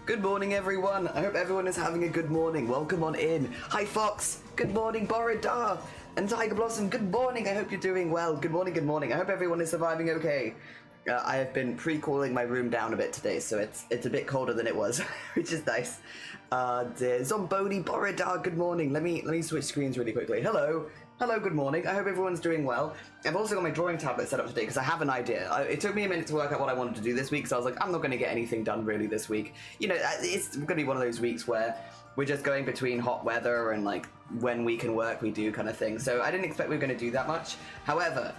Good morning, everyone. I hope everyone is having a good morning. Welcome on in. Hi, Fox. Good morning, Boridar. And Tiger Blossom, good morning. I hope you're doing well. Good morning, good morning. I hope everyone is surviving okay. I have been pre-cooling my room down a bit today, so it's a bit colder than it was, which is nice. Zomboni Boridar, good morning. Let me switch screens really quickly. Hello. Hello, good morning. I hope everyone's doing well. I've also got my drawing tablet set up today because I have an idea. It took me a minute to work out what I wanted to do this week, so I was like, I'm not going to get anything done really this week. You know, it's going to be one of those weeks where we're just going between hot weather and like when we can work, we do kind of thing. So I didn't expect we were going to do that much. However,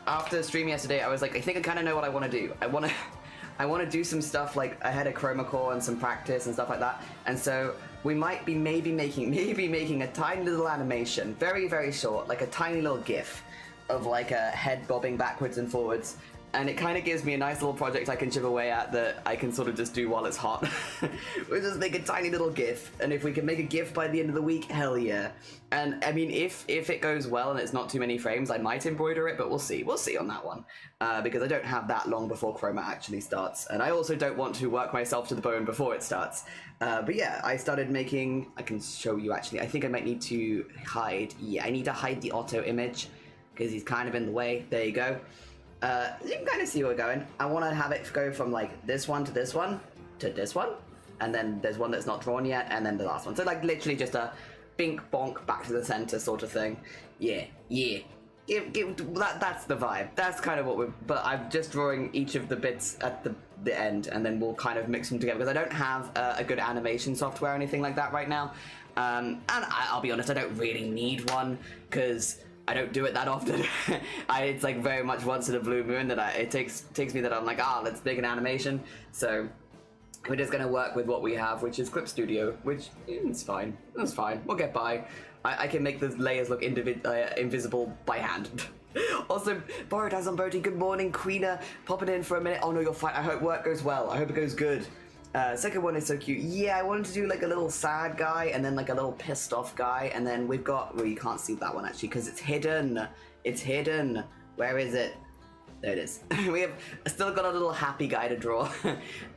after the stream yesterday, I was like, I think I kind of know what I want to do. I want to do some stuff like ahead of Chroma Core and some practice and stuff like that. And so we might be maybe making a tiny little animation, very, very short, like a tiny little GIF of like a head bobbing backwards and forwards. And it kind of gives me a nice little project I can chip away at that I can sort of just do while it's hot. We'll just make a tiny little GIF, and if we can make a GIF by the end of the week, hell yeah. And I mean, if it goes well and it's not too many frames, I might embroider it, but we'll see. We'll see on that one, because I don't have that long before Chroma actually starts, and I also don't want to work myself to the bone before it starts. But yeah, I started making. I can show you actually. I think I might need to hide. Yeah, I need to hide the auto image because he's kind of in the way. There you go. You can kind of see where we're going. I want to have it go from like this one to this one to this one, and then there's one that's not drawn yet, and then the last one. So like literally just a bink bonk back to the center sort of thing. Yeah, yeah. That's the vibe. That's kind of what we're. But I'm just drawing each of the bits at the end, and then we'll kind of mix them together because I don't have a good animation software or anything like that right now. And I'll be honest, I don't really need one because I don't do it that often. It's like very much once in a blue moon that it takes me that I'm like, let's make an animation. So we're just gonna work with what we have, which is Clip Studio, which is fine. That's fine. We'll get by. I can make the layers look invisible by hand. Also, Borodaz on Bodhi, good morning. Queena, popping in for a minute. Oh no, you're fine. I hope work goes well. I hope it goes good. Second one is so cute. Yeah, I wanted to do like a little sad guy and then like a little pissed off guy, and then we've got, well, you can't see that one actually because it's hidden. It's hidden. Where is it? There it is. We have still got a little happy guy to draw.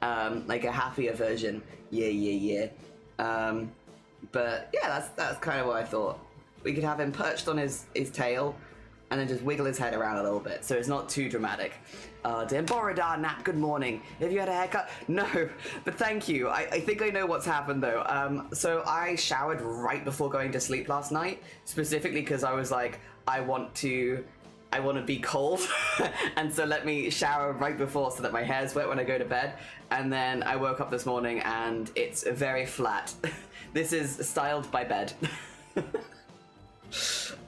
Like a happier version. Yeah. But yeah, that's kind of what I thought. We could have him perched on his tail and then just wiggle his head around a little bit, so it's not too dramatic. Dear Borodar Nap, good morning. Have you had a haircut? No, but thank you. I think I know what's happened though. So I showered right before going to sleep last night, specifically because I was like, I want to be cold, and so let me shower right before so that my hair's wet when I go to bed. And then I woke up this morning and it's very flat. This is styled by bed.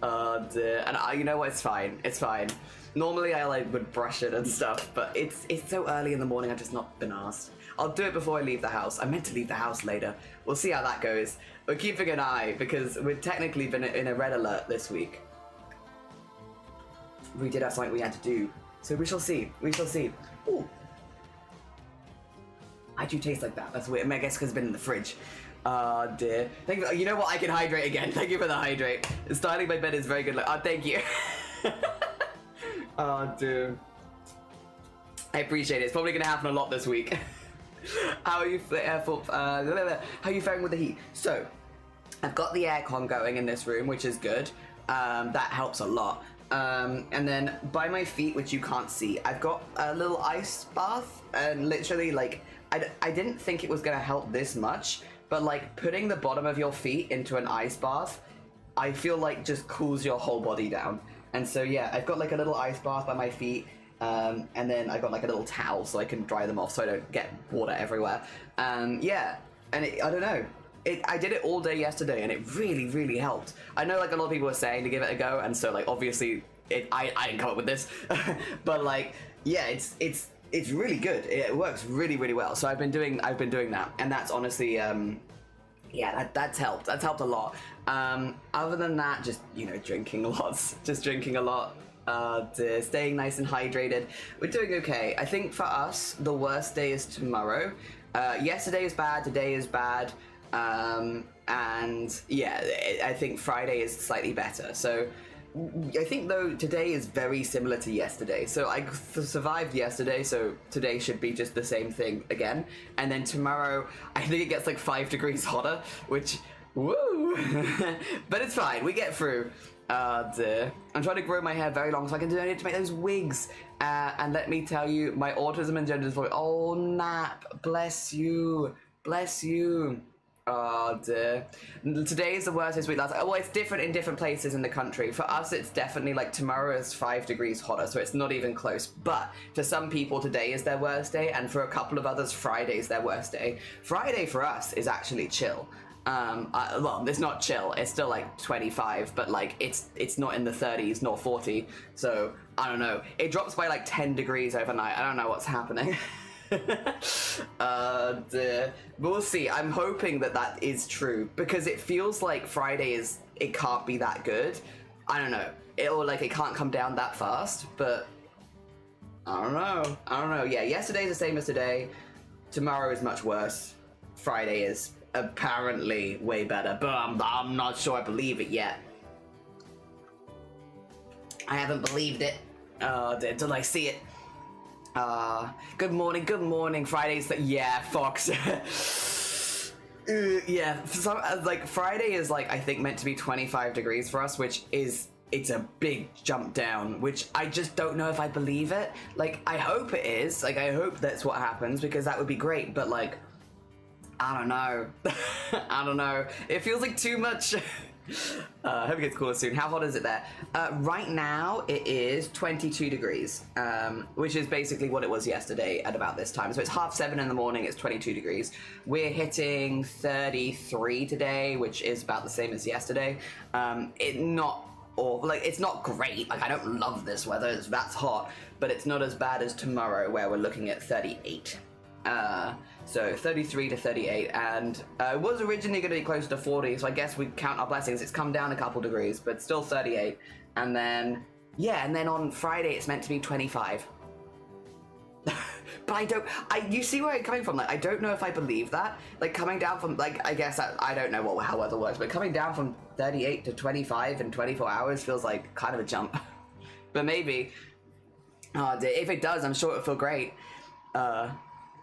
Oh dear. And you know what? It's fine. It's fine. Normally I would brush it and stuff, but it's so early in the morning. I've just not been asked. I'll do it before I leave the house. I meant to leave the house later. We'll see how that goes. We're keeping an eye because we've technically been in a red alert this week. We did have something we had to do, so we shall see. We shall see. Ooh. Why do you taste like that? That's weird. I guess because it's been in the fridge. Dear. Thank you. You know what? I can hydrate again. Thank you for the hydrate. Styling my bed is very good. Thank you. Oh, dude. I appreciate it. It's probably gonna happen a lot this week. How are you? How are you faring with the heat? So, I've got the aircon going in this room, which is good. That helps a lot. And then by my feet, which you can't see, I've got a little ice bath, and literally like I didn't think it was gonna help this much, but like putting the bottom of your feet into an ice bath, I feel like just cools your whole body down. And so yeah, I've got like a little ice bath by my feet, and then I got like a little towel so I can dry them off so I don't get water everywhere. Yeah, and I don't know. I did it all day yesterday and it really, really helped. I know like a lot of people were saying to give it a go, and so like obviously I didn't come up with this, but like yeah, it's really good. It works really, really well. So I've been doing that, and that's honestly yeah, that's helped. That's helped a lot. Other than that, just drinking lots, staying nice and hydrated. We're doing okay. I think for us the worst day is tomorrow. Yesterday is bad. Today is bad. And yeah, I think Friday is slightly better. So I think though today is very similar to yesterday. So I survived yesterday, so today should be just the same thing again. And then tomorrow, I think it gets like 5 degrees hotter, which, woo! But it's fine, we get through. I'm trying to grow my hair very long so I can donate to make those wigs. And let me tell you, my autism engenders voice. Oh, Nap, bless you. Bless you. Oh dear. Today is the worst this week. Well, it's different in different places in the country. For us, it's definitely like tomorrow is 5 degrees hotter, so it's not even close. But for some people, today is their worst day, and for a couple of others, Friday is their worst day. Friday for us is actually chill. Well, it's not chill. It's still like 25, but like it's not in the 30s nor 40. So I don't know. It drops by like 10 degrees overnight. I don't know what's happening. We'll see. I'm hoping that is true because it feels like Friday it can't be that good. I don't know. It can't come down that fast, but I don't know. Yeah, yesterday's the same as today. Tomorrow is much worse. Friday is apparently way better, but I'm not sure I believe it yet. I haven't believed it till I see it. Good morning. Friday's yeah, Fox. Yeah, like Friday is like I think meant to be 25 degrees for us, which is it's a big jump down, which I just don't know if I believe it. Like I hope it is. Like I hope that's what happens because that would be great, but like I don't know. I don't know. It feels like too much. I hope it gets cooler soon. How hot is it there? Right now it is 22 degrees, which is basically what it was yesterday at about this time. So it's 7:30 in the morning, it's 22 degrees. We're hitting 33 today, which is about the same as yesterday. It's not great. Like I don't love this weather, that's hot, but it's not as bad as tomorrow where we're looking at 38. So 33 to 38, and it was originally going to be closer to 40, so I guess we count our blessings. It's come down a couple degrees, but still 38. And then, yeah, and then on Friday it's meant to be 25. But you see where I'm coming from, like, I don't know if I believe that. Like, coming down from, like, I guess, I don't know how weather works, but coming down from 38 to 25 in 24 hours feels like kind of a jump. But maybe, if it does, I'm sure it'll feel great.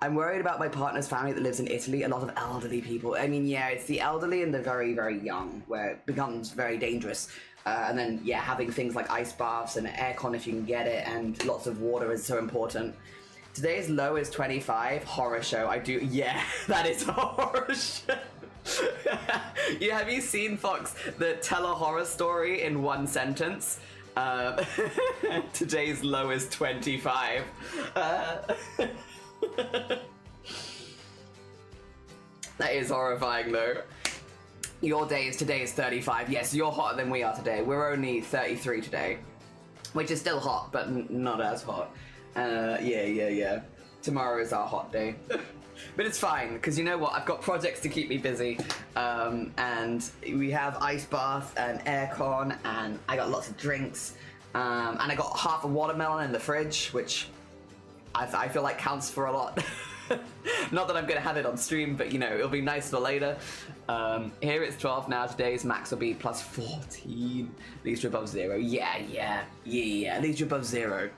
I'm worried about my partner's family that lives in Italy, a lot of elderly people. I mean, yeah, it's the elderly and the very, very young, where it becomes very dangerous. And then, yeah, having things like ice baths and aircon if you can get it, and lots of water is so important. Today's low is 25, horror show. Yeah, that is a horror show. Yeah, have you seen, Fox, tell a horror story in one sentence? Today's low is 25. That is horrifying though. Today is 35. Yes, you're hotter than we are today. We're only 33 today, which is still hot, but not as hot. Yeah. Tomorrow is our hot day. But it's fine, because you know what? I've got projects to keep me busy. And we have ice bath and aircon, and I got lots of drinks. And I got half a watermelon in the fridge, which I feel like counts for a lot. Not that I'm going to have it on stream, but you know, it'll be nice for later. Here it's 12 now. Today's max will be plus 14. At least you're above 0. Yeah. At least you're above 0.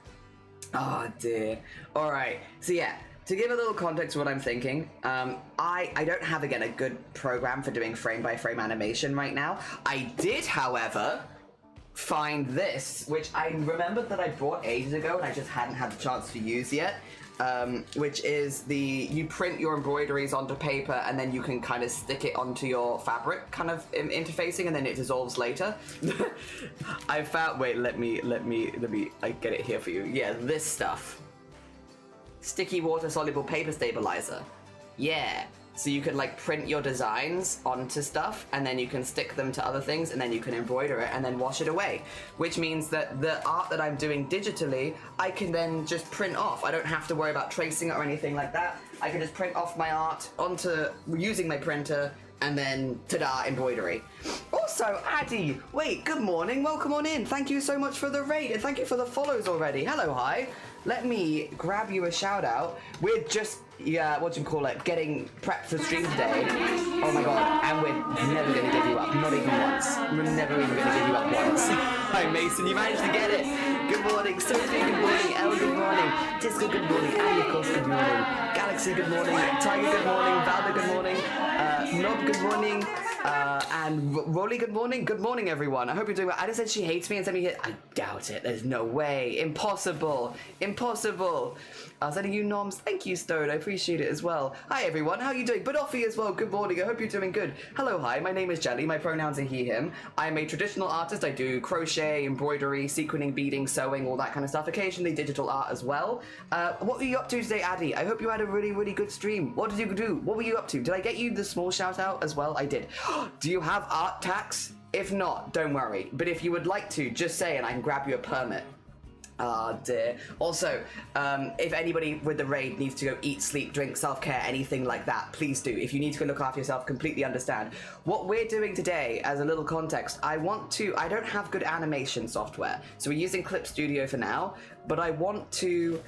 Oh dear. Alright, so yeah, to give a little context to what I'm thinking, I don't have, again, a good program for doing frame-by-frame animation right now. I did, however, find this, which I remembered that I bought ages ago and I just hadn't had the chance to use yet, which is you print your embroideries onto paper and then you can kind of stick it onto your fabric kind of interfacing and then it dissolves later. I found, wait, let me I get it here for you. Yeah, this stuff. Sticky water soluble paper stabilizer. Yeah. So you can like print your designs onto stuff and then you can stick them to other things and then you can embroider it and then wash it away. Which means that the art that I'm doing digitally, I can then just print off. I don't have to worry about tracing it or anything like that. I can just print off my art using my printer and then ta-da, embroidery. Also, Addy, wait, good morning, welcome on in. Thank you so much for the raid and thank you for the follows already. Hello, hi. Let me grab you a shout out. We're just, getting prepped for stream today. Oh my god, and we're never gonna give you up, not even once. We're never even gonna give you up once. I Hi Mason, you managed to get it. Good morning, Sophie, good morning, Elle, good morning, Disco, good morning, Annie, of course, good morning, Galaxy, good morning, Tiger, good morning, Valda, good morning, Nob, good morning, and Rolly, good morning. Good morning, everyone. I hope you're doing well. Ada said she hates me and sent me here. I doubt it. There's no way. Impossible. Impossible. Sending you noms. Thank you, Stone. I appreciate it as well. Hi, everyone. How are you doing? Budoffy as well. Good morning. I hope you're doing good. Hello, hi. My name is Jelly. My pronouns are he, him. I'm a traditional artist. I do crochet, embroidery, sequinning, beading, sewing, all that kind of stuff. Occasionally digital art as well. What were you up to today, Addy? I hope you had a really, really good stream. What did you do? What were you up to? Did I get you the small shout out as well? I did. Do you have art tax? If not, don't worry. But if you would like to, just say and I can grab you a permit. Ah, dear. Also, if anybody with the raid needs to go eat, sleep, drink, self-care, anything like that, please do. If you need to go look after yourself, completely understand. What we're doing today, as a little context, I don't have good animation software, so we're using Clip Studio for now, but I want to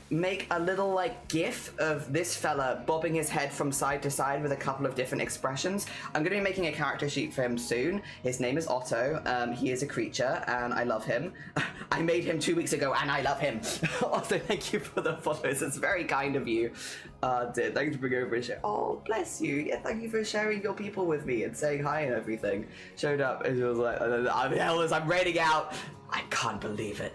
make a little like gif of this fella bobbing his head from side to side with a couple of different expressions. I'm going to be making a character sheet for him soon. His name is Otto. He is a creature and I love him. I made him 2 weeks ago and I love him. Otto, thank you for the follows. It's very kind of you. Thank you for bringing over and share. Oh, bless you. Yeah, thank you for sharing your people with me and saying hi and everything. Showed up and she was like, I'm raiding out. I can't believe it.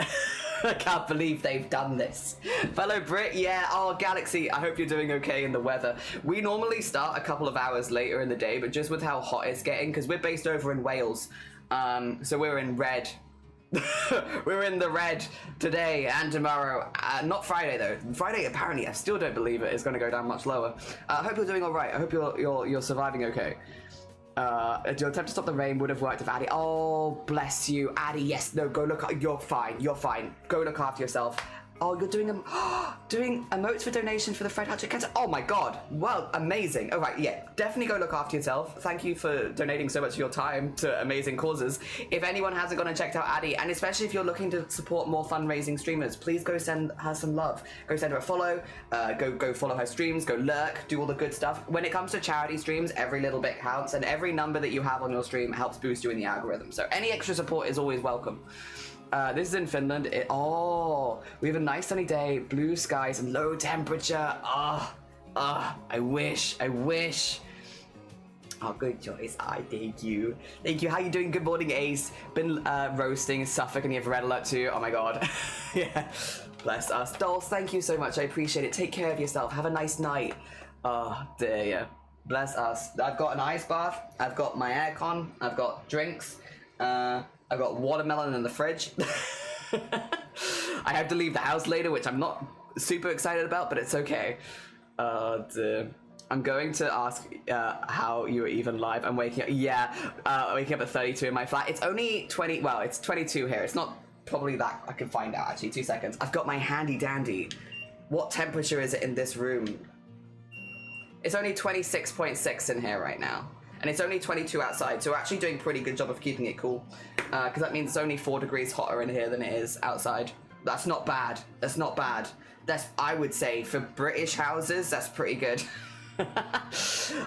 I can't believe they've done this. Fellow Brit, yeah, oh, Galaxy, I hope you're doing okay in the weather. We normally start a couple of hours later in the day, but just with how hot it's getting, because we're based over in Wales, so we're in red. We're in the red today and tomorrow. Not Friday, though. Friday, apparently, I still don't believe it, is going to go down much lower. I hope you're doing all right. I hope you're surviving okay. Your attempt to stop the rain would have worked if Addy. Oh, bless you, Addy. Yes, no, go look. You're fine. You're fine. Go look after yourself. Oh, you're doing doing emotes for donation for the Fred Hatchet Cancer. Oh my God. Well, amazing. All right, yeah, definitely go look after yourself. Thank you for donating so much of your time to amazing causes. If anyone hasn't gone and checked out Addy, and especially if you're looking to support more fundraising streamers, please go send her some love. Go send her a follow. Go follow her streams. Go lurk. Do all the good stuff. When it comes to charity streams, every little bit counts, and every number that you have on your stream helps boost you in the algorithm. So any extra support is always welcome. This is in Finland. We have a nice sunny day, blue skies, and low temperature. I wish. Oh, good choice. Thank you. Thank you. How you doing? Good morning, Ace. Been roasting Suffolk and you have red alert too. Oh my God. Yeah. Bless us. Dolls, thank you so much. I appreciate it. Take care of yourself. Have a nice night. Oh, dear. Yeah. Bless us. I've got an ice bath. I've got my aircon. I've got drinks. I've got watermelon in the fridge. I have to leave the house later, which I'm not super excited about, but it's okay. I'm going to ask how you were even live. I'm waking up. Yeah, waking up at 32 in my flat. It's only 20. Well, it's 22 here. It's not probably that. I can find out actually. 2 seconds. I've got my handy dandy. What temperature is it in this room? It's only 26.6 in here right now. And it's only 22 outside, so we're actually doing a pretty good job of keeping it cool. Because that means it's only 4 degrees hotter in here than it is outside. That's not bad. That's not bad. That's, I would say, for British houses, that's pretty good.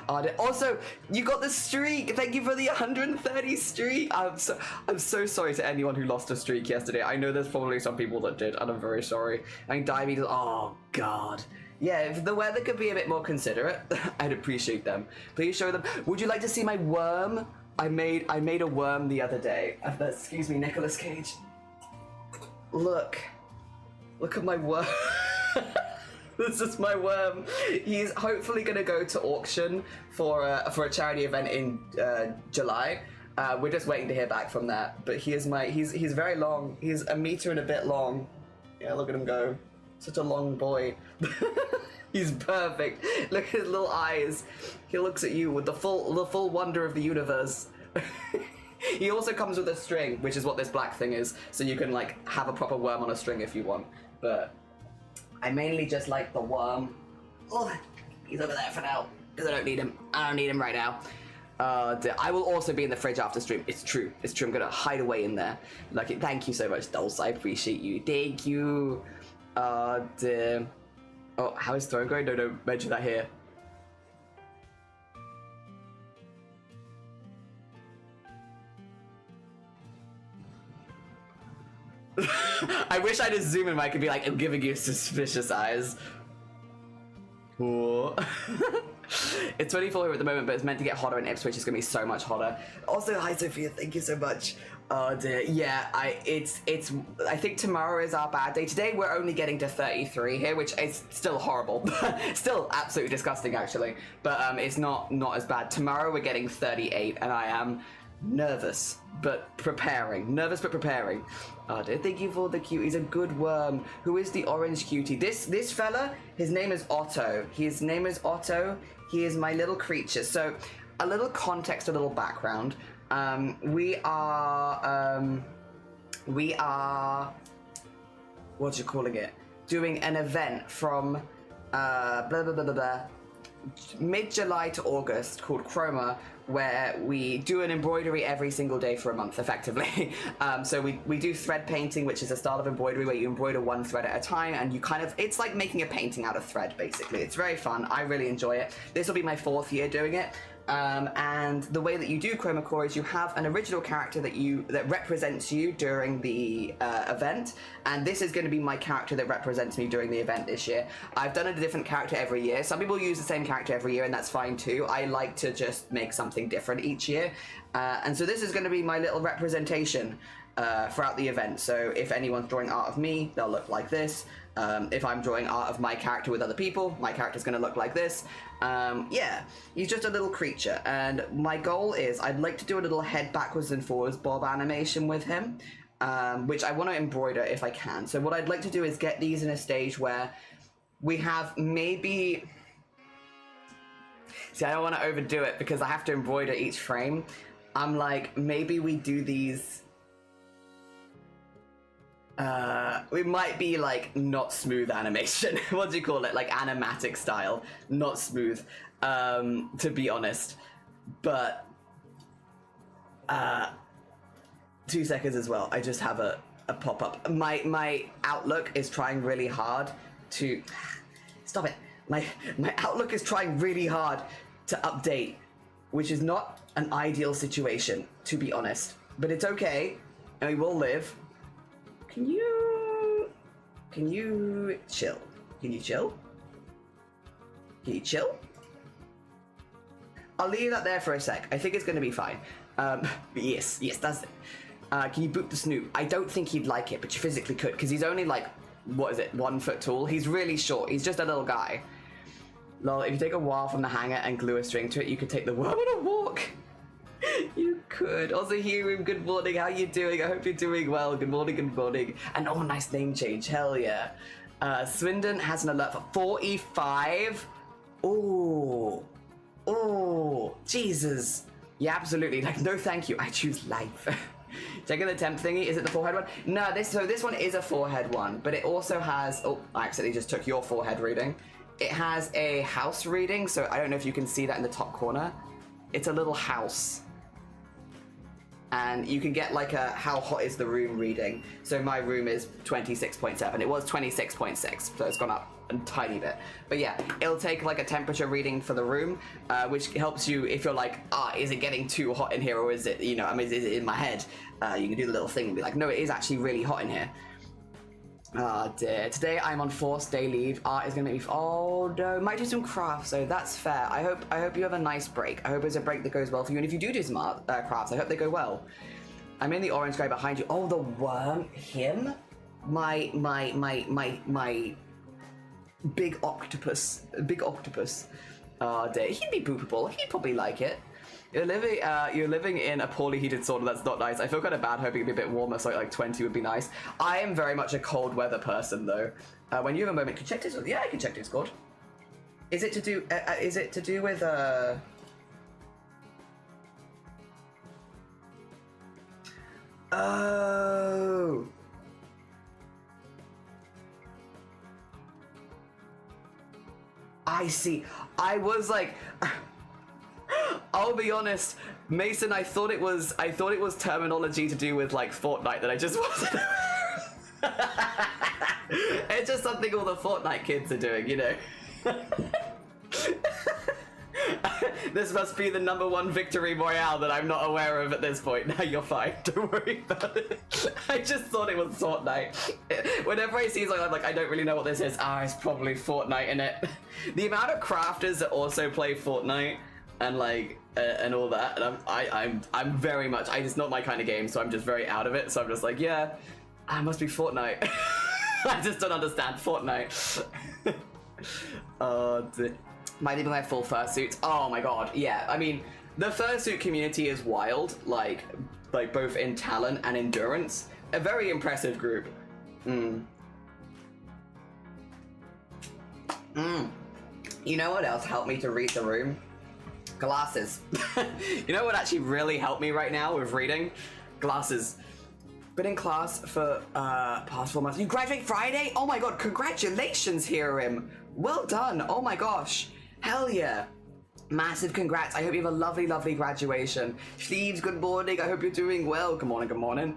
Also, you got the streak. Thank you for the 130 streak. I'm so sorry to anyone who lost a streak yesterday. I know there's probably some people that did, and I'm very sorry. I mean, diabetes. Oh God. Yeah, if the weather could be a bit more considerate, I'd appreciate them. Please show them. Would you like to see my worm? I made a worm the other day. Excuse me, Nicolas Cage. Look at my worm. This is my worm. He's hopefully gonna go to auction for a charity event in July. We're just waiting to hear back from that. But he's very long. He's a meter and a bit long. Yeah, look at him go. Such a long boy. He's perfect. Look at his little eyes. He looks at you with the full wonder of the universe. He also comes with a string, which is what this black thing is, so you can like have a proper worm on a string if you want. But I mainly just like the worm. Oh, he's over there for now because I don't need him. I don't need him right now. I will also be in the fridge after stream. It's true. I'm gonna hide away in there. Like, thank you so much, Dulce. I appreciate you. Thank you. Oh, how is throne going? No, don't mention that here. I wish I just zoom in where I could be like, I'm giving you suspicious eyes. Ooh. It's 24 here at the moment, but it's meant to get hotter in Ipswich. It's gonna be so much hotter. Also, hi Sophia, thank you so much. Oh dear, yeah, I think tomorrow is our bad day. Today we're only getting to 33 here, which is still horrible. Still absolutely disgusting actually, but it's not as bad. Tomorrow we're getting 38 and I am nervous but preparing. Nervous but preparing. Oh dear, thank you for the cute. He's a good worm. Who is the orange cutie? This fella, his name is Otto. His name is Otto. He is my little creature. So a little context, a little background. We are what you calling it? Doing an event from blah blah blah blah blah mid-July to August called Chroma, where we do an embroidery every single day for a month, effectively. So we do thread painting, which is a style of embroidery where you embroider one thread at a time, and you kind of, it's like making a painting out of thread, basically. It's very fun. I really enjoy it. This will be my 4th year doing it. And the way that you do Chroma Core is you have an original character that represents you during the event, and this is going to be my character that represents me during the event this year. I've done a different character every year. Some people use the same character every year, and that's fine too. I like to just make something different each year, and so this is going to be my little representation throughout the event. So if anyone's drawing art of me, they'll look like this. If I'm drawing art of my character with other people, my character's going to look like this. Yeah, he's just a little creature, and my goal is I'd like to do a little head backwards and forwards bob animation with him, which I want to embroider if I can. So what I'd like to do is get these in a stage where we have maybe... See, I don't want to overdo it because I have to embroider each frame. I'm like, maybe we do these... we might be like not smooth animation. What do you call it? Like animatic style, not smooth, to be honest. But 2 seconds as well. I just have a pop-up. My Outlook is trying really hard to stop it. My Outlook is trying really hard to update, which is not an ideal situation, to be honest. But it's okay, and we will live. Can you chill? Can you chill? Can you chill? I'll leave that there for a sec. I think it's going to be fine. Yes, that's it. Can you boop the Snoop? I don't think he'd like it, but you physically could, because he's only like, what is it, 1 foot tall? He's really short. He's just a little guy. Lol, if you take a wire from the hanger and glue a string to it, you could take the worm on a walk. You could. Also, Hugh, good morning. How you doing? I hope you're doing well. Good morning, good morning. And oh, nice name change. Hell yeah. Swindon has an alert for 45. Oh, Jesus. Yeah, absolutely. Like, no, thank you. I choose life. Checking the temp thingy. Is it the forehead one? No, this one is a forehead one, but it also has. Oh, I accidentally just took your forehead reading. It has a house reading, so I don't know if you can see that in the top corner. It's a little house. And you can get like a how hot is the room reading. So my room is 26.7. It was 26.6, so it's gone up a tiny bit. But yeah, it'll take like a temperature reading for the room, which helps you if you're like, is it getting too hot in here, or is it, you know, I mean, is it in my head? You can do the little thing and be like, no, it is actually really hot in here. Oh dear. Today I'm on forced day leave. Art is gonna make me. Oh no, might do some crafts, so that's fair. I hope you have a nice break. I hope it's a break that goes well for you. And if you do some art crafts, I hope they go well. I'm in the orange guy behind you. Oh, the worm. Him. My big octopus. Big octopus. Oh dear. He'd be boopable. He'd probably like it. You're living in a poorly heated sauna. That's not nice. I feel kind of bad hoping it'd be a bit warmer, so like 20 would be nice. I am very much a cold weather person, though. When you have a moment, can you check Discord? Yeah, I can check Discord. Is it to do? Is it to do with Oh. I see. I was like. I'll be honest, Mason, I thought it was terminology to do with like Fortnite that I just wasn't aware of. It's just something all the Fortnite kids are doing, you know. This must be the #1 victory royale that I'm not aware of at this point. No, you're fine. Don't worry about it. I just thought it was Fortnite. Whenever I see something, I'm like, I don't really know what this is. It's probably Fortnite, innit? The amount of crafters that also play Fortnite and like and all that, and I'm very much, it's not my kind of game, so I'm just very out of it. So I'm just like, yeah, it must be Fortnite. I just don't understand Fortnite. Might even wear full fursuits. Oh my god, yeah. I mean, the fursuit community is wild, like both in talent and endurance. A very impressive group. You know what else helped me to read the room? Glasses. You know what actually really helped me right now with reading? Glasses. Been in class for past 4 months. You graduate Friday? Oh my god, congratulations, Hiram. Well done. Oh my gosh. Hell yeah. Massive congrats. I hope you have a lovely, lovely graduation. Sleeves, good morning. I hope you're doing well. Good morning, good morning.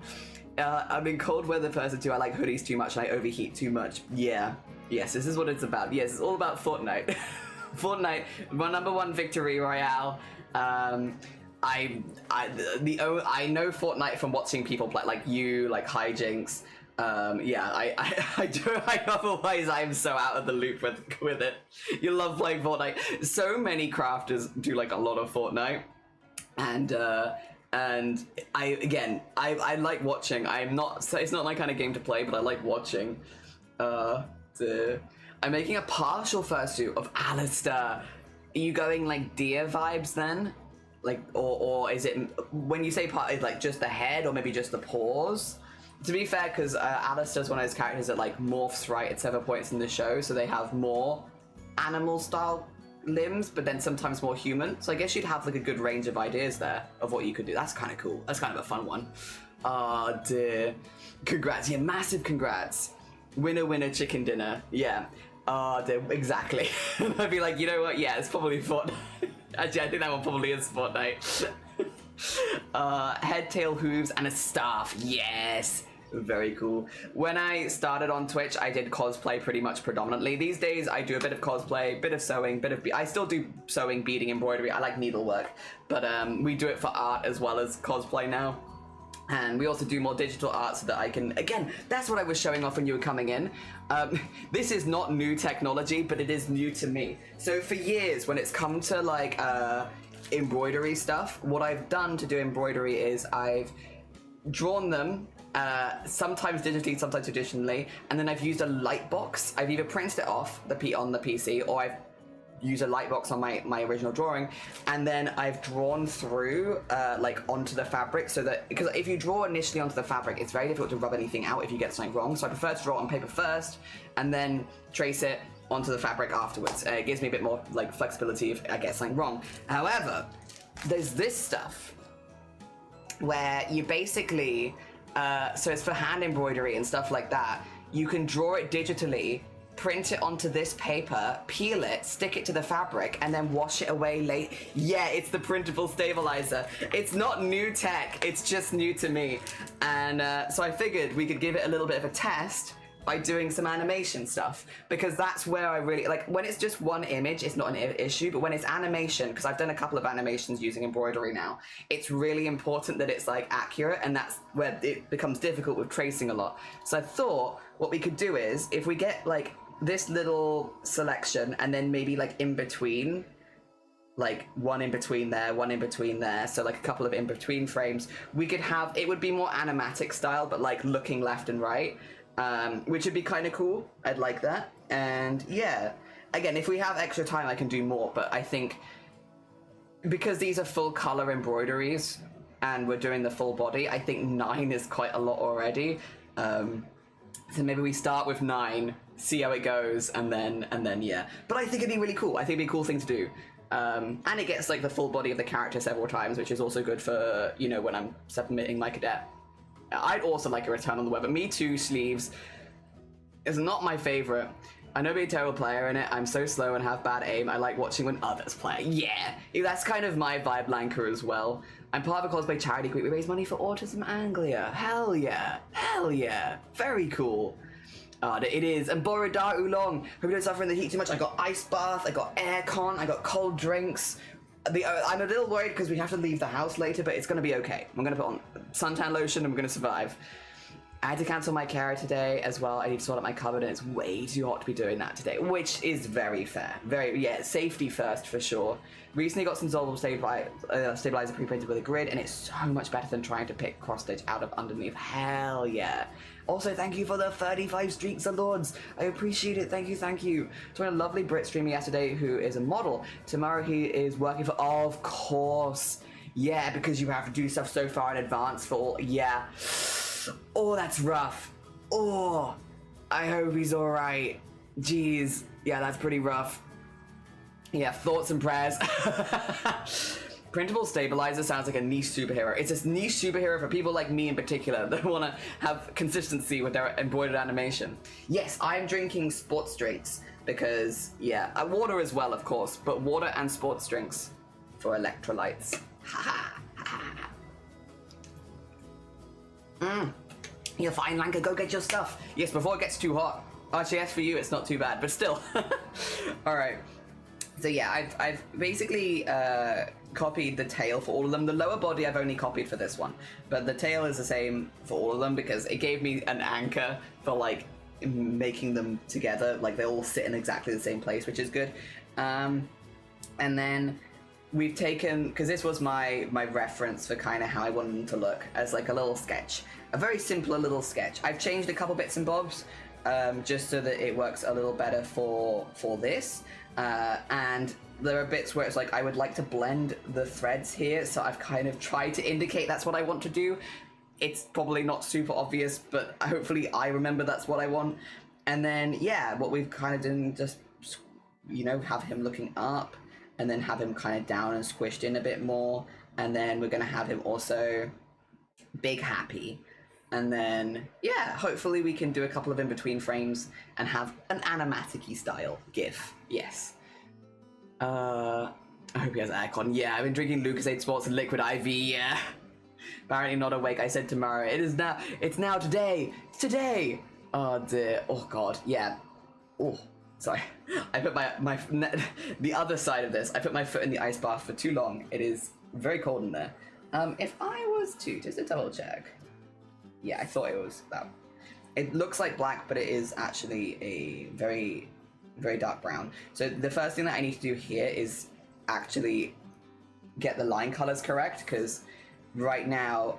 I'm in cold weather person too. I like hoodies too much and I overheat too much. Yeah. Yes, this is what it's about. Yes, it's all about Fortnite. Fortnite, my #1 victory royale. I know Fortnite from watching people play, like you, like Hijinks. Yeah, I do. Otherwise, I'm so out of the loop with it. You love playing Fortnite. So many crafters do like a lot of Fortnite, and I like watching. It's not my kind of game to play, but I like watching. I'm making a partial fursuit of Alistair. Are you going like deer vibes then? Like, or is it, when you say part, is like just the head or maybe just the paws? To be fair, because Alistair's one of those characters that like morphs right at several points in the show, so they have more animal style limbs, but then sometimes more human. So I guess you'd have like a good range of ideas there of what you could do. That's kind of cool. That's kind of a fun one. Oh dear. Congrats, yeah, massive congrats. Winner, winner, chicken dinner. Yeah. Oh dear, exactly. I'd be like, you know what? Yeah, it's probably Fortnite. Actually, I think that one probably is Fortnite. Head, tail, hooves, and a staff. Yes. Very cool. When I started on Twitch, I did cosplay pretty much predominantly. These days, I do a bit of cosplay, bit of sewing, I still do sewing, beading, embroidery. I like needlework, but we do it for art as well as cosplay now. And we also do more digital art so that I can, again, that's what I was showing off when you were coming in. This is not new technology, but it is new to me. So for years, when it's come to like embroidery stuff, what I've done to do embroidery is I've drawn them, sometimes digitally, sometimes traditionally, and then I've used a light box. I've either printed it off on the PC, or I've use a light box on my original drawing, and then I've drawn through like onto the fabric, so that, because if you draw initially onto the fabric, it's very difficult to rub anything out if you get something wrong. So I prefer to draw it on paper first and then trace it onto the fabric afterwards. It gives me a bit more like flexibility if I get something wrong. However, there's this stuff where you basically so it's for hand embroidery and stuff like that. You can draw it digitally, print it onto this paper, peel it, stick it to the fabric, and then wash it away late. Yeah, it's the printable stabilizer. It's not new tech, it's just new to me. And so I figured we could give it a little bit of a test by doing some animation stuff, because that's where I really, like, when it's just one image, it's not an issue, but when it's animation, because I've done a couple of animations using embroidery now, it's really important that it's like accurate, and that's where it becomes difficult with tracing a lot. So I thought what we could do is, if we get like this little selection, and then maybe like in between, like one in between there, one in between there, so like a couple of in between frames, we could have, it would be more animatic style, but like looking left and right, which would be kind of cool. I'd like that. And yeah, again, if we have extra time, I can do more, but I think because these are full color embroideries and we're doing the full body, I think 9 is quite a lot already. So maybe we start with 9, see how it goes, and then yeah. But I think it'd be really cool. I think it'd be a cool thing to do. And it gets like the full body of the character several times, which is also good for, you know, when I'm submitting my cadet. I'd also like a return on the weather. Me Too sleeves is not my favorite. I know being a terrible player in it. I'm so slow and have bad aim. I like watching when others play. Yeah, that's kind of my vibe, Lanka, as well. I'm part of a cosplay charity group. We raise money for Autism Anglia. Hell yeah. Hell yeah. Very cool. It is. And Borodar Oolong. Hope you don't suffer in the heat too much. I got ice bath. I got aircon. I got cold drinks. I'm a little worried because we have to leave the house later, but it's going to be okay. I'm going to put on suntan lotion and we're going to survive. I had to cancel my carrot today as well. I need to sort out my cupboard and it's way too hot to be doing that today, which is very fair. Yeah, safety first for sure. Recently got some Zollable stabilizer pre-printed with a grid and it's so much better than trying to pick cross stitch out of underneath. Hell yeah. Also, thank you for the 35 streaks of Lords. I appreciate it. Thank you. So a lovely Brit streamer yesterday who is a model. Tomorrow he is working for, of course. Yeah, because you have to do stuff so far in advance for all, yeah. Oh, that's rough. Oh, I hope he's all right. Jeez. Yeah, that's pretty rough. Yeah, thoughts and prayers. Printable stabilizer sounds like a niche superhero. It's a niche superhero for people like me in particular that want to have consistency with their embroidered animation. Yes, I'm drinking sports drinks because, yeah, water as well, of course, but water and sports drinks for electrolytes. You're fine, Lanka, go get your stuff. Yes, before it gets too hot. Actually, yes, for you, it's not too bad, but still. All right. So yeah, I've basically copied the tail for all of them. The lower body I've only copied for this one, but the tail is the same for all of them because it gave me an anchor for like making them together. Like they all sit in exactly the same place, which is good. And then we've taken, because this was my reference for kind of how I wanted them to look as like a little sketch, a very simpler little sketch. I've changed a couple bits and bobs just so that it works a little better for this. And there are bits where it's like I would like to blend the threads here, so I've kind of tried to indicate that's what I want to do. It's probably not super obvious, but hopefully I remember that's what I want. And then, yeah, what we've kind of done, just, you know, have him looking up, and then have him kind of down and squished in a bit more, and then we're going to have him also big happy. And then, yeah, hopefully we can do a couple of in-between frames and have an animatic-y style GIF. Yes. I hope he has aircon. Yeah, I've been drinking Lucasade Sports and Liquid IV, yeah. Apparently not awake. I said tomorrow. It is now. It's now today. It's today. Oh, dear. Oh, God. Yeah. Oh, sorry. I put the other side of this, I put my foot in the ice bath for too long. It is very cold in there. If I was to, just to double check. Yeah, I thought it was that. It looks like black, but it is actually a very, very dark brown. So the first thing that I need to do here is actually get the line colors correct, because right now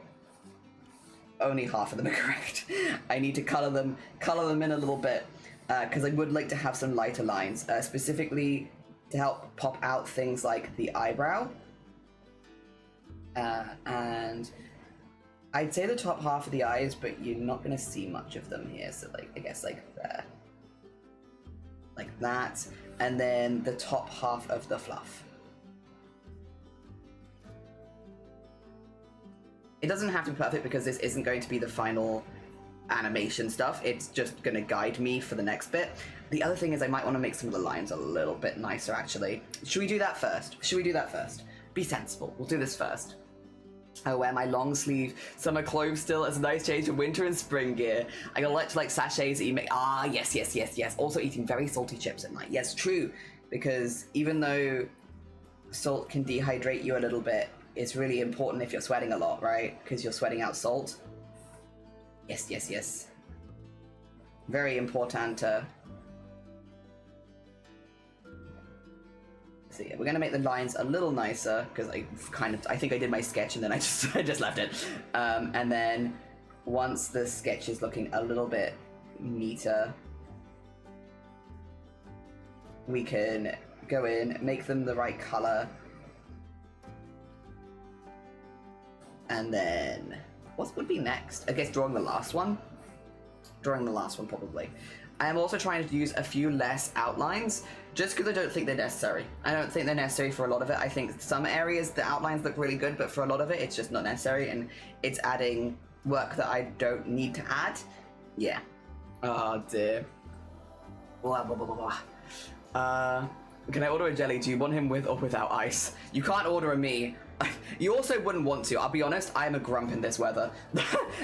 only half of them are correct. I need to color them in a little bit, because I would like to have some lighter lines, specifically to help pop out things like the eyebrow, and I'd say the top half of the eyes, but you're not going to see much of them here, so like, I guess like there. Like that, and then the top half of the fluff. It doesn't have to be perfect because this isn't going to be the final animation stuff, it's just going to guide me for the next bit. The other thing is I might want to make some of the lines a little bit nicer actually. Should we do that first? Be sensible, we'll do this first. I wear my long sleeve summer clothes still as a nice change of winter and spring gear. I collect like sachets that you make. Ah, yes. Also eating very salty chips at night. Yes, true. Because even though salt can dehydrate you a little bit, it's really important if you're sweating a lot, right? Because you're sweating out salt. Yes. Very important. So yeah, we're gonna make the lines a little nicer because I think I did my sketch and then I just left it. And then once the sketch is looking a little bit neater, we can go in, make them the right color, and then what would be next? I guess drawing the last one probably. I am also trying to use a few less outlines, just because I don't think they're necessary. I don't think they're necessary for a lot of it. I think some areas the outlines look really good, but for a lot of it, it's just not necessary, and it's adding work that I don't need to add. Yeah. Oh dear. Blah, blah, blah, blah, blah. Can I order a jelly? Do you want him with or without ice? You can't order a me. You also wouldn't want to. I'll be honest, I am a grump in this weather.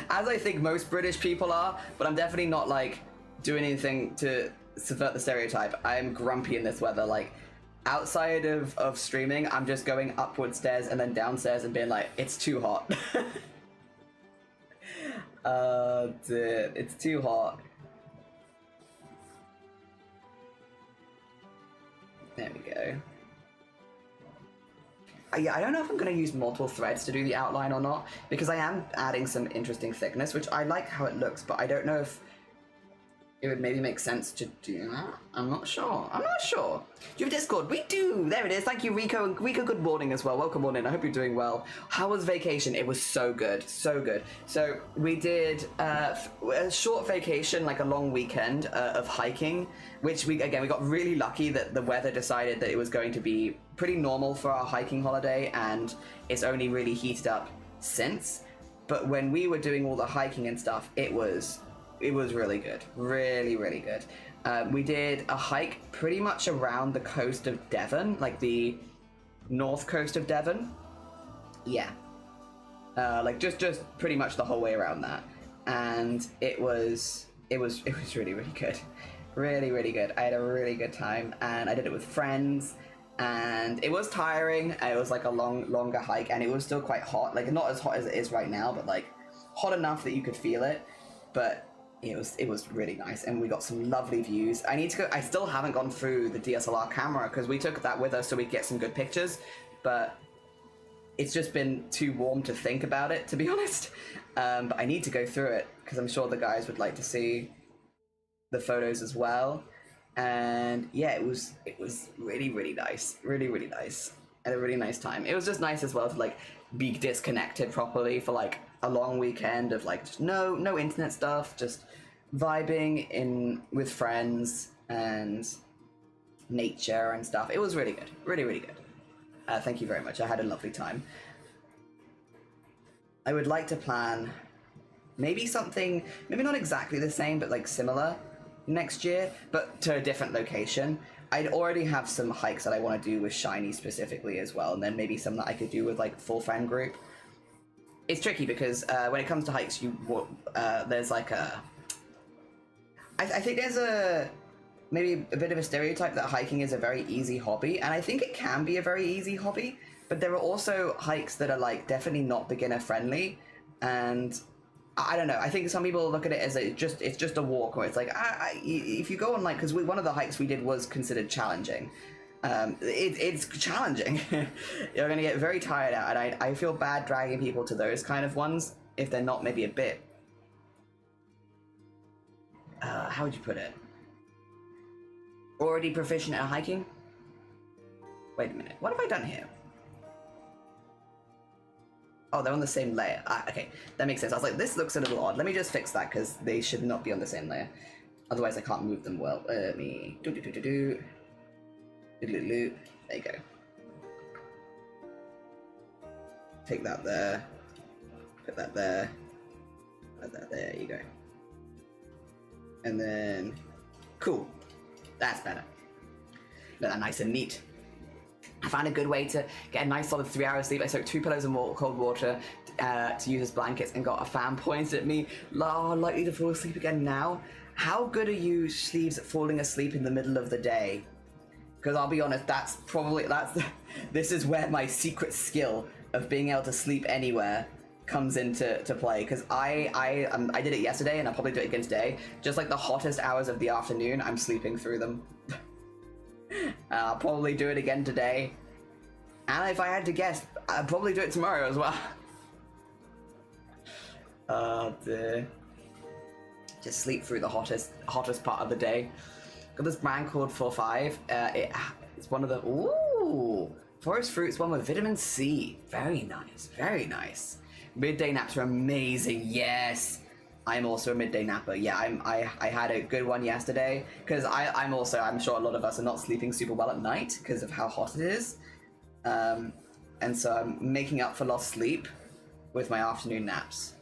As I think most British people are, but I'm definitely not like doing anything to subvert the stereotype. I am grumpy in this weather. Like, outside of streaming, I'm just going upward stairs and then downstairs and being like, it's too hot. Dude, it's too hot. There we go. Yeah, I don't know if I'm going to use multiple threads to do the outline or not, because I am adding some interesting thickness, which I like how it looks, but I don't know if it would maybe make sense to do that. I'm not sure. I'm not sure. Do you have Discord? We do! There it is. Thank you, Rico. And Rico, good morning as well. Welcome on in. I hope you're doing well. How was vacation? It was so good. So good. So we did a short vacation, like a long weekend of hiking, which we got really lucky that the weather decided that it was going to be pretty normal for our hiking holiday, and it's only really heated up since. But when we were doing all the hiking and stuff, it was really good. Really, really good. We did a hike pretty much around the coast of Devon, like the north coast of Devon. Yeah. Like just pretty much the whole way around that. And it was really, really good. Really, really good. I had a really good time, and I did it with friends, and it was tiring. It was like a longer hike, and it was still quite hot. Like not as hot as it is right now, but like hot enough that you could feel it. But it was really nice, and we got some lovely views. I need to go. I still haven't gone through the DSLR camera because we took that with us so we get some good pictures, but it's just been too warm to think about it, to be honest. But I need to go through it because I'm sure the guys would like to see the photos as well. And yeah, it was really, really nice. Really, really nice. I had a really nice time. It was just nice as well to like be disconnected properly for like a long weekend of like just no internet stuff, just vibing in with friends and nature and stuff. It was really good. Really, really good. Thank you very much. I had a lovely time. I would like to plan maybe something, maybe not exactly the same, but like similar next year, but to a different location. I'd already have some hikes that I want to do with Shiny specifically as well, and then maybe some that I could do with like full friend group. It's tricky because when it comes to hikes, there's like a... I think there's maybe a bit of a stereotype that hiking is a very easy hobby, and I think it can be a very easy hobby, but there are also hikes that are like definitely not beginner friendly, and I don't know. I think some people look at it as it's just a walk, where it's like if you go on like, because one of the hikes we did was considered challenging. It's challenging. You're gonna get very tired out, and I feel bad dragging people to those kind of ones if they're not maybe a bit. How would you put it? Already proficient at hiking? Wait a minute. What have I done here? Oh, they're on the same layer. Okay, that makes sense. I was like, this looks a little odd. Let me just fix that because they should not be on the same layer. Otherwise, I can't move them well. Let me There you go. Take that there. Put that there. Put that there. There you go. And then, cool. That's better. Look, that nice and neat. I found a good way to get a nice solid 3 hours sleep. I soaked 2 pillows in cold water to use as blankets and got a fan pointed at me. Likely to fall asleep again now. How good are you, Sleeves, at falling asleep in the middle of the day? Because I'll be honest, this is where my secret skill of being able to sleep anywhere comes into play. Because I did it yesterday, and I'll probably do it again today. Just like the hottest hours of the afternoon, I'm sleeping through them. I'll probably do it again today, and if I had to guess, I'd probably do it tomorrow as well. Oh dear. Just sleep through the hottest part of the day. Got this brand called 45. It's one of the forest fruits, one with vitamin C. Very nice, very nice. Midday naps are amazing. Yes. I'm also a midday napper. Yeah, I had a good one yesterday because I'm sure a lot of us are not sleeping super well at night because of how hot it is, and so I'm making up for lost sleep with my afternoon naps,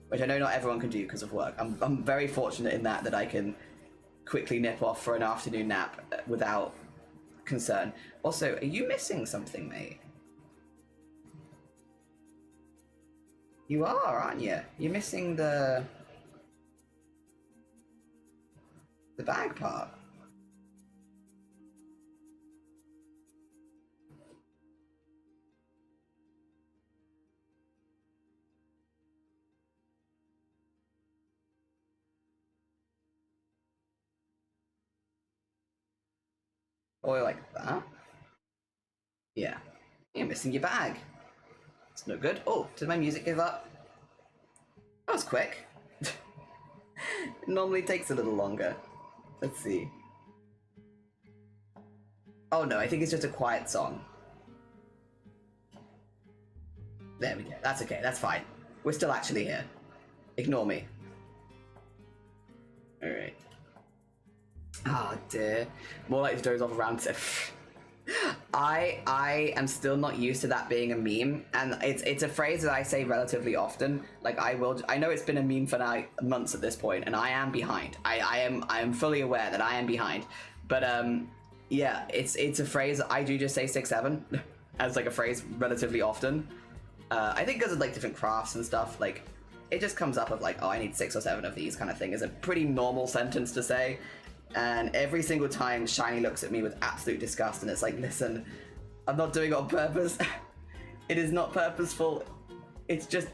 which I know not everyone can do because of work. I'm very fortunate in that I can quickly nip off for an afternoon nap without concern. Also, are you missing something, mate? You are, aren't you? You're missing the bag part. Or like that. Yeah. You're missing your bag. It's no good. Oh, did my music give up? That was quick. It normally takes a little longer. Let's see. Oh no, I think it's just a quiet song. There we go. That's okay. That's fine. We're still actually here. Ignore me. Alright. Oh dear. More like the doze off around. I am still not used to that being a meme, and it's a phrase that I say relatively often. Like I know it's been a meme for now months at this point, and I am behind. I am fully aware that I am behind. But yeah, it's a phrase that I do just say 6-7 as like a phrase relatively often. I think because of like different crafts and stuff, like it just comes up of like, oh, I need 6 or 7 of these kind of thing is a pretty normal sentence to say. And every single time Shiny looks at me with absolute disgust, and it's like, listen, I'm not doing it on purpose. It is not purposeful. It's just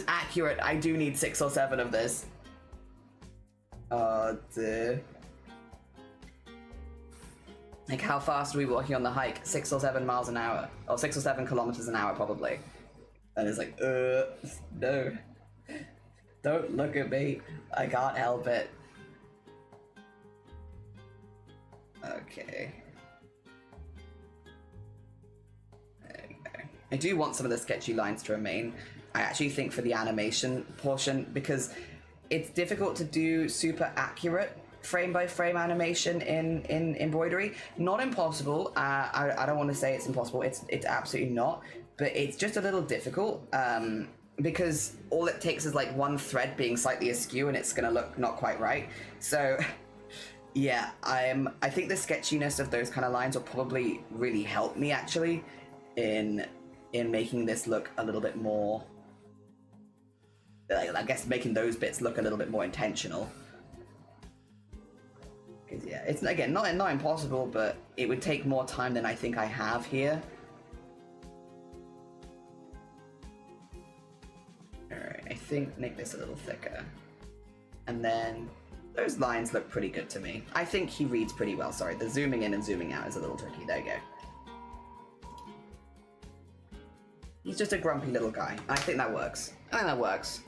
accurate. I do need 6 or 7 of this. Oh dear. Like, how fast are we walking on the hike? 6 or 7 miles an hour, or 6 or 7 kilometers an hour, probably. And it's like, no, don't look at me. I can't help it. Okay. There we go. I do want some of the sketchy lines to remain. I actually think for the animation portion, because it's difficult to do super accurate frame-by-frame animation in embroidery. Not impossible. I don't want to say it's impossible. It's absolutely not. But it's just a little difficult because all it takes is like one thread being slightly askew, and it's gonna look not quite right. So. Yeah, I think the sketchiness of those kind of lines will probably really help me actually in making this look a little bit more, I guess making those bits look a little bit more intentional. Because yeah, it's again not impossible, but it would take more time than I think I have here. Alright, I think make this a little thicker. And then those lines look pretty good to me. I think he reads pretty well. Sorry, the zooming in and zooming out is a little tricky. There you go. He's just a grumpy little guy. I think that works. I think that works.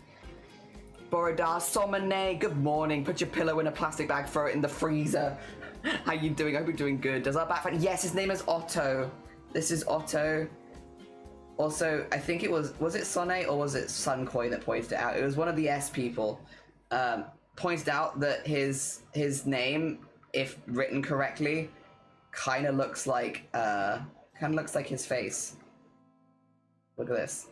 Borodar Somane, good morning. Put your pillow in a plastic bag, throw it in the freezer. How you doing? I hope you're doing good. Does our back friend? Yes, his name is Otto. This is Otto. Also, I think it was it Sonne or was it Sunkoi that pointed it out? It was one of the S people. Pointed out that his name, if written correctly, kind of looks like his face. Look at this.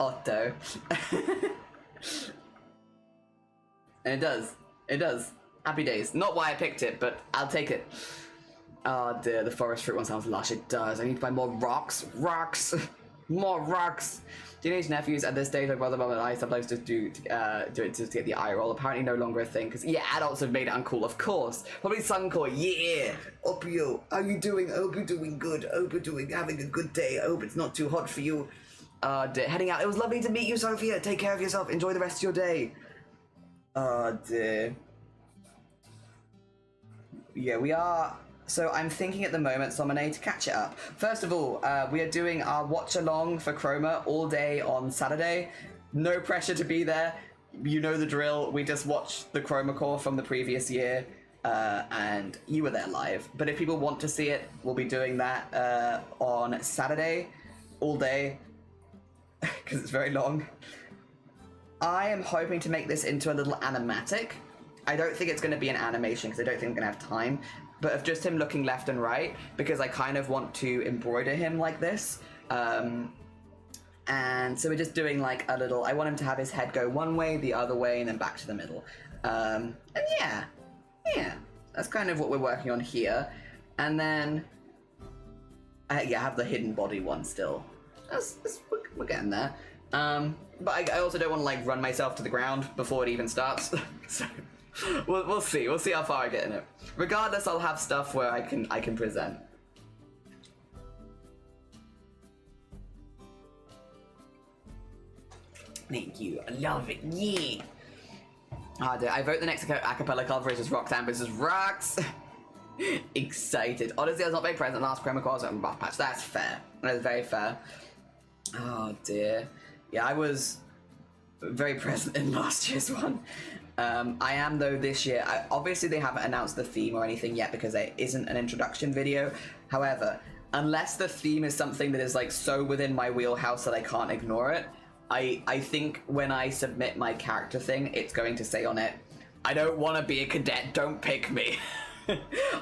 Otto. And it does. Happy days. Not why I picked it, but I'll take it. Oh dear, the forest fruit one sounds lush. It does. I need to buy more rocks. Rocks! More rocks! Teenage nephews at this stage, my brother, mom, and I sometimes just do it to get the eye roll. Apparently no longer a thing, because yeah, adults have made it uncool, of course. Probably Sunkoi, yeah! Opio, how you doing? I hope you're doing good. I hope you're having a good day. I hope it's not too hot for you. Dear. Heading out. It was lovely to meet you, Sophia. Take care of yourself. Enjoy the rest of your day. Oh dear. Yeah, we are. So I'm thinking at the moment, Somane, to catch it up. First of all, we are doing our watch along for Chroma all day on Saturday. No pressure to be there. You know the drill. We just watched the Chroma core from the previous year, and you were there live. But if people want to see it, we'll be doing that on Saturday all day because it's very long. I am hoping to make this into a little animatic. I don't think it's going to be an animation because I don't think I'm going to have time. But of just him looking left and right, because I kind of want to embroider him like this. And so we're just doing like a little, I want him to have his head go one way, the other way, and then back to the middle. And yeah, that's kind of what we're working on here. And then, yeah, I have the hidden body one still. We're getting there. But I also don't want to like run myself to the ground before it even starts. So we'll see. We'll see how far I get in it. Regardless, I'll have stuff where I can present. Thank you. I love it. Yeah. Oh, dude, I vote the next acapella cover is Roxanne versus Rox. Excited. Honestly, I was not very present last Chroma Quas and Buff Patch. That's fair. That is very fair. Oh dear. Yeah, I was very present in last year's one. I am though this year. Obviously they haven't announced the theme or anything yet because it isn't an introduction video. However, unless the theme is something that is like so within my wheelhouse that I can't ignore it, I think when I submit my character thing, it's going to say on it, I don't want to be a cadet, don't pick me.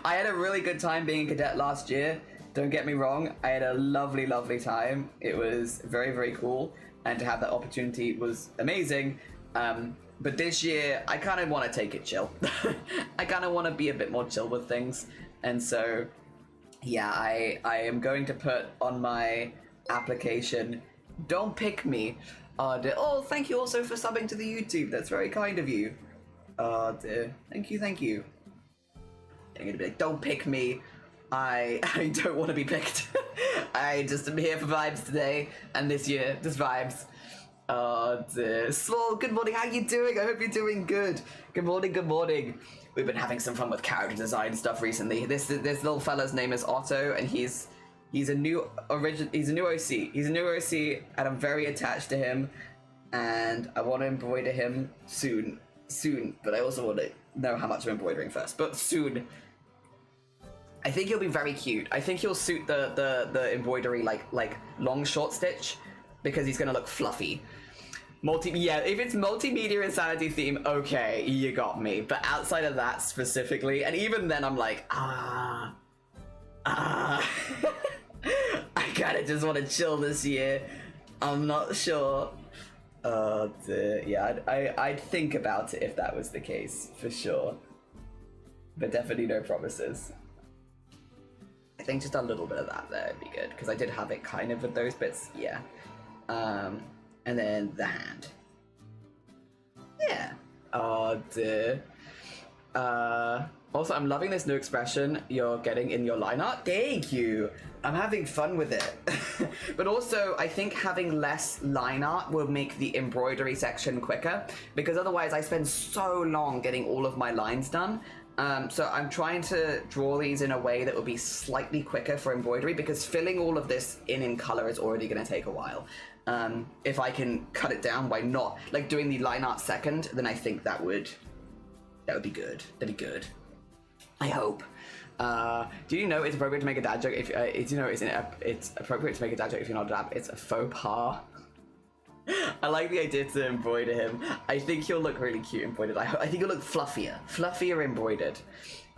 I had a really good time being a cadet last year. Don't get me wrong, I had a lovely, lovely time. It was very, very cool, and to have that opportunity was amazing. But this year, I kind of want to take it chill. I kind of want to be a bit more chill with things, and so, yeah, I am going to put on my application, don't pick me. Oh, thank you also for subbing to the YouTube. That's very kind of you. Oh dear, thank you. I'm gonna be like, don't pick me. I don't want to be picked. I just am here for vibes today, and this year, just vibes. Oh dear. Small, good morning, how you doing? I hope you're doing good. Good morning. We've been having some fun with character design stuff recently. This little fella's name is Otto, and he's a new OC. He's a new OC, and I'm very attached to him, and I want to embroider him soon, but I also want to know how much I'm embroidering first, but soon. I think he'll be very cute. I think he'll suit the embroidery like long short stitch, because he's gonna look fluffy. Yeah, if it's multimedia insanity theme, okay, you got me. But outside of that specifically, and even then I'm like, I kinda just want to chill this year. I'm not sure. Yeah, I'd think about it if that was the case, for sure. But definitely no promises. I think just a little bit of that there would be good, because I did have it kind of with those bits, yeah. And then the hand. Yeah. Oh dear. Also, I'm loving this new expression you're getting in your line art. Thank you. I'm having fun with it. But also, I think having less line art will make the embroidery section quicker, because otherwise I spend so long getting all of my lines done. So I'm trying to draw these in a way that will be slightly quicker for embroidery, because filling all of this in color is already going to take a while. If I can cut it down by not like doing the line art second, then I think that would be good. That'd be good. I hope. Do you know it's appropriate to make a dad joke if do you know it's appropriate to make a dad joke if you're not a dad? It's a faux pas. I like the idea to embroider him. I think he'll look really cute embroidered. I think he'll look fluffier embroidered.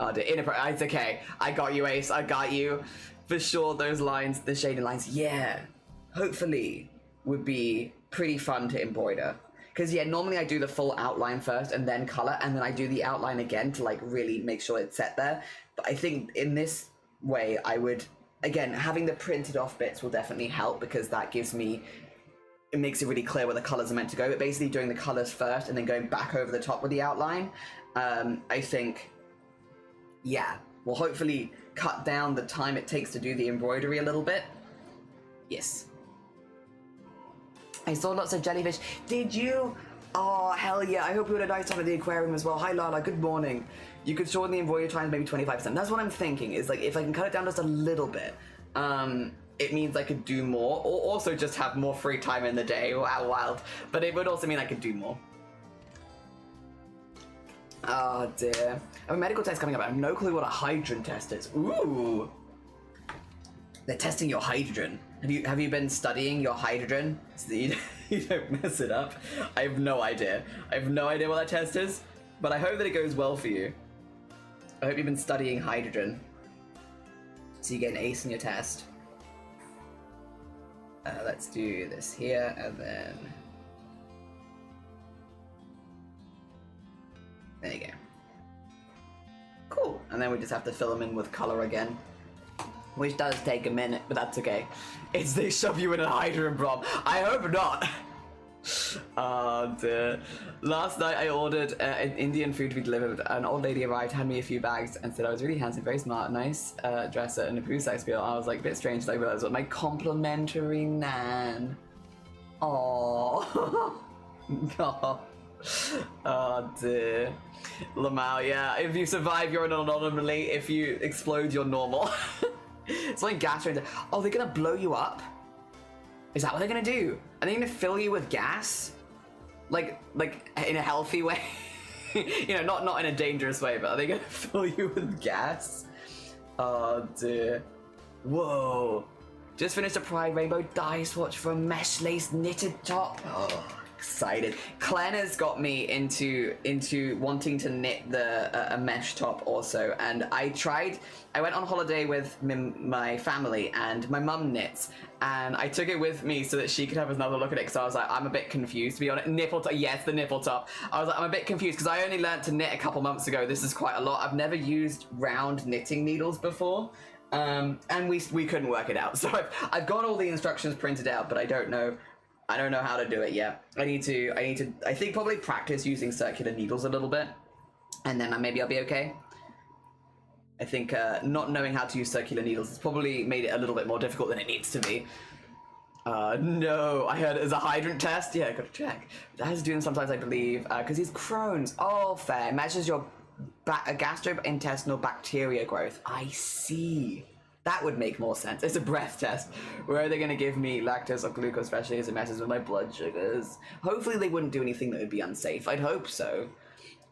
It's okay. I got you, Ace. I got you. For sure, those lines, the shaded lines, yeah, hopefully would be pretty fun to embroider. Because, yeah, normally I do the full outline first and then color, and then I do the outline again to, like, really make sure it's set there. But I think in this way, I would, again, having the printed off bits will definitely help, because that gives me, it makes it really clear where the colors are meant to go. But basically doing the colors first and then going back over the top with the outline, I think, yeah, will hopefully cut down the time it takes to do the embroidery a little bit. Yes. I saw lots of jellyfish. Did you? Oh, hell yeah. I hope you had a nice time at the aquarium as well. Hi, Lala. Good morning. You could shorten the embroidery time maybe 25%. That's what I'm thinking, is like, if I can cut it down just a little bit, it means I could do more, or also just have more free time in the day. Wow, wild. But it would also mean I could do more. Oh, dear. I have a medical test coming up. I have no clue what a hydrogen test is. Ooh. They're testing your hydrogen. Have you been studying your hydrogen so that you don't mess it up? I have no idea. I have no idea what that test is, but I hope that it goes well for you. I hope you've been studying hydrogen so you get an ace in your test. Let's do this here, and then there you go. Cool. And then we just have to fill them in with color again, which does take a minute, but that's okay. It's they shove you in a hydrogen bomb. I hope not. Oh dear. Last night I ordered an Indian food to be delivered. An old lady arrived, handed me a few bags, and said I was really handsome, very smart, nice dresser, and a poo sex appeal. I was like, a bit strange, I realized what my complimentary nan. Aww. No. Oh dear. Lamau, yeah. If you survive, you're an anomaly. If you explode, you're normal. It's like gas ranger. Oh, they're gonna blow you up? Is that what they're gonna do? Are they gonna fill you with gas? Like in a healthy way? You know, not in a dangerous way, but are they gonna fill you with gas? Oh dear. Whoa. Just finished a Pride Rainbow dye swatch for a mesh lace knitted top. Oh, excited. Clen has got me into wanting to knit a mesh top also, and I went on holiday with my family, and my mum knits, and I took it with me so that she could have another look at it, because I was like, I'm a bit confused, to be honest. Nipple top, yes, the nipple top. I was like, I'm a bit confused, because I only learned to knit a couple months ago. This is quite a lot. I've never used round knitting needles before. And we couldn't work it out. So I've got all the instructions printed out, but I don't know how to do it yet. I think probably practice using circular needles a little bit, and then maybe I'll be okay. I think not knowing how to use circular needles has probably made it a little bit more difficult than it needs to be. No, I heard it as a hydrant test. Yeah, I gotta check. I have to do them sometimes, I believe, because he's Crohn's. Oh, fair. It measures your gastrointestinal bacteria growth. I see. That would make more sense. It's a breath test. Where are they going to give me lactose or glucose, especially as it messes with my blood sugars? Hopefully they wouldn't do anything that would be unsafe. I'd hope so.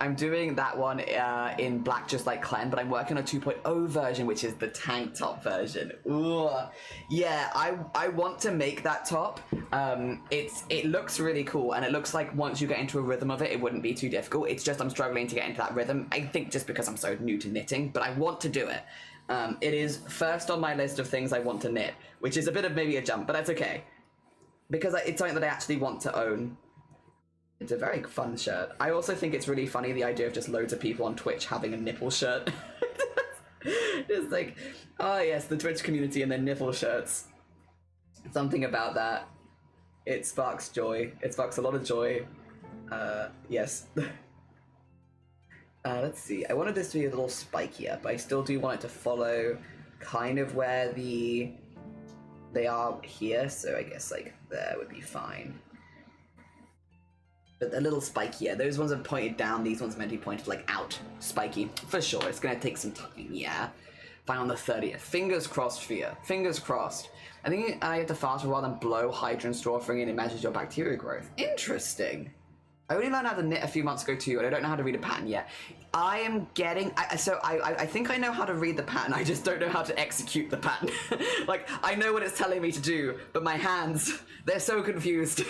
I'm doing that one in black, just like Clen, but I'm working on a 2.0 version, which is the tank top version. Ooh. Yeah, I want to make that top. It looks really cool, and it looks like once you get into a rhythm of it, it wouldn't be too difficult. It's just I'm struggling to get into that rhythm. I think just because I'm so new to knitting, but I want to do it. It is first on my list of things I want to knit, which is a bit of maybe a jump, but that's okay. Because it's something that I actually want to own. It's a very fun shirt. I also think it's really funny, the idea of just loads of people on Twitch having a nipple shirt. Just like, oh yes, the Twitch community and their nipple shirts. Something about that. It sparks joy. It sparks a lot of joy. Yes. Let's see. I wanted this to be a little spikier, but I still do want it to follow kind of where they are here, so I guess like there would be fine. But a little spikier. Those ones are pointed down, these ones are meant to be pointed like out. Spiky. For sure, it's gonna take some time, yeah. Fine on the 30th. Fingers crossed for you. Fingers crossed. I think I have to fast rather than blow hydrogen straw for it measures your bacteria growth. Interesting. I only learned how to knit a few months ago too, and I don't know how to read a pattern yet. I am getting, I think I know how to read the pattern, I just don't know how to execute the pattern. Like, I know what it's telling me to do, but my hands, they're so confused.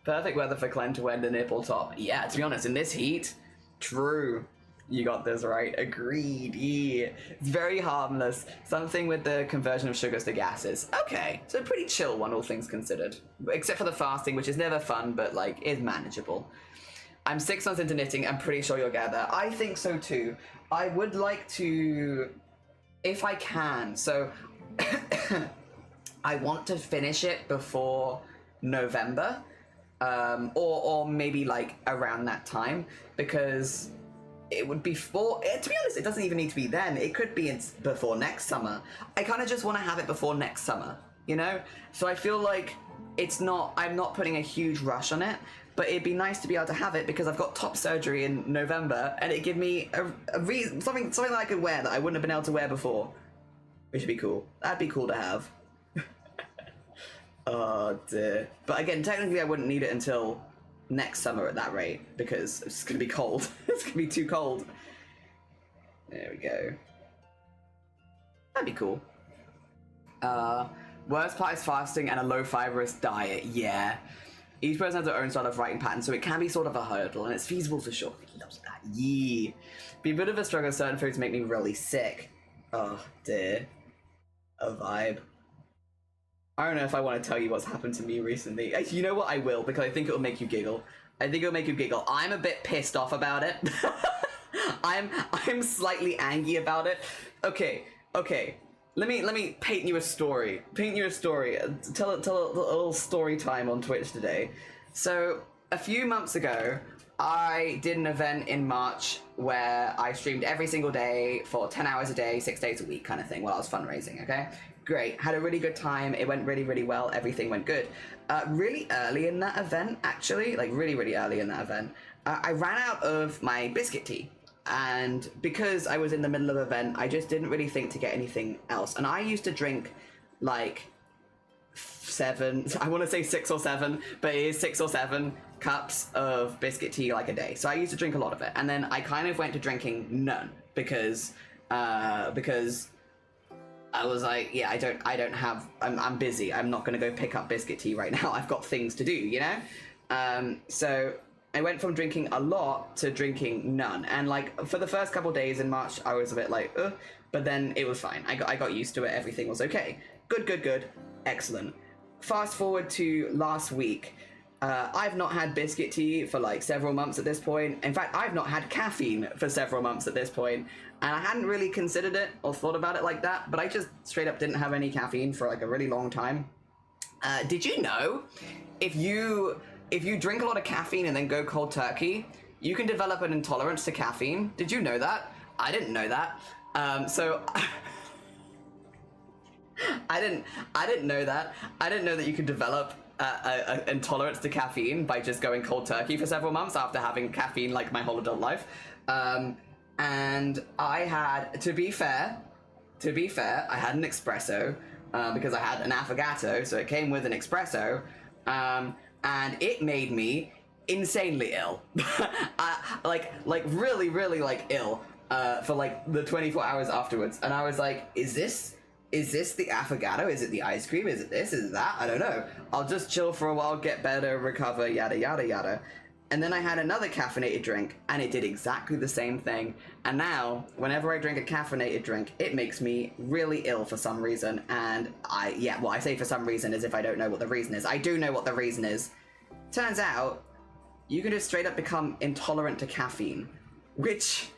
Perfect weather for Clen to wear the nipple top. Yeah, to be honest, in this heat, true. You got this right. Agreed. Yeah. It's very harmless. Something with the conversion of sugars to gases. Okay, so a pretty chill one, all things considered. Except for the fasting, which is never fun, but like is manageable. I'm 6 months into knitting. I'm pretty sure you'll get there. I think so too. I would like to, if I can. So I want to finish it before November. Or maybe like around that time, because it would be to be honest, it doesn't even need to be then. It could be before next summer. I kind of just want to have it before next summer, you know? So I feel like I'm not putting a huge rush on it, but it'd be nice to be able to have it because I've got top surgery in November, and it'd give me a reason, something that I could wear that I wouldn't have been able to wear before. Which would be cool. That'd be cool to have. Oh dear. But again, technically I wouldn't need it until next summer at that rate, because it's gonna be cold. It's gonna be too cold. There we go. That'd be cool. Worst part is fasting and a low fibrous diet. Yeah. Each person has their own style of writing pattern, so it can be sort of a hurdle, and it's feasible for sure. He loves that. Yeah. Be a bit of a struggle. Certain foods make me really sick. Oh dear. A vibe. I don't know if I want to tell you what's happened to me recently. You know what? I will, because I think it'll make you giggle. I think it'll make you giggle. I'm a bit pissed off about it. I'm slightly angry about it. Okay. Let me paint you a story. Tell a little story time on Twitch today. So a few months ago, I did an event in March where I streamed every single day for 10 hours a day, 6 days a week kind of thing while I was fundraising, okay? Great, had a really good time, it went really, really well, everything went good. Really early in that event, actually, like really, really early in that event, I ran out of my biscuit tea. And because I was in the middle of an event, I just didn't really think to get anything else. And I used to drink like 7, I want to say 6 or 7, but it is 6 or 7 cups of biscuit tea like a day. So I used to drink a lot of it. And then I kind of went to drinking none because I was like, yeah, I don't have, I'm busy. I'm not going to go pick up biscuit tea right now. I've got things to do, you know? So I went from drinking a lot to drinking none. And like for the first couple days in March, I was a bit like, ugh, but then it was fine. I got used to it. Everything was okay. Good. Excellent. Fast forward to last week. I've not had biscuit tea for like several months at this point. In fact, I've not had caffeine for several months at this point. And I hadn't really considered it or thought about it like that, but I just straight up didn't have any caffeine for like a really long time. Did you know if you drink a lot of caffeine and then go cold turkey, you can develop an intolerance to caffeine? Did you know that? I didn't know that. So I didn't know that. I didn't know that you could develop an intolerance to caffeine by just going cold turkey for several months after having caffeine like my whole adult life. And I had, to be fair, I had an espresso because I had an affogato, so it came with an espresso, and it made me insanely ill, like really like ill for like the 24 hours afterwards. And I was like, is this the affogato? Is it the ice cream? Is it this? Is it that? I don't know. I'll just chill for a while, get better, recover, yada yada yada. And then I had another caffeinated drink, and it did exactly the same thing. And now, whenever I drink a caffeinated drink, it makes me really ill for some reason. And I say for some reason as if I don't know what the reason is. I do know what the reason is. Turns out, you can just straight up become intolerant to caffeine, which...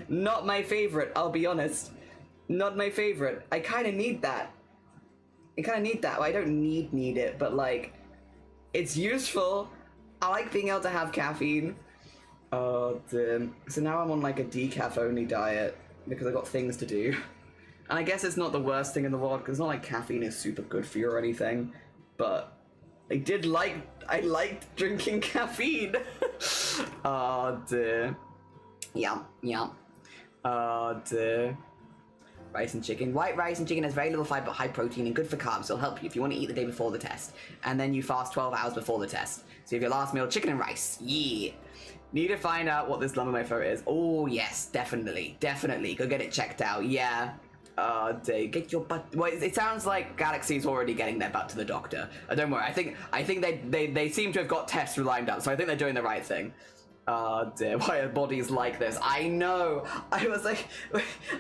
not my favorite, I'll be honest. Not my favorite. I kind of need that. Well, I don't need it, but like, it's useful. I like being able to have caffeine. Oh, damn. So now I'm on like a decaf only diet because I got things to do. And I guess it's not the worst thing in the world because it's not like caffeine is super good for you or anything, but I liked drinking caffeine. Oh, dear. Yeah. Oh, dear. Rice and chicken. White rice and chicken has very little fiber but high protein and good for carbs. It'll help you if you want to eat the day before the test. And then you fast 12 hours before the test. So if your last meal, chicken and rice. Yeah. Need to find out what this lump in my throat is. Oh, yes, definitely. Go get it checked out. Yeah. Oh, dear. Get your butt... Well, it sounds like Galaxy's already getting their butt to the doctor. Don't worry. I think they seem to have got tests lined up, so I think they're doing the right thing. Oh dear, why are bodies like this? I know! I was like,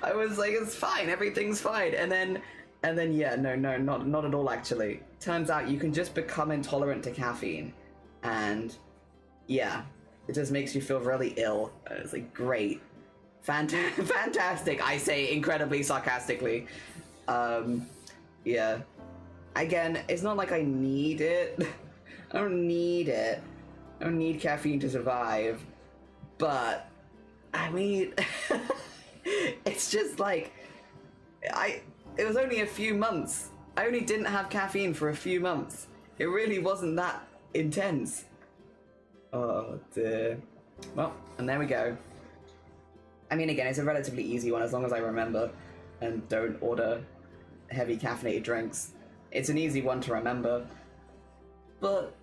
it's fine, everything's fine. And then yeah, no, not at all actually. Turns out you can just become intolerant to caffeine. And yeah, it just makes you feel really ill. And it's like, great. Fantastic, I say incredibly sarcastically. Yeah. Again, it's not like I need it. I don't need it. I don't need caffeine to survive, but I mean, it's just like, it was only a few months. I only didn't have caffeine for a few months. It really wasn't that intense. Oh dear. Well, and there we go. I mean, again, it's a relatively easy one as long as I remember and don't order heavy caffeinated drinks. It's an easy one to remember, but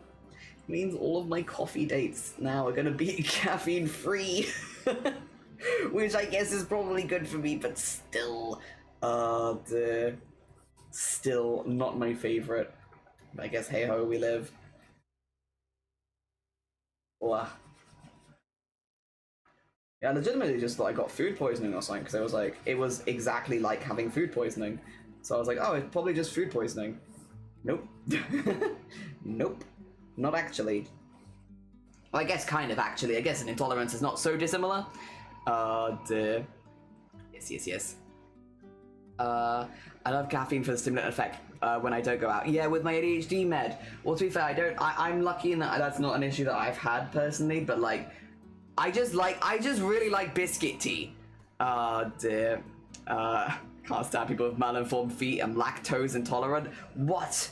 means all of my coffee dates now are gonna be caffeine free. Which I guess is probably good for me, but still, still not my favorite. But I guess hey ho, we live. Wow. Yeah, I legitimately just thought I got food poisoning or something, because it was exactly like having food poisoning. So I was like, oh, it's probably just food poisoning. Nope. Nope. Not actually. Well, I guess kind of actually. I guess an intolerance is not so dissimilar. Dear. Yes. I love caffeine for the stimulant effect when I don't go out. Yeah, with my ADHD med. Well, to be fair, I'm lucky in that that's not an issue that I've had personally, but like, I just really like biscuit tea. Dear. Can't stand people with malinformed feet. I'm lactose intolerant. What?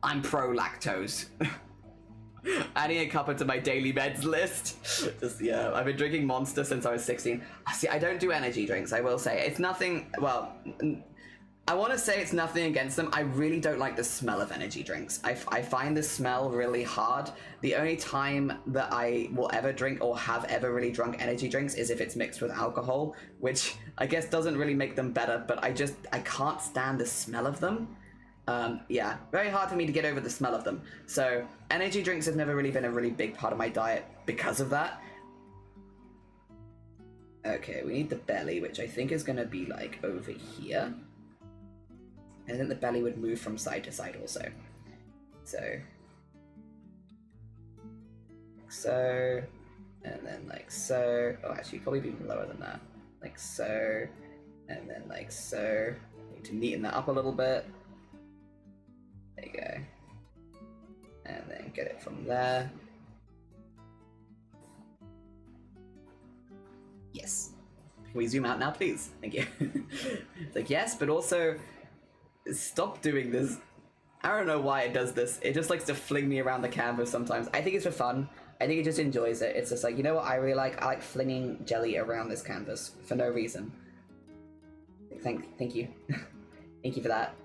I'm pro lactose. Adding a cuppa to my daily meds list. Just, yeah, I've been drinking Monster since I was 16. See, I don't do energy drinks, I will say. It's nothing, well, I want to say it's nothing against them. I really don't like the smell of energy drinks. I find the smell really hard. The only time that I will ever drink or have ever really drunk energy drinks is if it's mixed with alcohol, which I guess doesn't really make them better, but I can't stand the smell of them. Yeah, very hard for me to get over the smell of them. So energy drinks have never really been a really big part of my diet because of that. Okay, we need the belly, which I think is going to be like over here. And then the belly would move from side to side also. So, and then like so. Oh, actually, probably even lower than that. Like so, and then like so. Need to neaten that up a little bit. There you go. And then get it from there. Yes. Can we zoom out now, please? Thank you. It's like, yes, but also, stop doing this. I don't know why it does this. It just likes to fling me around the canvas sometimes. I think it's for fun. I think it just enjoys it. It's just like, you know what I really like? I like flinging jelly around this canvas for no reason. Thank you. Thank you for that.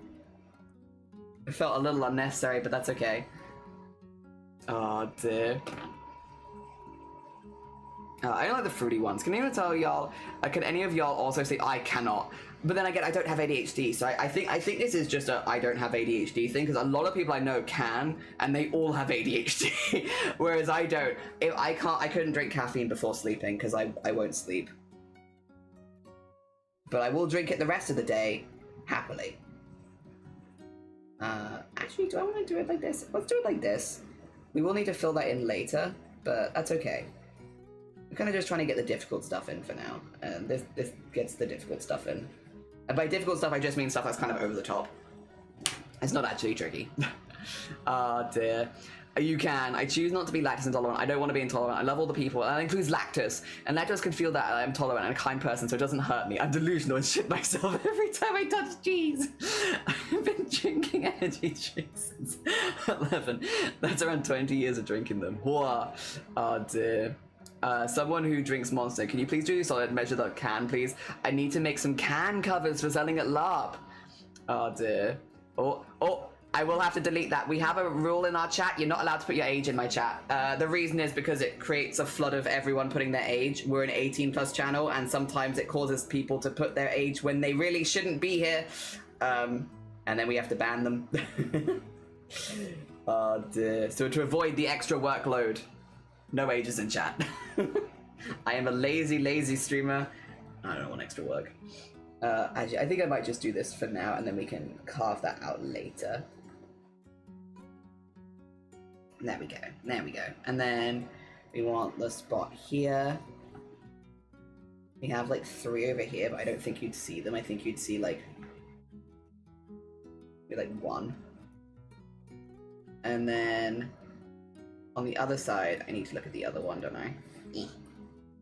It felt a little unnecessary, but that's okay. Oh dear. I don't like the fruity ones. Can anyone tell y'all? Can any of y'all also say I cannot? But then again, I don't have ADHD, so I think this is just a I don't have ADHD thing, because a lot of people I know can, and they all have ADHD, whereas I don't. If I couldn't drink caffeine before sleeping because I won't sleep. But I will drink it the rest of the day, happily. Actually, do I want to do it like this? Let's do it like this. We will need to fill that in later, but that's okay. We're kind of just trying to get the difficult stuff in for now, and this gets the difficult stuff in. And by difficult stuff, I just mean stuff that's kind of over the top. It's not actually tricky. Oh dear. You can. I choose not to be lactose intolerant. I don't want to be intolerant. I love all the people, and that includes lactose. And lactose can feel that I'm tolerant and a kind person, so it doesn't hurt me. I'm delusional and shit myself every time I touch cheese. I've been drinking energy drinks since 11. That's around 20 years of drinking them. Whoa. Oh dear. Someone who drinks Monster, can you please do solid measure the can, please? I need to make some can covers for selling at LARP. Oh dear. Oh, I will have to delete that. We have a rule in our chat. You're not allowed to put your age in my chat. The reason is because it creates a flood of everyone putting their age. We're an 18+ channel, and sometimes it causes people to put their age when they really shouldn't be here. And then we have to ban them. Oh dear. So to avoid the extra workload, no ages in chat. I am a lazy streamer. I don't want extra work. Actually, I think I might just do this for now, and then we can carve that out later. There we go. There we go. And then we want the spot here. We have like 3 over here, but I don't think you'd see them. I think you'd see like 1. And then on the other side, I need to look at the other one, don't I?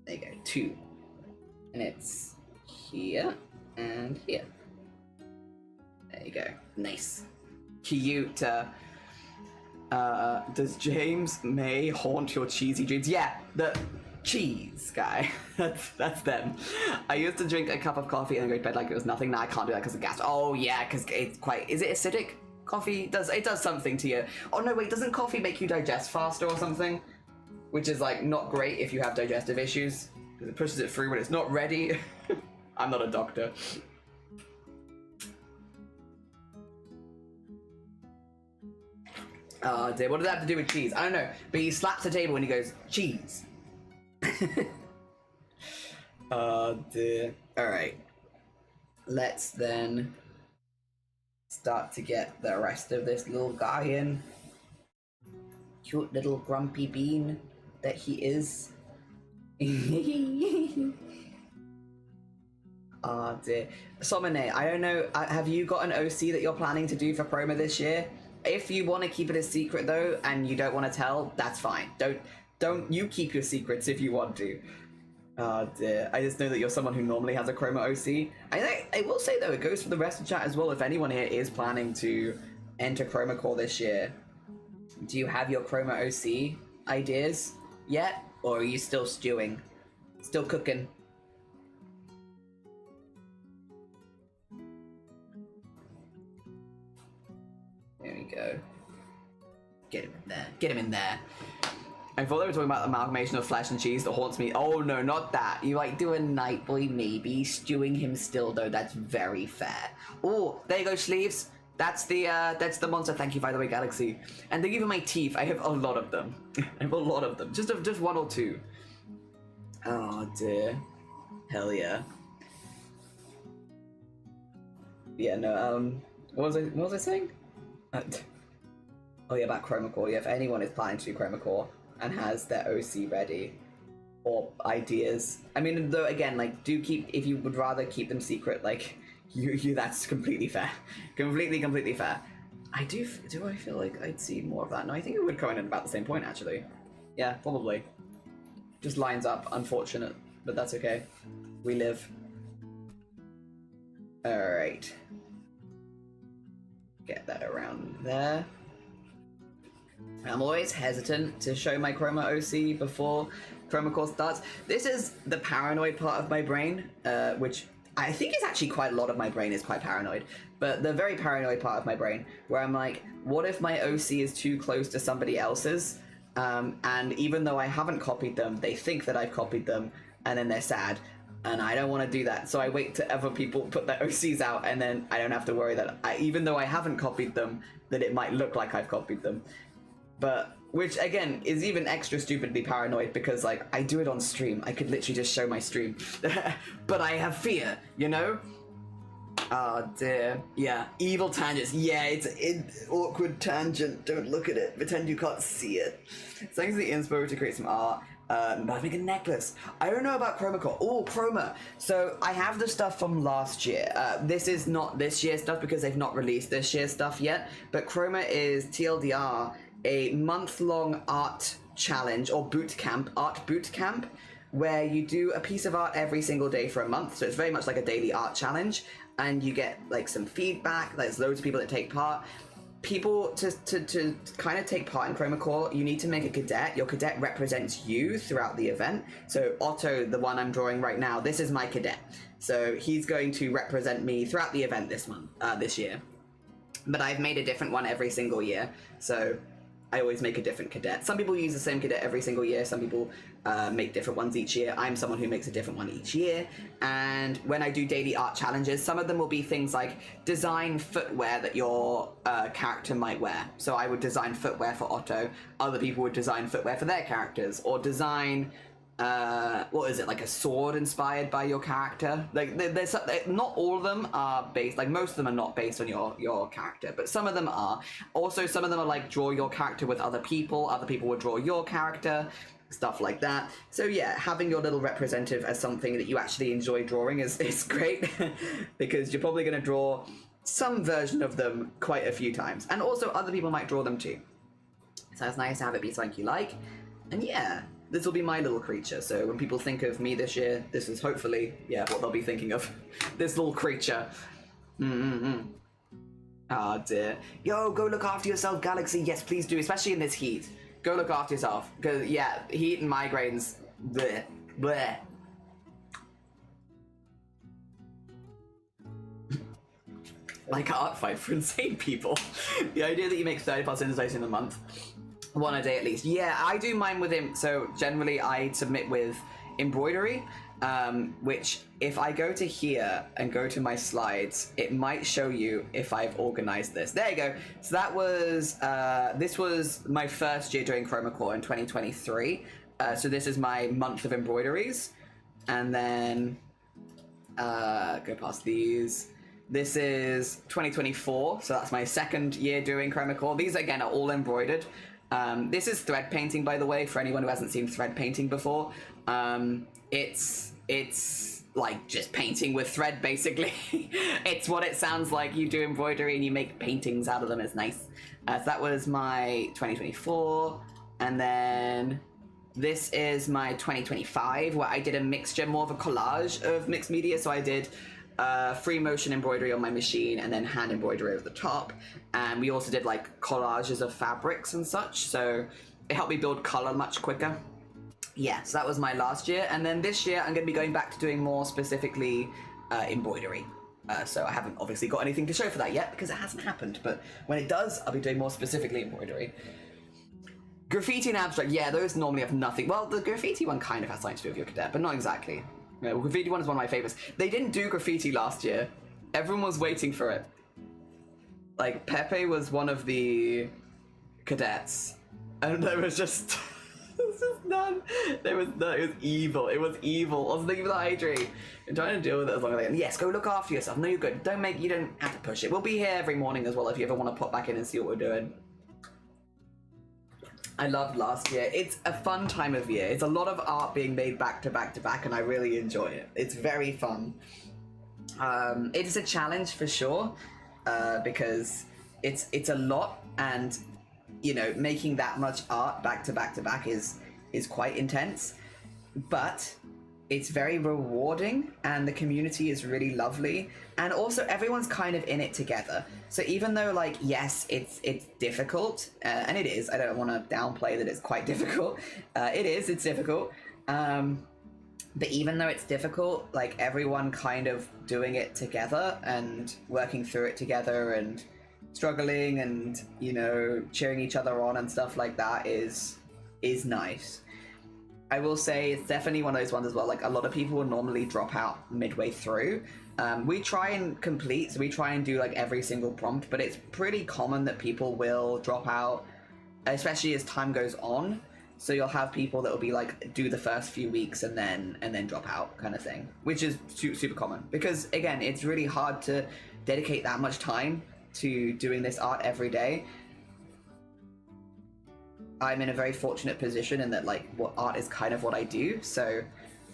There you go, 2. And it's here and here. There you go, nice. Cute. Does James May haunt your cheesy dreams? Yeah, the cheese guy. that's them. I used to drink a cup of coffee and go to bed like it was nothing. Now I can't do that because of gas. Oh yeah, because it's quite. Is it acidic? Coffee does something to you. Oh no, wait, doesn't coffee make you digest faster or something? Which is like not great if you have digestive issues, because it pushes it through when it's not ready. I'm not a doctor. Oh dear, what does that have to do with cheese? I don't know, but he slaps the table when he goes, cheese. Oh dear. Alright. Let's then start to get the rest of this little guy in. Cute little grumpy bean that he is. Oh dear. Somone, I don't know, have you got an OC that you're planning to do for promo this year? If you want to keep it a secret though, and you don't want to tell, that's fine. Don't you keep your secrets if you want to. Oh dear. I just know that you're someone who normally has a chroma OC. I will say though, it goes for the rest of chat as well. If anyone here is planning to enter Chroma Core this year, do you have your chroma OC ideas yet? Or are you still stewing? Still cooking? There we go. Get him in there. Get him in there. I thought they were talking about the amalgamation of flesh and cheese that haunts me. Oh no, not that. You like do a night boy maybe. Stewing him still though, that's very fair. Oh, there you go, sleeves. That's the monster. Thank you, by the way, Galaxy. And thank you for my teeth. I have a lot of them. I have a lot of them. Just one or two. Oh dear. Hell yeah. Yeah, no, what was I saying? Oh yeah, about Chroma Core. Yeah, if anyone is planning to do Chroma Core and has their OC ready or ideas, I mean, though, again, like, do keep, if you would rather keep them secret, like, you that's completely fair. Completely fair. Do I feel like I'd see more of that? No, I think it would come in at about the same point, actually. Yeah, probably. Just lines up, unfortunate, but that's okay. We live. Alright. Get that around there. I'm always hesitant to show my Chroma OC before Chroma Core starts. This is the paranoid part of my brain, which I think is actually quite a lot of my brain is quite paranoid, but the very paranoid part of my brain, where I'm like, what if my OC is too close to somebody else's, and even though I haven't copied them, they think that I've copied them, and then they're sad, and I don't want to do that, so I wait till other people put their OCs out, and then I don't have to worry that, even though I haven't copied them, that it might look like I've copied them. But, which again, is even extra stupidly paranoid because, like, I do it on stream. I could literally just show my stream. But I have fear, you know? Oh dear. Yeah, evil tangents. Yeah, it's an awkward tangent. Don't look at it. Pretend you can't see it. Thanks to the inspo to create some art. I'm about to make a necklace. I don't know about Chroma Core. Oh, Chroma. So I have the stuff from last year. This is not this year's stuff because they've not released this year's stuff yet. But Chroma is TLDR, a month-long art challenge or art boot camp, where you do a piece of art every single day for a month. So it's very much like a daily art challenge, and you get like some feedback. There's loads of people that take part. People to kind of take part in Chroma Core, you need to make a cadet. Your cadet represents you throughout the event. So Otto, the one I'm drawing right now, this is my cadet. So he's going to represent me throughout the event this year. But I've made a different one every single year. So I always make a different cadet. Some people use the same cadet every single year. Some people make different ones each year. I'm someone who makes a different one each year. And when I do daily art challenges, some of them will be things like design footwear that your character might wear. So I would design footwear for Otto. Other people would design footwear for their characters, or design what is it, like a sword inspired by your character. Like there's not all of them are based, like most of them are not based on your character, but some of them are. Also some of them are like draw your character with other people would draw your character, stuff like that. So yeah, having your little representative as something that you actually enjoy drawing is great because you're probably going to draw some version of them quite a few times, and also other people might draw them too. So it's nice to have it be something you like. And yeah, this will be my little creature, so when people think of me this year, this is hopefully, yeah, what they'll be thinking of. This little creature. Oh dear. Yo, go look after yourself, Galaxy. Yes, please do, especially in this heat. Go look after yourself, because, yeah, heat and migraines, bleh, bleh. Like art fight for insane people. The idea that you make 30 plus insights in a month. One a day at least. Yeah, I do mine with him. So generally I submit with embroidery, which if I go to here and go to my slides, it might show you if I've organized this. There you go. So that was, this was my first year doing Chroma Core in 2023. So this is my month of embroideries. And then, go past these. This is 2024. So that's my second year doing Chroma Core. These again are all embroidered. This is thread painting, by the way, for anyone who hasn't seen thread painting before. It's it's like just painting with thread, basically. It's what it sounds like. You do embroidery and you make paintings out of them. It's nice. So that was my 2024. And then this is my 2025, where I did a mixture, more of a collage of mixed media. So I did free motion embroidery on my machine and then hand embroidery over the top. And we also did like collages of fabrics and such. So it helped me build color much quicker. Yeah, so that was my last year. And then this year I'm going to be going back to doing more specifically embroidery. So I haven't obviously got anything to show for that yet because it hasn't happened. But when it does, I'll be doing more specifically embroidery. Graffiti and abstract, yeah, those normally have nothing. Well, the graffiti one kind of has something to do with your cadet, but not exactly. You know, graffiti one is one of my favorites. They didn't do graffiti last year. Everyone was waiting for it. Like, Pepe was one of the cadets, and there was just... there was just none. There was none. It was evil. It was evil. I was thinking about Adri. I'm trying to deal with it as long as I can. Yes, go look after yourself. No, you're good. You don't have to push it. We'll be here every morning as well if you ever want to pop back in and see what we're doing. I loved last year. It's a fun time of year. It's a lot of art being made back to back to back, and I really enjoy it. It's very fun. It is a challenge for sure, because it's a lot, and you know, making that much art back to back to back is quite intense, but it's very rewarding, and the community is really lovely, and also everyone's kind of in it together. So even though, like, yes, it's difficult, and it is, I don't want to downplay that it's quite difficult. It's difficult. But even though it's difficult, like, everyone kind of doing it together and working through it together and struggling and, you know, cheering each other on and stuff like that is nice. I will say it's definitely one of those ones as well. Like, a lot of people will normally drop out midway through. We try and complete, so we try and do like every single prompt, but it's pretty common that people will drop out, especially as time goes on. So you'll have people that will be like, do the first few weeks and then drop out kind of thing, which is super common because, again, it's really hard to dedicate that much time to doing this art every day. I'm in a very fortunate position in that, like, what art is kind of what I do, so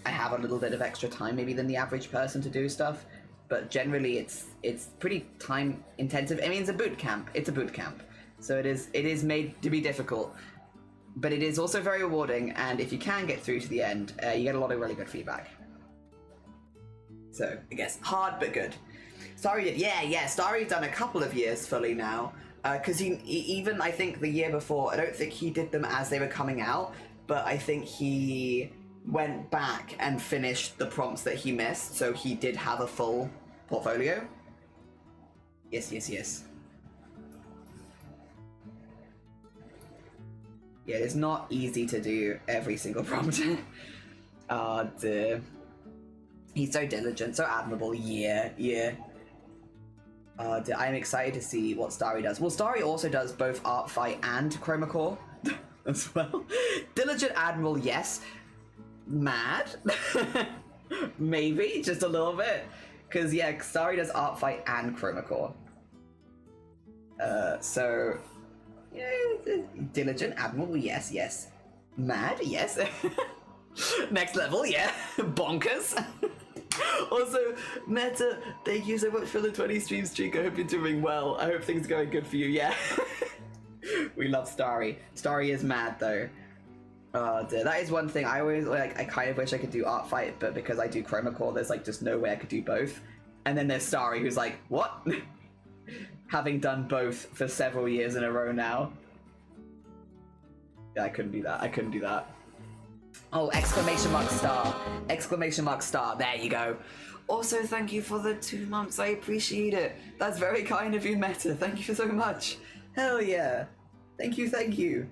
I have a little bit of extra time maybe than the average person to do stuff, but generally it's pretty time intensive. I mean, it's a boot camp. It's a boot camp, so it is made to be difficult, but it is also very rewarding. And if you can get through to the end, you get a lot of really good feedback. So I guess hard but good. Starry did, yeah. Starry's done a couple of years fully now. Because he even, I think the year before, I don't think he did them as they were coming out, but I think he went back and finished the prompts that he missed, so he did have a full portfolio. Yes. Yeah, it's not easy to do every single prompt. Oh dear. He's so diligent, so admirable, yeah. I'm excited to see what Starry does. Well, Starry also does both Art Fight and Chroma Core as well. Diligent Admiral, yes. Mad? Maybe, just a little bit. Because, yeah, Starry does Art Fight and Chroma Core. So, yeah, Diligent Admiral, yes. Mad, yes. Next level, yeah. Bonkers. Also, Meta, thank you so much for the 20 stream streak. I hope you're doing well. I hope things are going good for you, yeah. We love Starry. Starry is mad, though. Oh, dear. That is one thing. I always, like, I kind of wish I could do Art Fight, but because I do Chroma Core, there's, like, just no way I could do both. And then there's Starry, who's like, what? Having done both for several years in a row now. Yeah, I couldn't do that. Oh, exclamation mark star. Exclamation mark star. There you go. Also, thank you for the 2 months. I appreciate it. That's very kind of you, Meta. Thank you so much. Hell yeah. Thank you.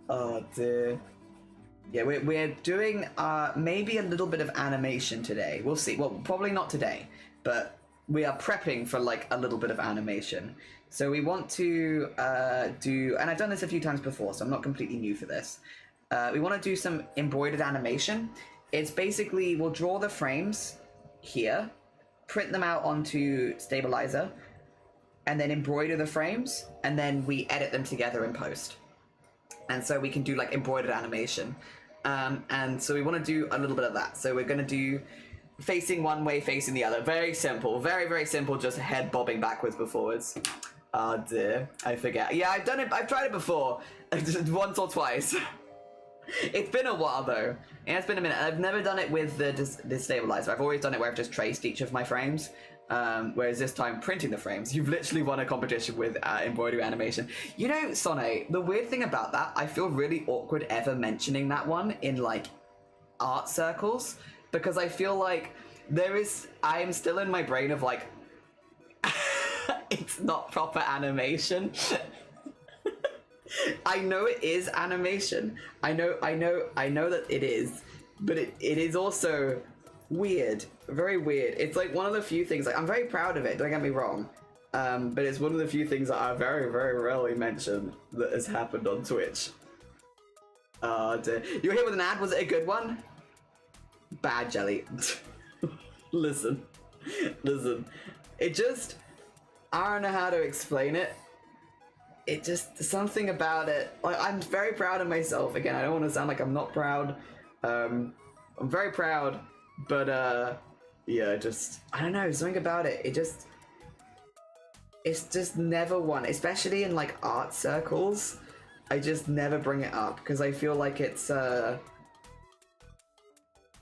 Oh, dear. Yeah, we're doing maybe a little bit of animation today. We'll see. Well, probably not today, but we are prepping for, like, a little bit of animation. So we want to do, and I've done this a few times before, so I'm not completely new for this. We want to do some embroidered animation. It's basically, we'll draw the frames here, print them out onto Stabilizer, and then embroider the frames, and then we edit them together in post. And so we can do, like, embroidered animation. And so we want to do a little bit of that. So we're going to do facing one way, facing the other. Very simple, very, very simple, just head bobbing backwards but forwards. Oh dear, I forget. Yeah, I've done it, I've tried it before, once or twice. It's been a while though. Yeah, it's been a minute. I've never done it with the stabilizer. I've always done it where I've just traced each of my frames. Whereas this time, printing the frames, you've literally won a competition with embroidery animation. You know, Sonne, the weird thing about that, I feel really awkward ever mentioning that one in, like, art circles. Because I feel like I am still in my brain of, like, it's not proper animation. I know it is animation. I know that it is. But it is also weird, very weird. It's like one of the few things, like, I'm very proud of it, don't get me wrong, but it's one of the few things that I very, very rarely mention that has happened on Twitch. Dear. You were hit with an ad, was it a good one? Bad jelly. Listen, it just, I don't know how to explain it. It just, something about it, like, I'm very proud of myself. Again, I don't want to sound like I'm not proud. I'm very proud. But, yeah, just, I don't know, something about it, it's just never one, especially in, like, art circles, I just never bring it up, because I feel like it's, I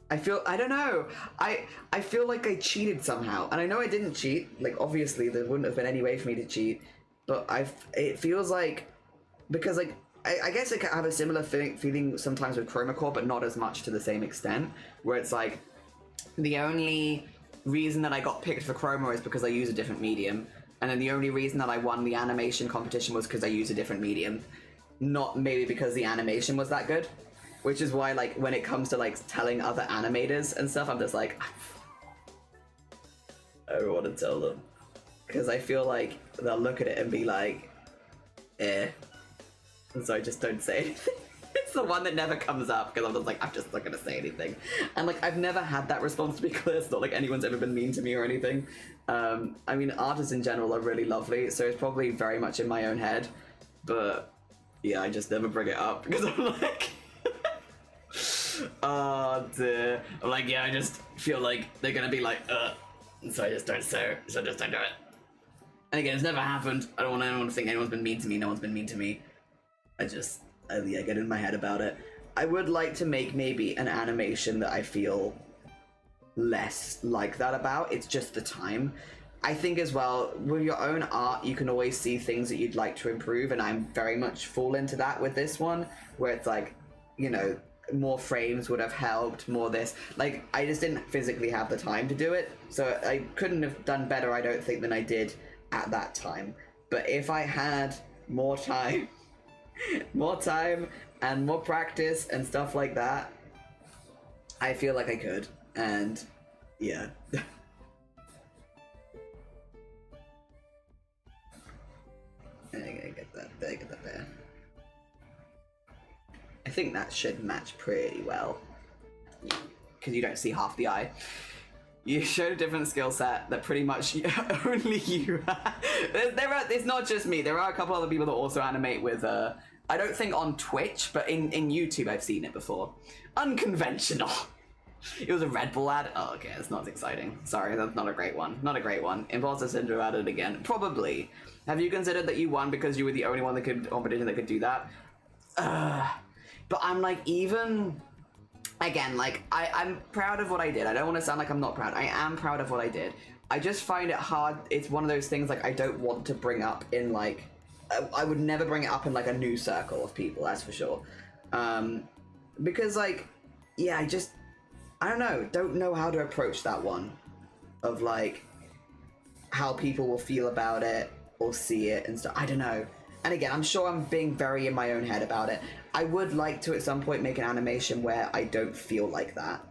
don't know, I feel like I cheated somehow, and I know I didn't cheat, like, obviously, there wouldn't have been any way for me to cheat, but it feels like, because, like, I guess I have a similar feeling sometimes with Chroma Core, but not as much to the same extent, where it's like, the only reason that I got picked for Chroma is because I use a different medium, and then the only reason that I won the animation competition was because I used a different medium, not maybe because the animation was that good, which is why, like, when it comes to, like, telling other animators and stuff, I'm just like, I don't want to tell them, because I feel like they'll look at it and be like, eh, and so I just don't say anything. It's the one that never comes up, because I'm just like, I'm just not going to say anything. And, like, I've never had that response, to be clear. It's not like anyone's ever been mean to me or anything. I mean, artists in general are really lovely, so it's probably very much in my own head. But, yeah, I just never bring it up, because I'm like... oh, dear. I'm like, yeah, I just feel like they're going to be like, and so I just don't say it. So I just don't do it. And again, it's never happened. I don't want anyone to think anyone's been mean to me. No one's been mean to me. I get in my head about it. I would like to make maybe an animation that I feel less like that about. It's just the time. I think as well, with your own art, you can always see things that you'd like to improve, and I'm very much fall into that with this one, where it's like, you know, more frames would have helped, more this. Like, I just didn't physically have the time to do it, so I couldn't have done better, I don't think, than I did at that time. But if I had more time, and more practice and stuff like that, I feel like I could, and yeah. I get that there. I think that should match pretty well, because you don't see half the eye. You showed a different skill set that pretty much only you have. It's not just me, there are a couple other people that also animate with, I don't think on Twitch, but in YouTube I've seen it before. Unconventional. It was a Red Bull ad. Oh, okay, that's not exciting. Sorry, that's not a great one. Not a great one. Imposter Syndrome added again. Probably. Have you considered that you won because you were the only one that could competition that could do that? But I'm like, even again, like I'm proud of what I did. I don't want to sound like I'm not proud. I am proud of what I did. I just find it hard. It's one of those things like I don't want to bring up in like I would never bring it up in like a new circle of people. That's for sure. Because like, yeah, I don't know how to approach that one of like how people will feel about it or see it and stuff. I don't know. And again, I'm sure I'm being very in my own head about it. I would like to at some point make an animation where I don't feel like that.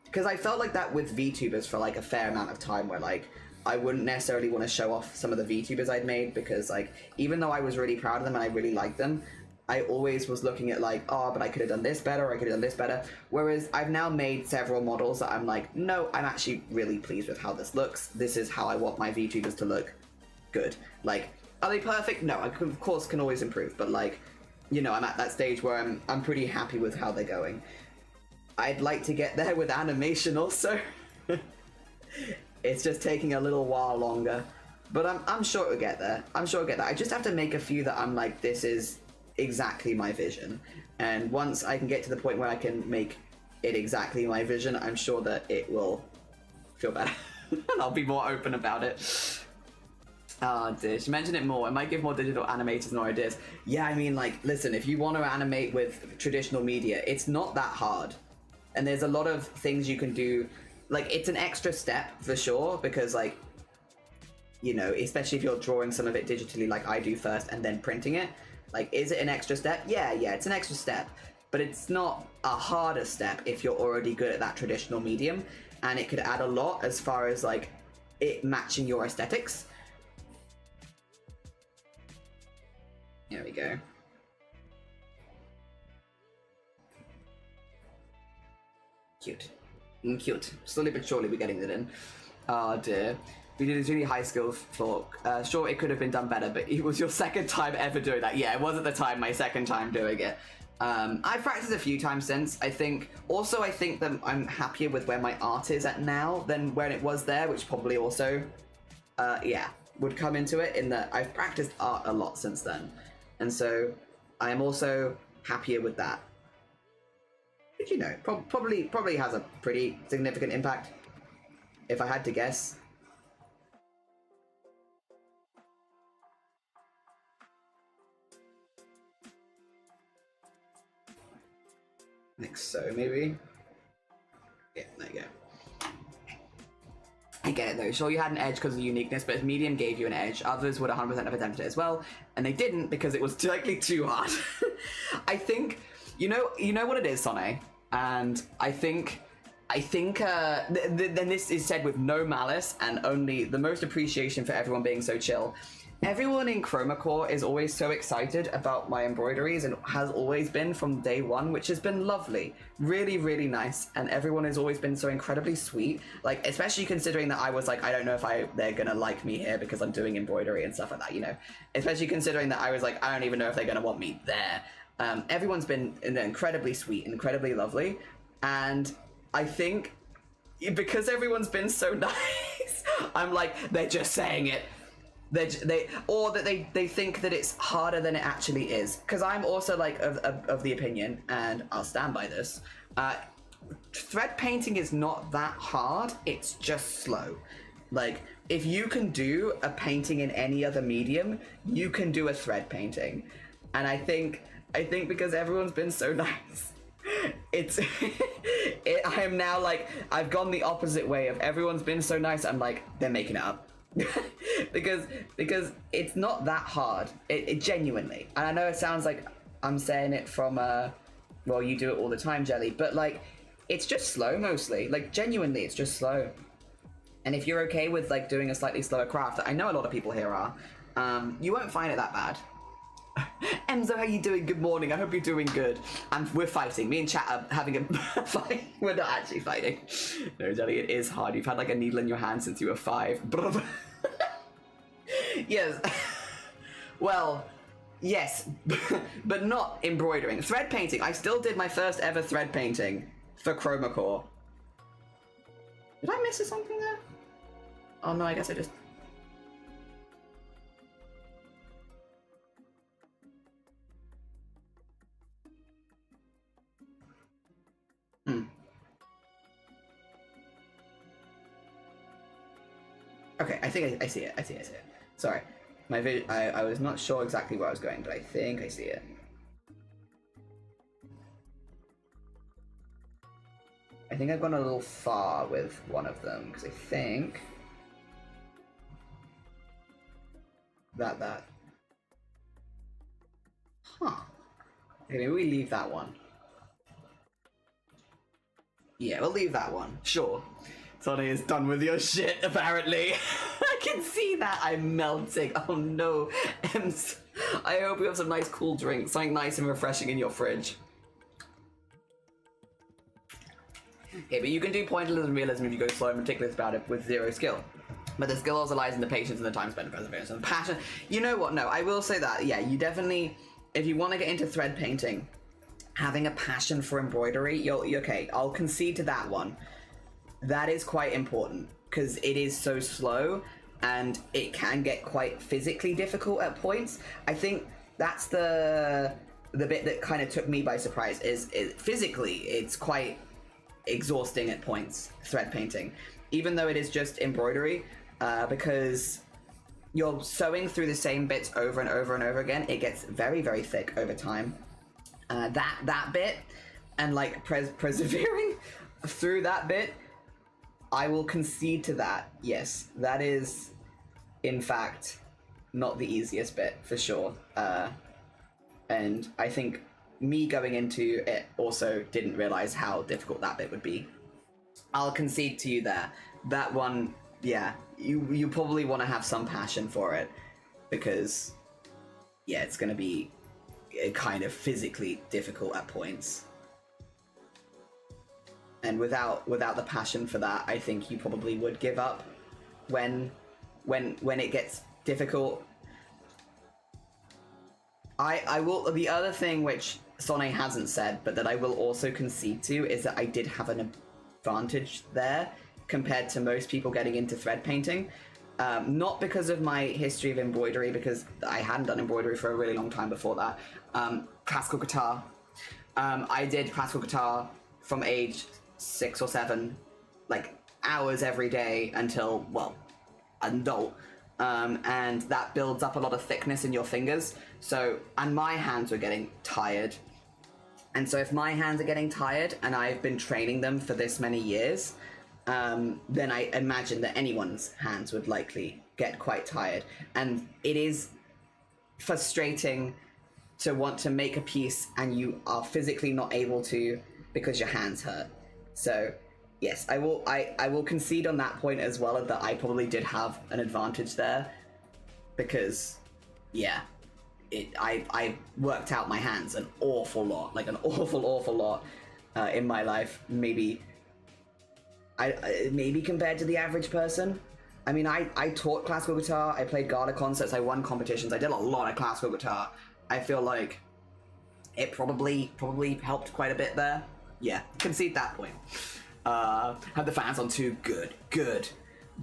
Because I felt like that with VTubers for like a fair amount of time where like I wouldn't necessarily want to show off some of the VTubers I'd made because like even though I was really proud of them and I really liked them, I always was looking at like, oh, but I could have done this better, or I could have done this better. Whereas I've now made several models that I'm like, no, I'm actually really pleased with how this looks. This is how I want my VTubers to look good. Like, are they perfect? No, I of course can always improve, but like, you know, I'm at that stage where I'm pretty happy with how they're going. I'd like to get there with animation also. It's just taking a little while longer, but I'm sure it'll get there. I'm sure it'll get there. I just have to make a few that I'm like, this is exactly my vision. And once I can get to the point where I can make it exactly my vision, I'm sure that it will feel better. And I'll be more open about it. Oh dear, she mentioned it more. It might give more digital animators more ideas. Yeah, I mean, like, listen, if you want to animate with traditional media, it's not that hard. And there's a lot of things you can do. Like, it's an extra step for sure, because, like, you know, especially if you're drawing some of it digitally like I do first and then printing it. Like, is it an extra step? Yeah, it's an extra step. But it's not a harder step if you're already good at that traditional medium. And it could add a lot as far as, like, it matching your aesthetics. There we go. Cute. Cute. Slowly but surely we're getting it in. Oh dear. We did a really high skill floor. Sure, it could have been done better, but it was your second time ever doing that. Yeah, it was at the time my second time doing it. I've practiced a few times since, I think. Also, I think that I'm happier with where my art is at now than when it was there, which probably also, yeah, would come into it, in that I've practiced art a lot since then. And so I am also happier with that. But you know, probably has a pretty significant impact, if I had to guess. Like so, maybe? Yeah, there you go. I get it though. Sure, you had an edge because of uniqueness, but if medium gave you an edge, others would 100% have attempted it as well, and they didn't because it was likely too hard. I think, you know what it is, Sonne, and I think then this is said with no malice and only the most appreciation for everyone being so chill. Everyone in Chroma Core is always so excited about my embroideries and has always been from day one, which has been lovely. Really, really nice. And everyone has always been so incredibly sweet. Like, especially considering that I was like, I don't know if they're gonna like me here because I'm doing embroidery and stuff like that, you know? Especially considering that I was like, I don't even know if they're gonna want me there. Everyone's been incredibly sweet, incredibly lovely. And I think because everyone's been so nice, I'm like, they're just saying it. They think that it's harder than it actually is, because I'm also like of the opinion, and I'll stand by this, thread painting is not that hard, it's just slow. Like, if you can do a painting in any other medium, you can do a thread painting. And I think because everyone's been so nice, I am now like, I've gone the opposite way of everyone's been so nice, I'm like, they're making it up. because it's not that hard, it genuinely, and I know it sounds like I'm saying it from well, you do it all the time, Jelly, but like, it's just slow mostly, like genuinely it's just slow. And if you're okay with like doing a slightly slower craft, I know a lot of people here are, you won't find it that bad. Enzo, how you doing? Good morning. I hope you're doing good. And we're fighting. Me and chat are having a fight. We're not actually fighting. No, Jelly, it is hard. You've had like a needle in your hand since you were 5. Yes. Well, yes, but not embroidering. Thread painting. I still did my first ever thread painting for Chroma Core. Did I miss something there? Oh no, I guess I just... Okay, I think I see it. I see it. Sorry, I was not sure exactly where I was going, but I think I see it. I think I've gone a little far with one of them, because I think that. Huh. Okay, maybe we leave that one. Yeah, we'll leave that one. Sure. Sonny is done with your shit, apparently. I can see that. I'm melting. Oh no. I hope you have some nice cool drinks, something nice and refreshing in your fridge. Okay, but you can do pointillism and realism if you go slow and meticulous about it with 0 skill. But the skill also lies in the patience and the time spent in preservation and the passion. You know what? No, I will say that. Yeah, you definitely... if you want to get into thread painting, having a passion for embroidery, you're okay. I'll concede to that one. That is quite important because it is so slow and it can get quite physically difficult at points. I think that's the bit that kind of took me by surprise. Is physically it's quite exhausting at points, thread painting, even though it is just embroidery, because you're sewing through the same bits over and over and over again. It gets very, very thick over time. That bit and like persevering through that bit, I will concede to that. Yes, that is in fact not the easiest bit for sure. And I think me going into it also didn't realize how difficult that bit would be. I'll concede to you there. That one, yeah, you probably want to have some passion for it, because yeah, it's going to be kind of physically difficult at points. And without the passion for that, I think you probably would give up when it gets difficult. I will. The other thing which Sonne hasn't said, but that I will also concede to, is that I did have an advantage there compared to most people getting into thread painting. Not because of my history of embroidery, because I hadn't done embroidery for a really long time before that. Classical guitar. I did classical guitar from age 6 or 7, like hours every day until, well, adult. And that builds up a lot of thickness in your fingers. So, and my hands were getting tired. And so if my hands are getting tired and I've been training them for this many years, then I imagine that anyone's hands would likely get quite tired. And it is frustrating to want to make a piece and you are physically not able to because your hands hurt. So yes, I will concede on that point as well, that I probably did have an advantage there, because yeah, I worked out my hands an awful lot, like an awful lot in my life. Maybe compared to the average person. I mean, I taught classical guitar, I played Gala concerts, I won competitions, I did a lot of classical guitar. I feel like it probably helped quite a bit there. Yeah, concede that point. Had the fans on too. Good.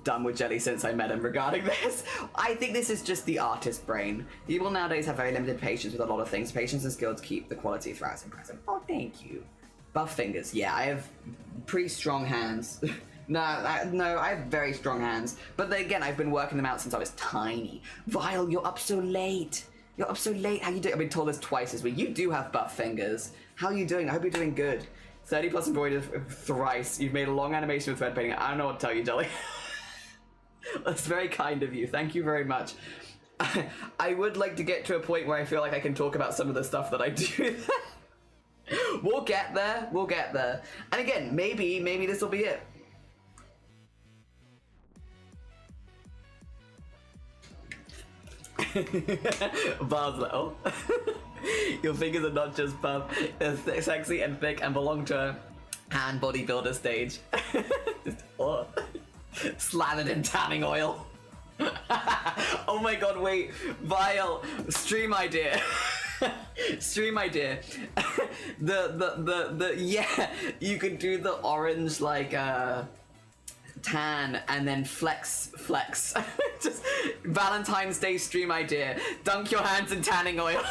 Done with Jelly since I met him regarding this. I think this is just the artist brain. People nowadays have very limited patience with a lot of things. Patience and skill to keep the quality throughout impressive. Oh, thank you. Buff fingers. Yeah, I have pretty strong hands. No, I have very strong hands. But then again, I've been working them out since I was tiny. Vile, you're up so late. How you doing? I've been told this twice this week. You do have buff fingers. How are you doing? I hope you're doing good. 30 plus embroidered thrice. You've made a long animation with thread painting. I don't know what to tell you, Jelly. That's very kind of you. Thank you very much. I would like to get to a point where I feel like I can talk about some of the stuff that I do. We'll get there. And again, maybe this will be it. Bars little. Your fingers are not just buff, they're sexy and thick and belong to a hand bodybuilder stage. Slathered in tanning oil. Oh my god, wait. Vile. Stream idea. Yeah, you could do the orange like tan and then flex. Just Valentine's Day stream idea. Dunk your hands in tanning oil.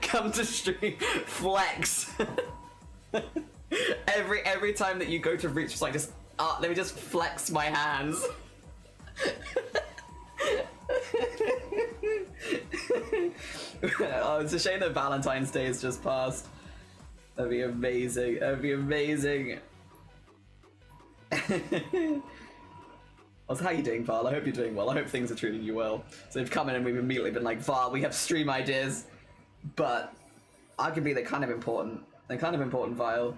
Come to stream, flex. every time that you go to reach, just like let me just flex my hands. Oh, it's a shame that Valentine's Day is just passed. That'd be amazing. Also, how are you doing, Val? I hope you're doing well. I hope things are treating you well. So they've come in and we've immediately been like, Val, we have stream ideas, but arguably they're kind of important. Vile.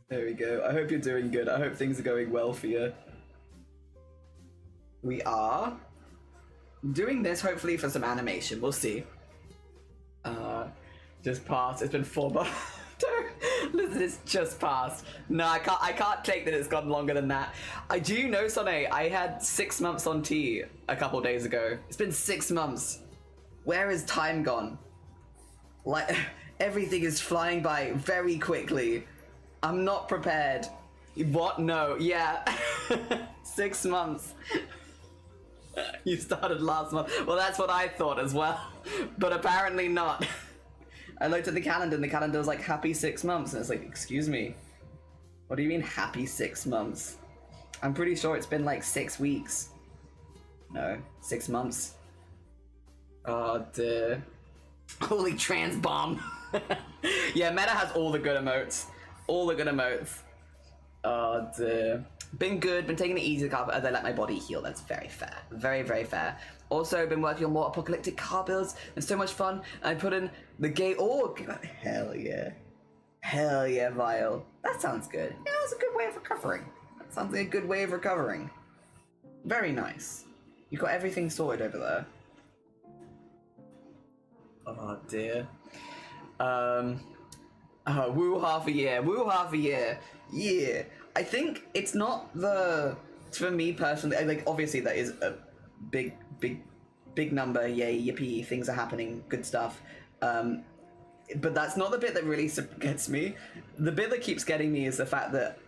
There we go. I hope you're doing good. I hope things are going well for you. We are doing this hopefully for some animation. We'll see. Just passed. It's been 4 months. Listen, it's just passed. No, I can't take that it's gone longer than that. I do know, Sonny, I had 6 months on tea a couple days ago. It's been 6 months. Where is time gone? Like, everything is flying by very quickly. I'm not prepared. What? No. Yeah. 6 months. You started last month. Well, that's what I thought as well. But apparently not. I looked at the calendar and the calendar was like, happy 6 months. And it's like, excuse me. What do you mean happy 6 months? I'm pretty sure it's been like 6 weeks. No, 6 months. Oh, dear. Holy trans bomb. Yeah, Meta has all the good emotes. All the good emotes. Oh, dear. Been good, been taking it easy as I let my body heal. That's very fair. Very, very fair. Also, been working on more apocalyptic car builds. It's so much fun. I put in the gay. Oh, hell yeah. Hell yeah, Vile. That sounds good. Yeah, that's a good way of recovering. That sounds like a good way of recovering. Very nice. You've got everything sorted over there. Oh, dear. Woo half a year. Woo half a year. Yeah. I think it's not for me personally, like, obviously that is a big number, yay, yippee, things are happening, good stuff. But that's not the bit that really gets me. The bit that keeps getting me is the fact that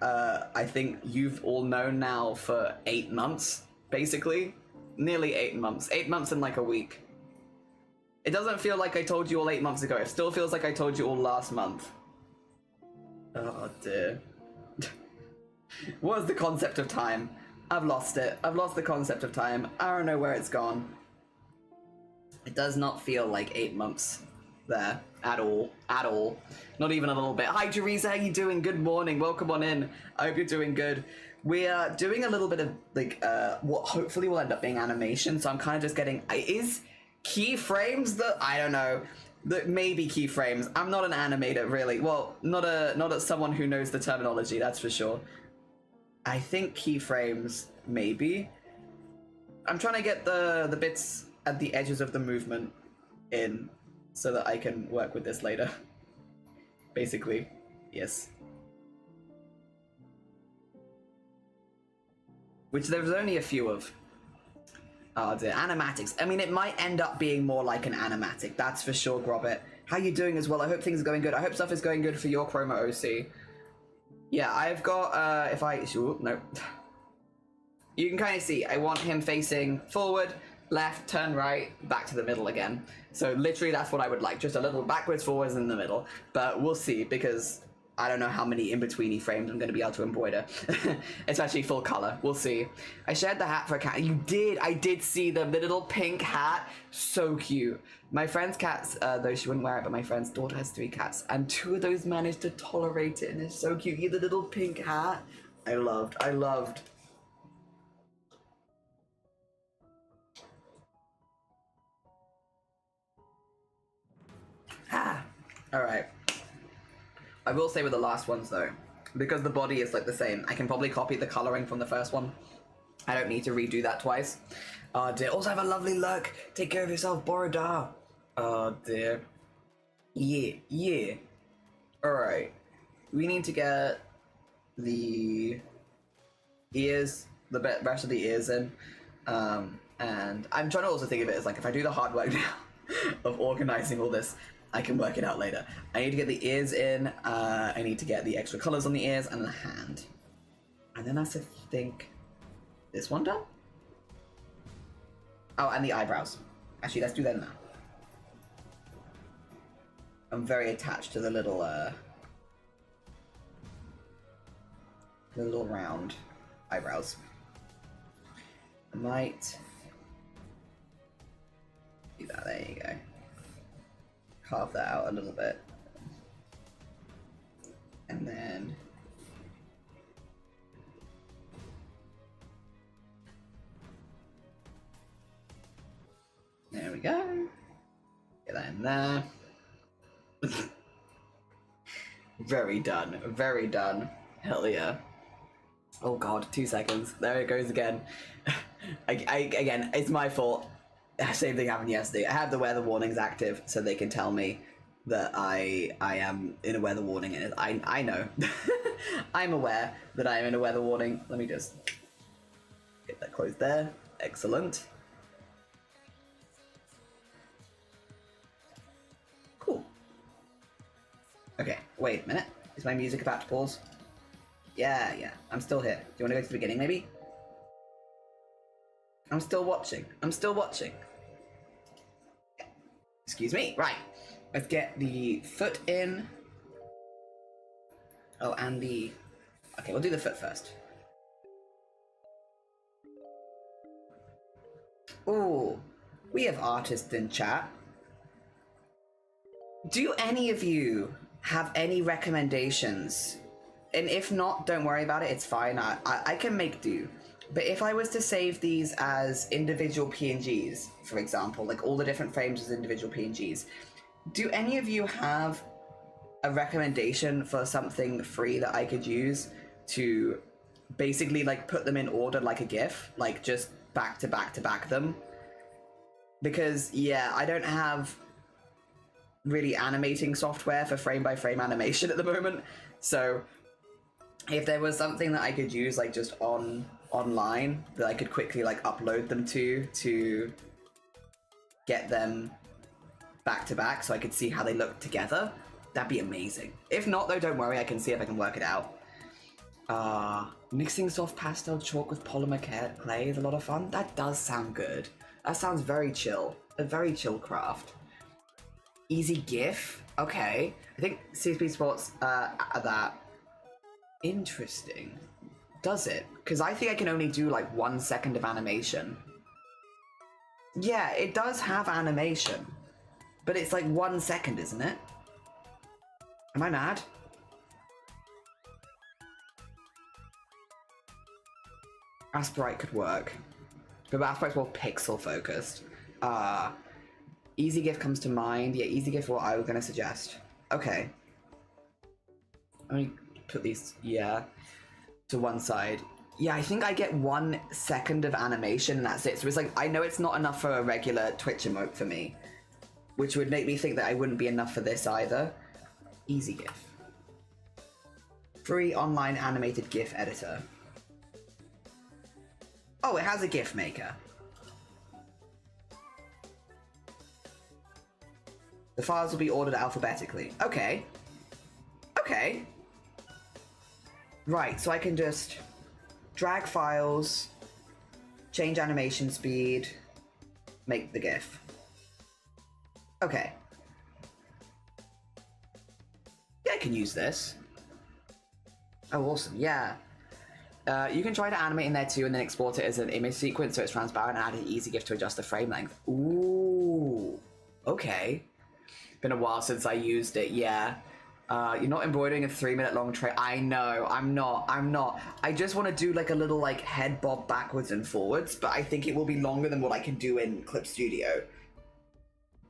I think you've all known now for 8 months, basically. Nearly 8 months. 8 months in like a week. It doesn't feel like I told you all 8 months ago. It still feels like I told you all last month. Oh dear. What is the concept of time? I've lost it. I've lost the concept of time. I don't know where it's gone. It does not feel like 8 months there at all. At all. Not even a little bit. Hi Teresa, how you doing? Good morning. Welcome on in. I hope you're doing good. We are doing a little bit of like what hopefully will end up being animation. So I'm kind of just getting is keyframes that I don't know. That maybe keyframes. I'm not an animator really. Well, not as someone who knows the terminology, that's for sure. I think keyframes, maybe. I'm trying to get the bits at the edges of the movement in so that I can work with this later. Basically, yes. Which there's only a few of. Oh dear, animatics. I mean, it might end up being more like an animatic, that's for sure, Grobbit. How you doing as well? I hope things are going good. I hope stuff is going good for your Chroma OC. Yeah, I've got, no. You can kind of see, I want him facing forward, left, turn right, back to the middle again. So literally that's what I would like, just a little backwards, forwards, in the middle. But we'll see, because I don't know how many in-betweeny frames I'm going to be able to embroider. It's actually full color. We'll see. I shared the hat for a cat. You did. I did see the little pink hat. So cute. My friend's cats, though she wouldn't wear it, but my friend's daughter has 3 cats, and 2 of those managed to tolerate it, and it's so cute. You the little pink hat. I loved. I loved. Ah. All right. I will say with the last ones though, because the body is like the same, I can probably copy the coloring from the first one. I don't need to redo that twice. Oh dear. Also have a lovely look. Take care of yourself, Borodar. Oh dear. Yeah, yeah. Alright. We need to get the ears, the rest of the ears in. And I'm trying to also think of it as like, if I do the hard work now of organizing all this, I can work it out later. I need to get the ears in, I need to get the extra colors on the ears and the hand. And then I have to think, this one done? Oh, and the eyebrows. Actually, let's do them now. I'm very attached to the little round eyebrows. I might do that, there you go. Carve that out a little bit. And then there we go. Get that in there. Very done. Very done. Hell yeah. Oh god, 2 seconds. There it goes again. Again, it's my fault. Same thing happened yesterday. I have the weather warnings active so they can tell me that I am in a weather warning, and I know. I'm aware that I am in a weather warning. Let me just get that closed there. Excellent. Cool. Okay, wait a minute. Is my music about to pause? Yeah, I'm still here. Do you want to go to the beginning, maybe? I'm still watching. Excuse me. Right. Let's get the foot in. Oh, and the... Okay, we'll do the foot first. Ooh, we have artists in chat. Do any of you have any recommendations? And if not, don't worry about it, it's fine. I can make do. But if I was to save these as individual PNGs, for example, like all the different frames as individual PNGs, do any of you have a recommendation for something free that I could use to basically like put them in order like a GIF, like just back to back to back them? Because yeah, I don't have really animating software for frame by frame animation at the moment. So if there was something that I could use like just online that I could quickly like upload them to get them back to back so I could see how they look together, that'd be amazing. If not though, don't worry, I can see if I can work it out. Mixing soft pastel chalk with polymer clay is a lot of fun. That does sound good. That sounds very chill. A very chill craft. Easy GIF. Okay. I think CSP Sports that. Interesting. Does it? Because I think I can only do like 1 second of animation. Yeah, it does have animation. But it's like 1 second, isn't it? Am I mad? Aspirite could work. But Aspirite's more pixel focused. Easy GIF comes to mind. Yeah, Easy GIF is what I was going to suggest. Okay. Let me put these, to one side. Yeah, I think I get 1 second of animation and that's it. So it's like, I know it's not enough for a regular Twitch emote for me, which would make me think that I wouldn't be enough for this either. Easy GIF. Free online animated GIF editor. Oh, it has a GIF maker. The files will be ordered alphabetically. Okay. Okay. Right, so I can just drag files, change animation speed, make the GIF. Okay. Yeah, I can use this. Oh, awesome, yeah. You can try to animate in there too and then export it as an image sequence so it's transparent and add an easy GIF to adjust the frame length. Ooh, okay. Been a while since I used it, yeah. You're not embroidering a 3-minute long tray. I know, I'm not. I just want to do like a little like head bob backwards and forwards, but I think it will be longer than what I can do in Clip Studio.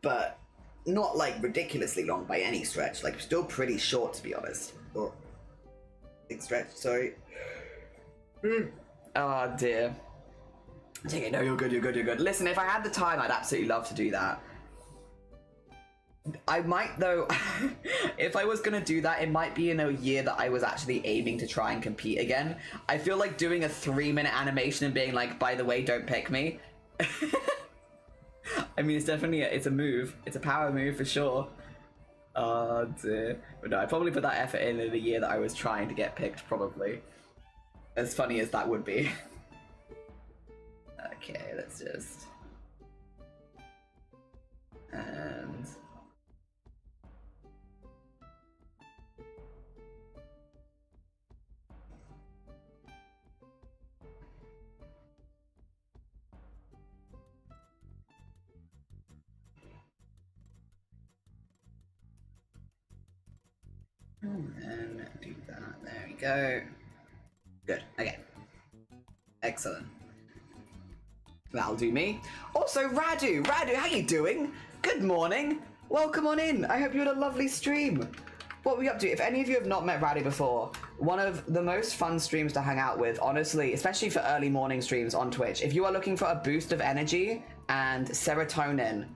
But not like ridiculously long by any stretch, like still pretty short to be honest. Or big stretch, sorry. Oh dear. Take it, no, you're good. Listen, if I had the time, I'd absolutely love to do that. I might though, if I was gonna do that, it might be in a year that I was actually aiming to try and compete again. I feel like doing a 3-minute animation and being like, by the way, don't pick me. I mean, it's definitely, it's a move. It's a power move for sure. Oh dear. But no, I probably put that effort in the year that I was trying to get picked, probably. As funny as that would be. Okay, let's just... And... And then do that. There we go. Good. Okay. Excellent. That'll do me. Also, Radu, how you doing? Good morning. Welcome on in. I hope you had a lovely stream. What were we up to? If any of you have not met Radu before, one of the most fun streams to hang out with, honestly, especially for early morning streams on Twitch. If you are looking for a boost of energy and serotonin,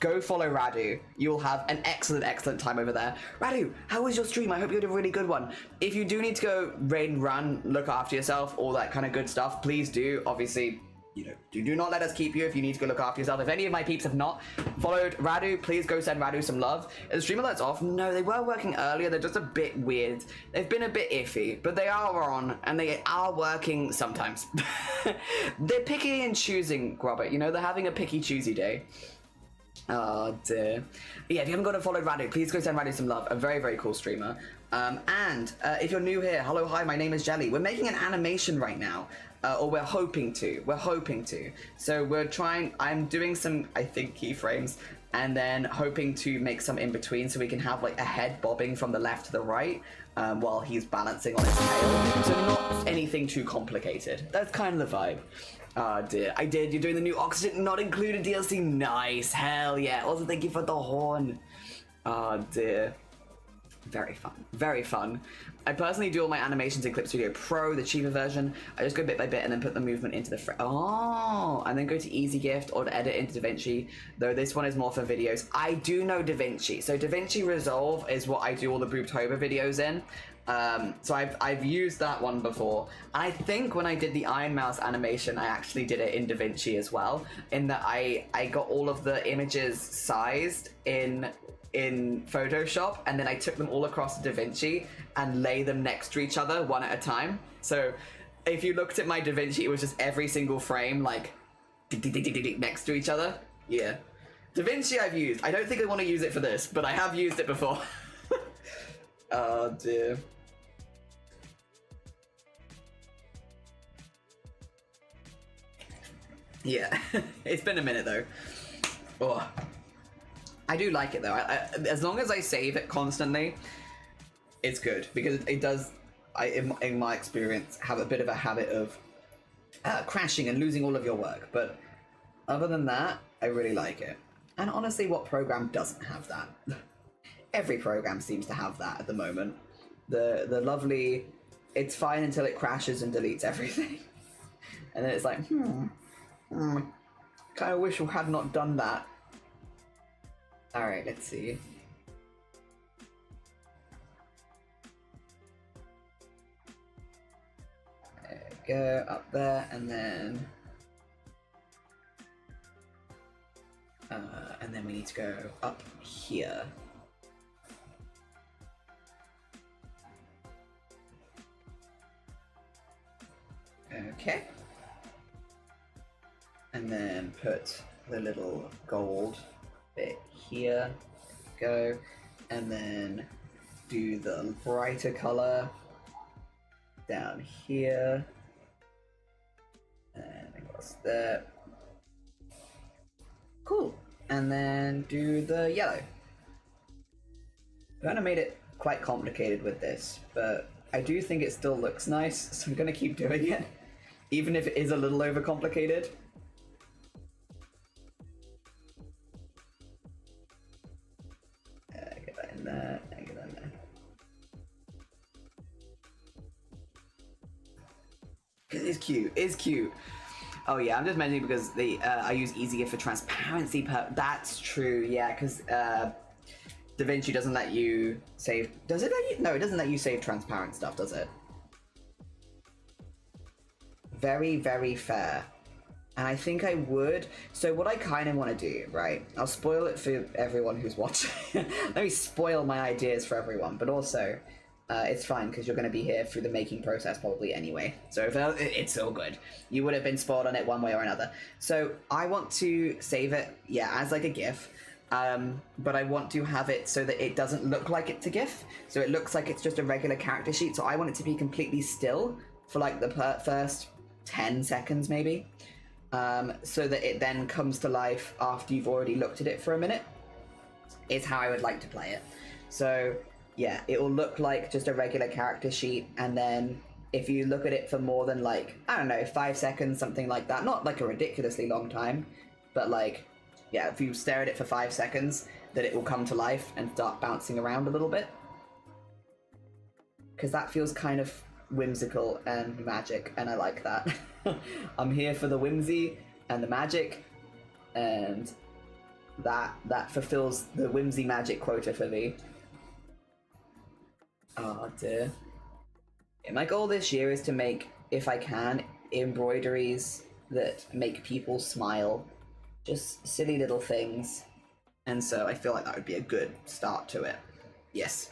go follow Radu. You'll have an excellent time over there. Radu, how was your stream? I hope you had a really good one. If you do need to go raid and run, look after yourself, all that kind of good stuff, please do. Obviously, you know, do not let us keep you if you need to go look after yourself. If any of my peeps have not followed Radu, please go send Radu some love. Is the stream alerts off? No, they were working earlier. They're just a bit weird. They've been a bit iffy, but they are on, and they are working sometimes. They're picky and choosing, Robert. You know, they're having a picky choosy day. Oh dear. Yeah, if you haven't got to follow Radu, please go send Radu some love. A very cool streamer. And if you're new here, hello, hi, my name is Jelly. We're making an animation right now. Or we're hoping to. So we're trying, I'm doing some, I think, keyframes, and then hoping to make some in between so we can have like a head bobbing from the left to the right while he's balancing on his tail. So not anything too complicated. That's kind of the vibe. Oh dear, I did. You're doing the new Oxygen not included DLC. Nice, hell yeah. Also, thank you for the horn. Oh dear. Very fun. I personally do all my animations in Clip Studio Pro, the cheaper version. I just go bit by bit and then put the movement into the and then go to Easy Gift or to edit into DaVinci, though this one is more for videos. I do know DaVinci. So DaVinci Resolve is what I do all the Booptober videos in. So I've used that one before. I think when I did the Iron Mouse animation, I actually did it in DaVinci as well, in that I got all of the images sized in Photoshop, and then I took them all across DaVinci and lay them next to each other one at a time. So if you looked at my DaVinci, it was just every single frame like next to each other. Yeah, DaVinci I've used. I don't think I want to use it for this, but I have used it before. Oh dear. Yeah, it's been a minute though. Oh, I do like it though. As long as I save it constantly, it's good, because it does, in my experience, have a bit of a habit of crashing and losing all of your work. But other than that, I really like it. And honestly, what program doesn't have that? Every program seems to have that at the moment. The lovely, it's fine until it crashes and deletes everything. And then it's like, kind of wish we had not done that. Alright, let's see. There we go, up there, and then we need to go up here. Okay. And then put the little gold bit here. Go. And then do the brighter color down here. And across there. Cool. And then do the yellow. I kind of made it quite complicated with this, but I do think it still looks nice, so I'm going to keep doing it, even if it is a little overcomplicated. Get that in there, and get that in there. It's cute, it's cute. Oh yeah, I'm just mentioning because I use EasyGift for transparency. That's true, yeah, because DaVinci doesn't let you save. Does it let you? No, it doesn't let you save transparent stuff, does it? Very, very fair. And I think I would. So what I kind of want to do, right? I'll spoil it for everyone who's watching. Let me spoil my ideas for everyone, but also it's fine because you're going to be here through the making process probably anyway. So it's all good. You would have been spoiled on it one way or another. So I want to save it, yeah, as like a GIF. But I want to have it so that it doesn't look like it's a GIF. So it looks like it's just a regular character sheet. So I want it to be completely still for like the first 10 seconds maybe. So that it then comes to life after you've already looked at it for a minute, is how I would like to play it. So yeah, it will look like just a regular character sheet, and then if you look at it for more than like, I don't know, 5 seconds, something like that, not like a ridiculously long time, but like, yeah, if you stare at it for 5 seconds, that it will come to life and start bouncing around a little bit. Because that feels kind of whimsical and magic, and I like that. I'm here for the whimsy and the magic, and That fulfills the whimsy magic quota for me. Oh dear. Yeah, my goal this year is to make, if I can, embroideries that make people smile. Just silly little things. And so I feel like that would be a good start to it. Yes.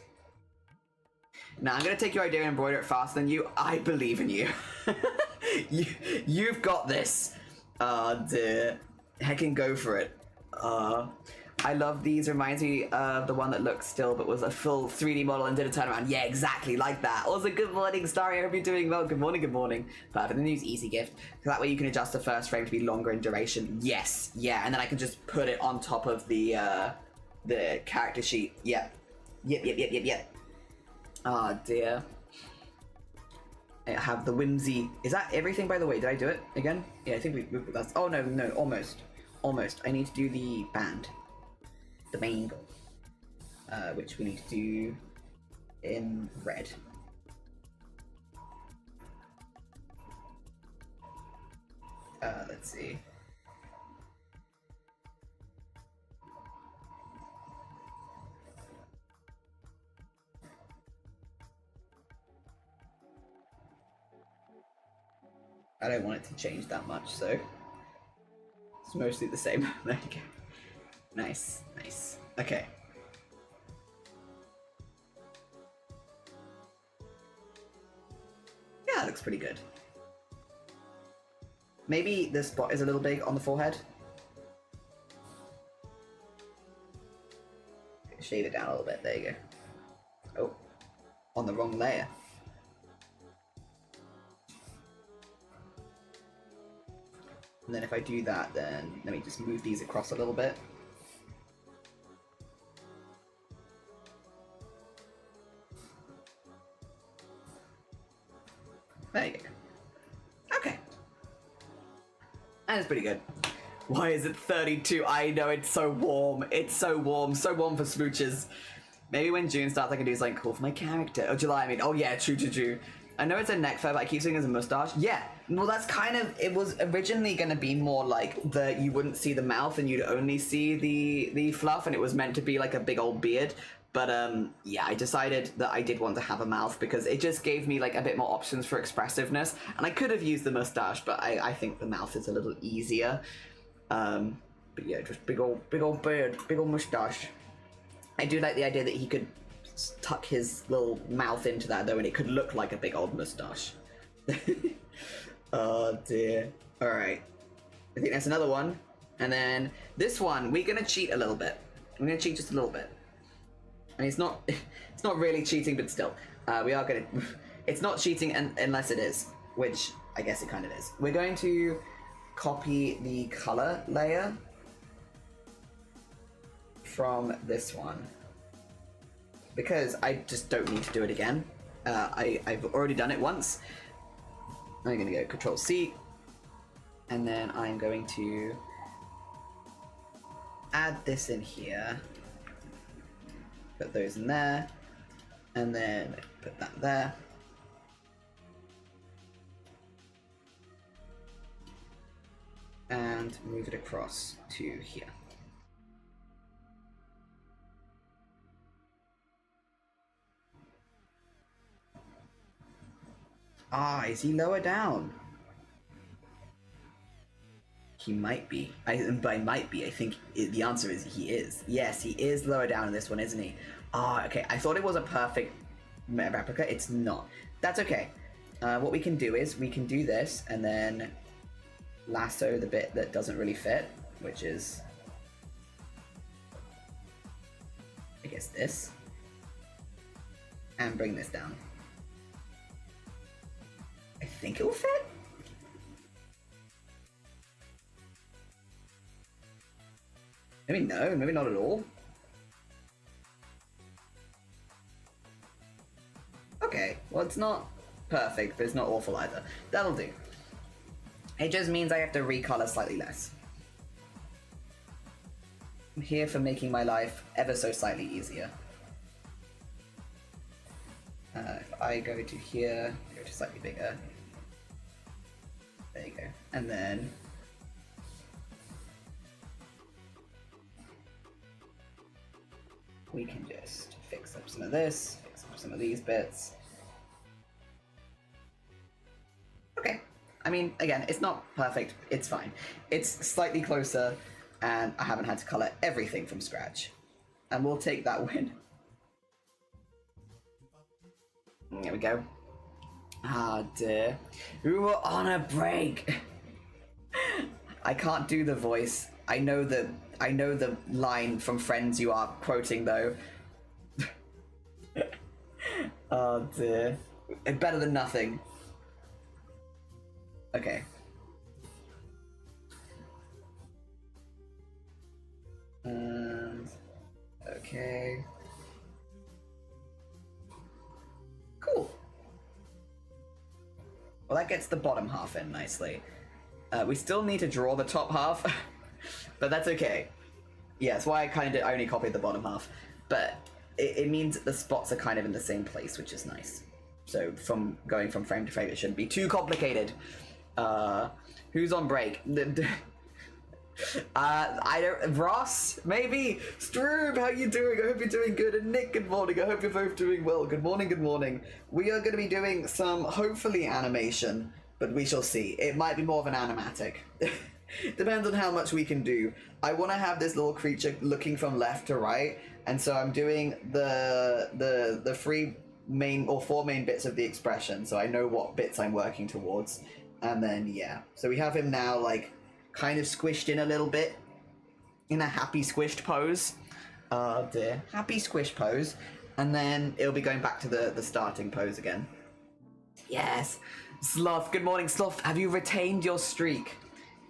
Now I'm gonna take your idea and embroider it faster than you. I believe in you. You've got this. Oh dear. Heckin' go for it. I love these. Reminds me of the one that looked still but was a full 3D model and did a turnaround. Yeah, exactly like that. Also, good morning, Starry. I hope you're doing well. Good morning, good morning. Perfect. Then use Easy Gift. So that way you can adjust the first frame to be longer in duration. Yes. Yeah, and then I can just put it on top of the character sheet. Yep. Yep. Oh dear. I have the whimsy. Is that everything, by the way? Did I do it again? Yeah, I think that's... Oh, no, almost. Almost. I need to do the band. The main goal. Which we need to do in red. Let's see. I don't want it to change that much, so it's mostly the same. There you go. Nice. Okay. Yeah, that looks pretty good. Maybe this spot is a little big on the forehead. Shade it down a little bit. There you go. Oh, on the wrong layer. And then if I do that, then let me just move these across a little bit. There you go. Okay. And it's pretty good. Why is it 32? I know, it's so warm. It's so warm. So warm for smooches. Maybe when June starts I can do something cool for my character. Oh, July, I mean. Oh yeah, true. I know it's a neck fur, but I keep seeing it as a mustache. Yeah, well that's kind of, it was originally going to be more like you wouldn't see the mouth and you'd only see the fluff, and it was meant to be like a big old beard. But yeah, I decided that I did want to have a mouth because it just gave me like a bit more options for expressiveness, and I could have used the mustache, but I think the mouth is a little easier. But yeah, just big old beard, big old mustache. I do like the idea that he could tuck his little mouth into that though, and it could look like a big old mustache. Oh dear. Alright. I think that's another one. And then this one, we're gonna cheat a little bit. We're gonna cheat just a little bit. I mean, it's not really cheating, but still. We are gonna... It's not cheating unless it is, which I guess it kind of is. We're going to copy the color layer from this one, because I just don't need to do it again. I've already done it once. I'm going to go Control C, and then I'm going to add this in here, put those in there, and then put that there. And move it across to here. Ah, is he lower down? He might be. By might be, I think the answer is he is. Yes, he is lower down in this one, isn't he? Ah, okay. I thought it was a perfect replica. It's not. That's okay. What we can do is we can do this and then lasso the bit that doesn't really fit, which is, I guess, this, and bring this down. I think it will fit. Maybe no, maybe not at all. Okay, well it's not perfect, but it's not awful either. That'll do. It just means I have to recolor slightly less. I'm here for making my life ever so slightly easier. If I go to here, go to slightly bigger. There you go. And then we can just fix up some of this, fix up some of these bits. Okay. I mean, again, it's not perfect. It's fine. It's slightly closer, and I haven't had to color everything from scratch. And we'll take that win. There we go. Ah, dear. We were on a break. I can't do the voice. I know the line from Friends you are quoting, though. Oh, dear. Better than nothing. Okay. Okay. Cool. Well, that gets the bottom half in nicely. We still need to draw the top half, but that's okay. Yeah, that's why I only copied the bottom half. But it means that the spots are kind of in the same place, which is nice. So from going from frame to frame, it shouldn't be too complicated. Who's on break? I don't. Ross, maybe. Stroob, how you doing? I hope you're doing good. And Nick, good morning. I hope you're both doing well. Good morning. Good morning. We are going to be doing some hopefully animation, but we shall see. It might be more of an animatic. Depends on how much we can do. I want to have this little creature looking from left to right, and so I'm doing the four main bits of the expression, so I know what bits I'm working towards. And then, yeah. So we have him now, like, kind of squished in a little bit. In a happy squished pose. Oh, dear. Happy squish pose. And then it'll be going back to the starting pose again. Yes. Sloth, good morning, Sloth. Have you retained your streak?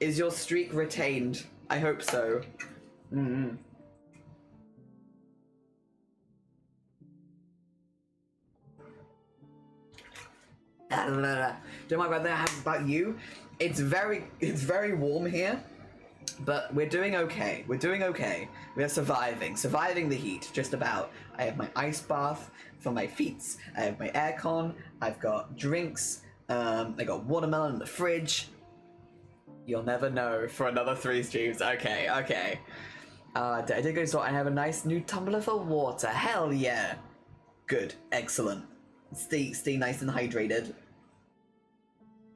Is your streak retained? I hope so. Mm-hmm. Don't worry about that. About you, it's very warm here, but we're doing okay. We're doing okay. We are surviving the heat. Just about. I have my ice bath for my feet. I have my aircon. I've got drinks. I got watermelon in the fridge. You'll never know for another 3 streams. Okay. I did go so I have a nice new tumbler for water. Hell yeah. Good. Excellent. Stay nice and hydrated.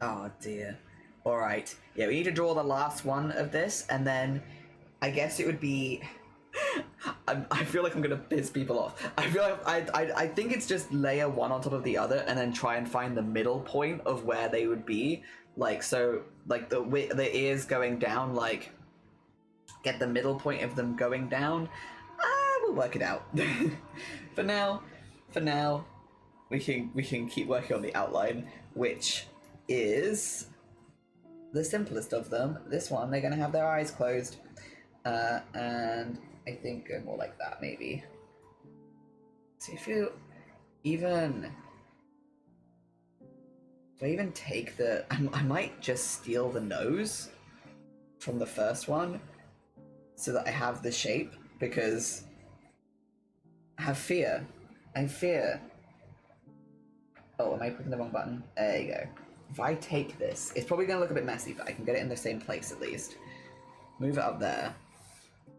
Oh dear. Alright. Yeah, we need to draw the last one of this, and then I guess it would be... I feel like I'm gonna piss people off. I feel like I think it's just layer one on top of the other, and then try and find the middle point of where they would be. Like, so, like, the ears going down, like, get the middle point of them going down. We'll work it out. For now, we can keep working on the outline, which is the simplest of them. This one, they're gonna have their eyes closed, and I think go more like that, maybe. So if you even... Do I even take the... I might just steal the nose from the first one so that I have the shape, because I have fear. I fear. Oh, am I clicking the wrong button? There you go. If I take this, it's probably going to look a bit messy, but I can get it in the same place at least. Move it up there.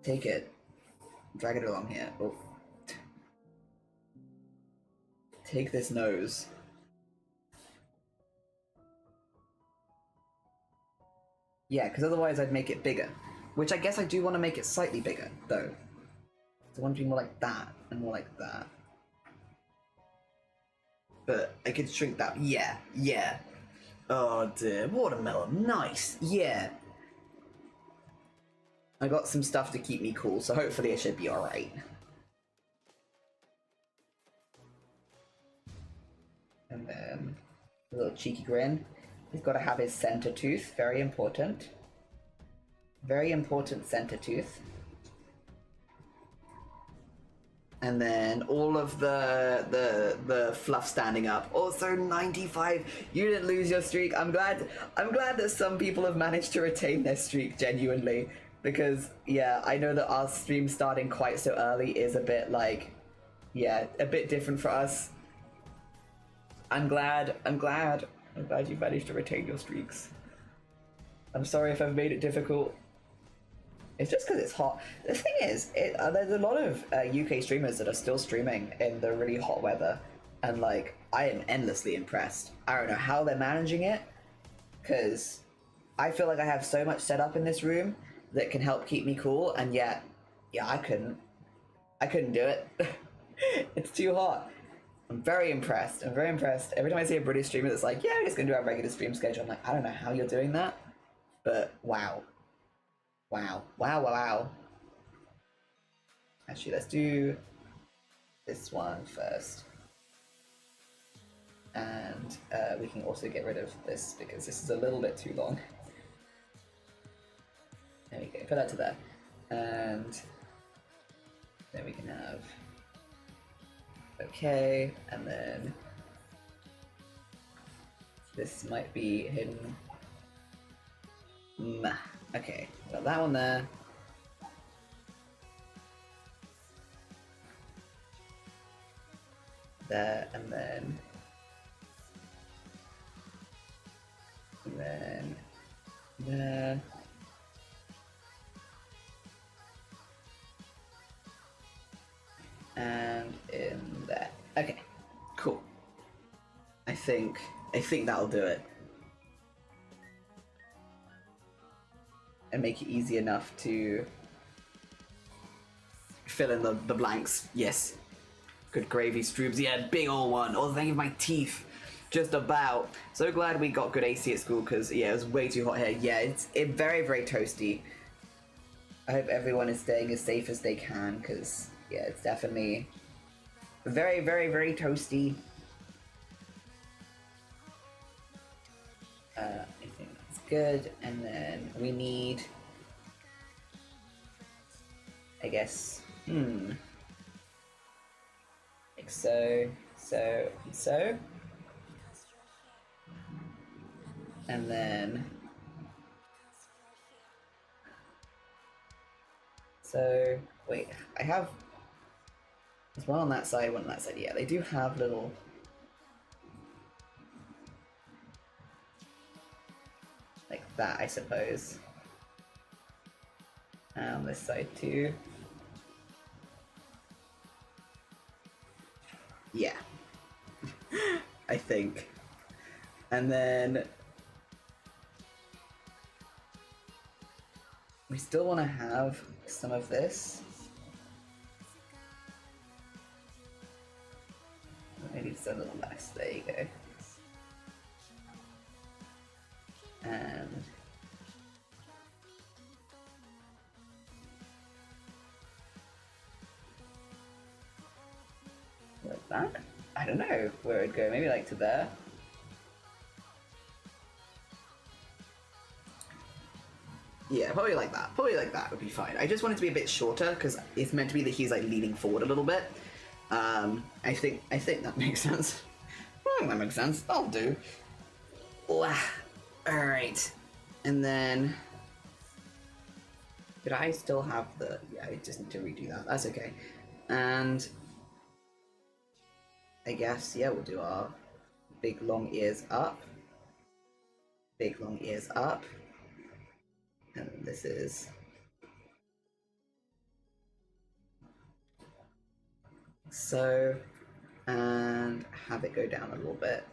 Take it. Drag it along here. Oh. Take this nose. Yeah, because otherwise I'd make it bigger. Which I guess I do want to make it slightly bigger, though. So I want it to be more like that, and more like that. But I could shrink that. Yeah. Oh dear. Watermelon. Nice. Yeah. I got some stuff to keep me cool, so hopefully it should be alright. And then a little cheeky grin. He's got to have his center tooth. Very important. Very important center tooth. And then all of the fluff standing up. Also 95. You didn't lose your streak. I'm glad that some people have managed to retain their streak genuinely, because yeah, I know that our stream starting quite so early is a bit like, yeah, a bit different for us. I'm glad you managed to retain your streaks. I'm sorry if I've made it difficult. It's just because it's hot. The thing is, there's a lot of UK streamers that are still streaming in the really hot weather, and like I am endlessly impressed. I don't know how they're managing it, because I feel like I have so much set up in this room that can help keep me cool, and yet, yeah, I couldn't do it. It's too hot. I'm very impressed. I'm very impressed. Every time I see a British streamer that's like, yeah, we're just gonna do our regular stream schedule, I'm like, I don't know how you're doing that, but wow. Wow. Wow, wow, wow. Actually, let's do this one first. And we can also get rid of this because this is a little bit too long. There we go, put that to there. And then we can have, okay, and then this might be hidden. Okay, got that one there. There, and then there. And in there. Okay, cool. I think that'll do it. And make it easy enough to fill in the blanks. Yes. Good gravy, Stroobs. Yeah, big old one. Oh, thank you for my teeth. Just about. So glad we got good AC at school because, yeah, it was way too hot here. Yeah, it's very, very toasty. I hope everyone is staying as safe as they can because, yeah, it's definitely very, very, very toasty. I think that's good. And then we need, I guess, like so, so, and so. And then, so, wait, I have, there's one on that side, one on that side. Yeah, they do have little, like that, I suppose. And on this side too. Yeah, I think. And then we still want to have some of this. Maybe just a little less. There you go. And like that. I don't know where it'd go. Maybe like to there. Yeah, probably like that. Probably like that would be fine. I just want it to be a bit shorter because it's meant to be that he's like leaning forward a little bit. I think that makes sense. That makes sense. That'll do. All right, and then did I still have the? Yeah, I just need to redo that. That's okay. And I guess yeah, we'll do our big long ears up. Big long ears up. And this is so, and have it go down a little bit.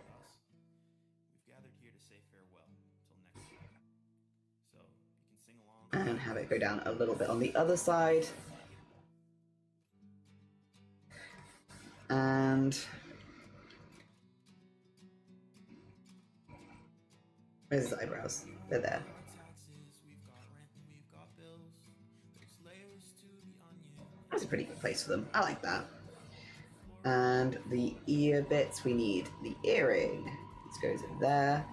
We've gathered here to say farewell till next year. So you can sing along. And have it go down a little bit on the other side. And where's his eyebrows? They're there. That's a pretty good place for them. I like that. And the ear bits, we need the earring. This goes in there.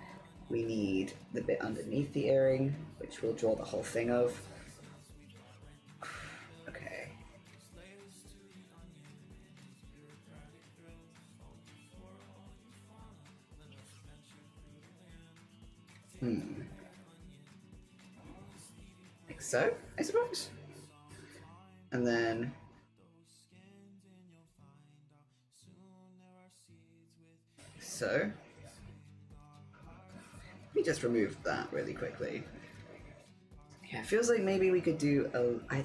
We need the bit underneath the earring, which we'll draw the whole thing of. Okay. Like so, I suppose. And then so let me just remove that really quickly. Yeah, it feels like maybe we could do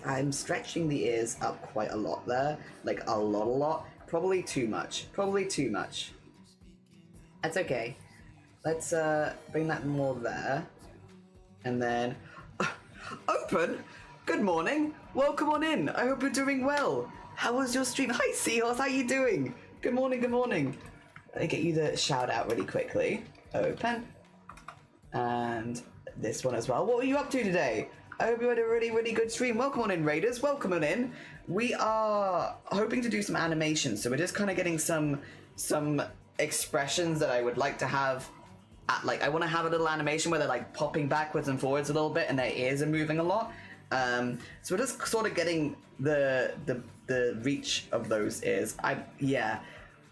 I'm stretching the ears up quite a lot there. Like a lot. Probably too much. That's okay. Let's bring that more there. And then... Open! Good morning! Welcome on in! I hope you're doing well! How was your stream? Hi Seahorse, how you doing? Good morning. Let me get you the shout out really quickly. Open. And this one as well. What were you up to today? I hope you had a really good stream. Welcome on in, Raiders. Welcome on in. We are hoping to do some animations, so we're just kind of getting some expressions that I would like to have. I want to have a little animation where they're like popping backwards and forwards a little bit, and their ears are moving a lot. So we're just sort of getting the reach of those ears.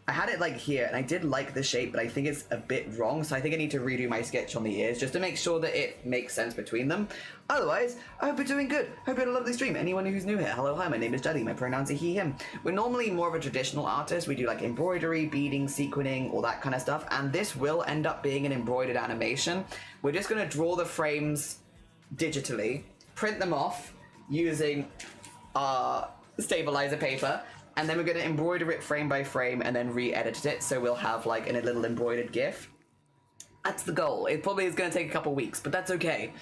I had it like here, and I did like the shape, but I think it's a bit wrong, so I think I need to redo my sketch on the ears just to make sure that it makes sense between them. Otherwise, I hope you're doing good. Hope you had a lovely stream. Anyone who's new here, hello, hi, my name is Jelly. My pronouns are he, him. We're normally more of a traditional artist. We do like embroidery, beading, sequining, all that kind of stuff, and this will end up being an embroidered animation. We're just going to draw the frames digitally, print them off using our stabilizer paper, and then we're going to embroider it frame by frame and then re-edit it, so we'll have like a little embroidered GIF. That's the goal. It probably is going to take a couple weeks, but that's okay.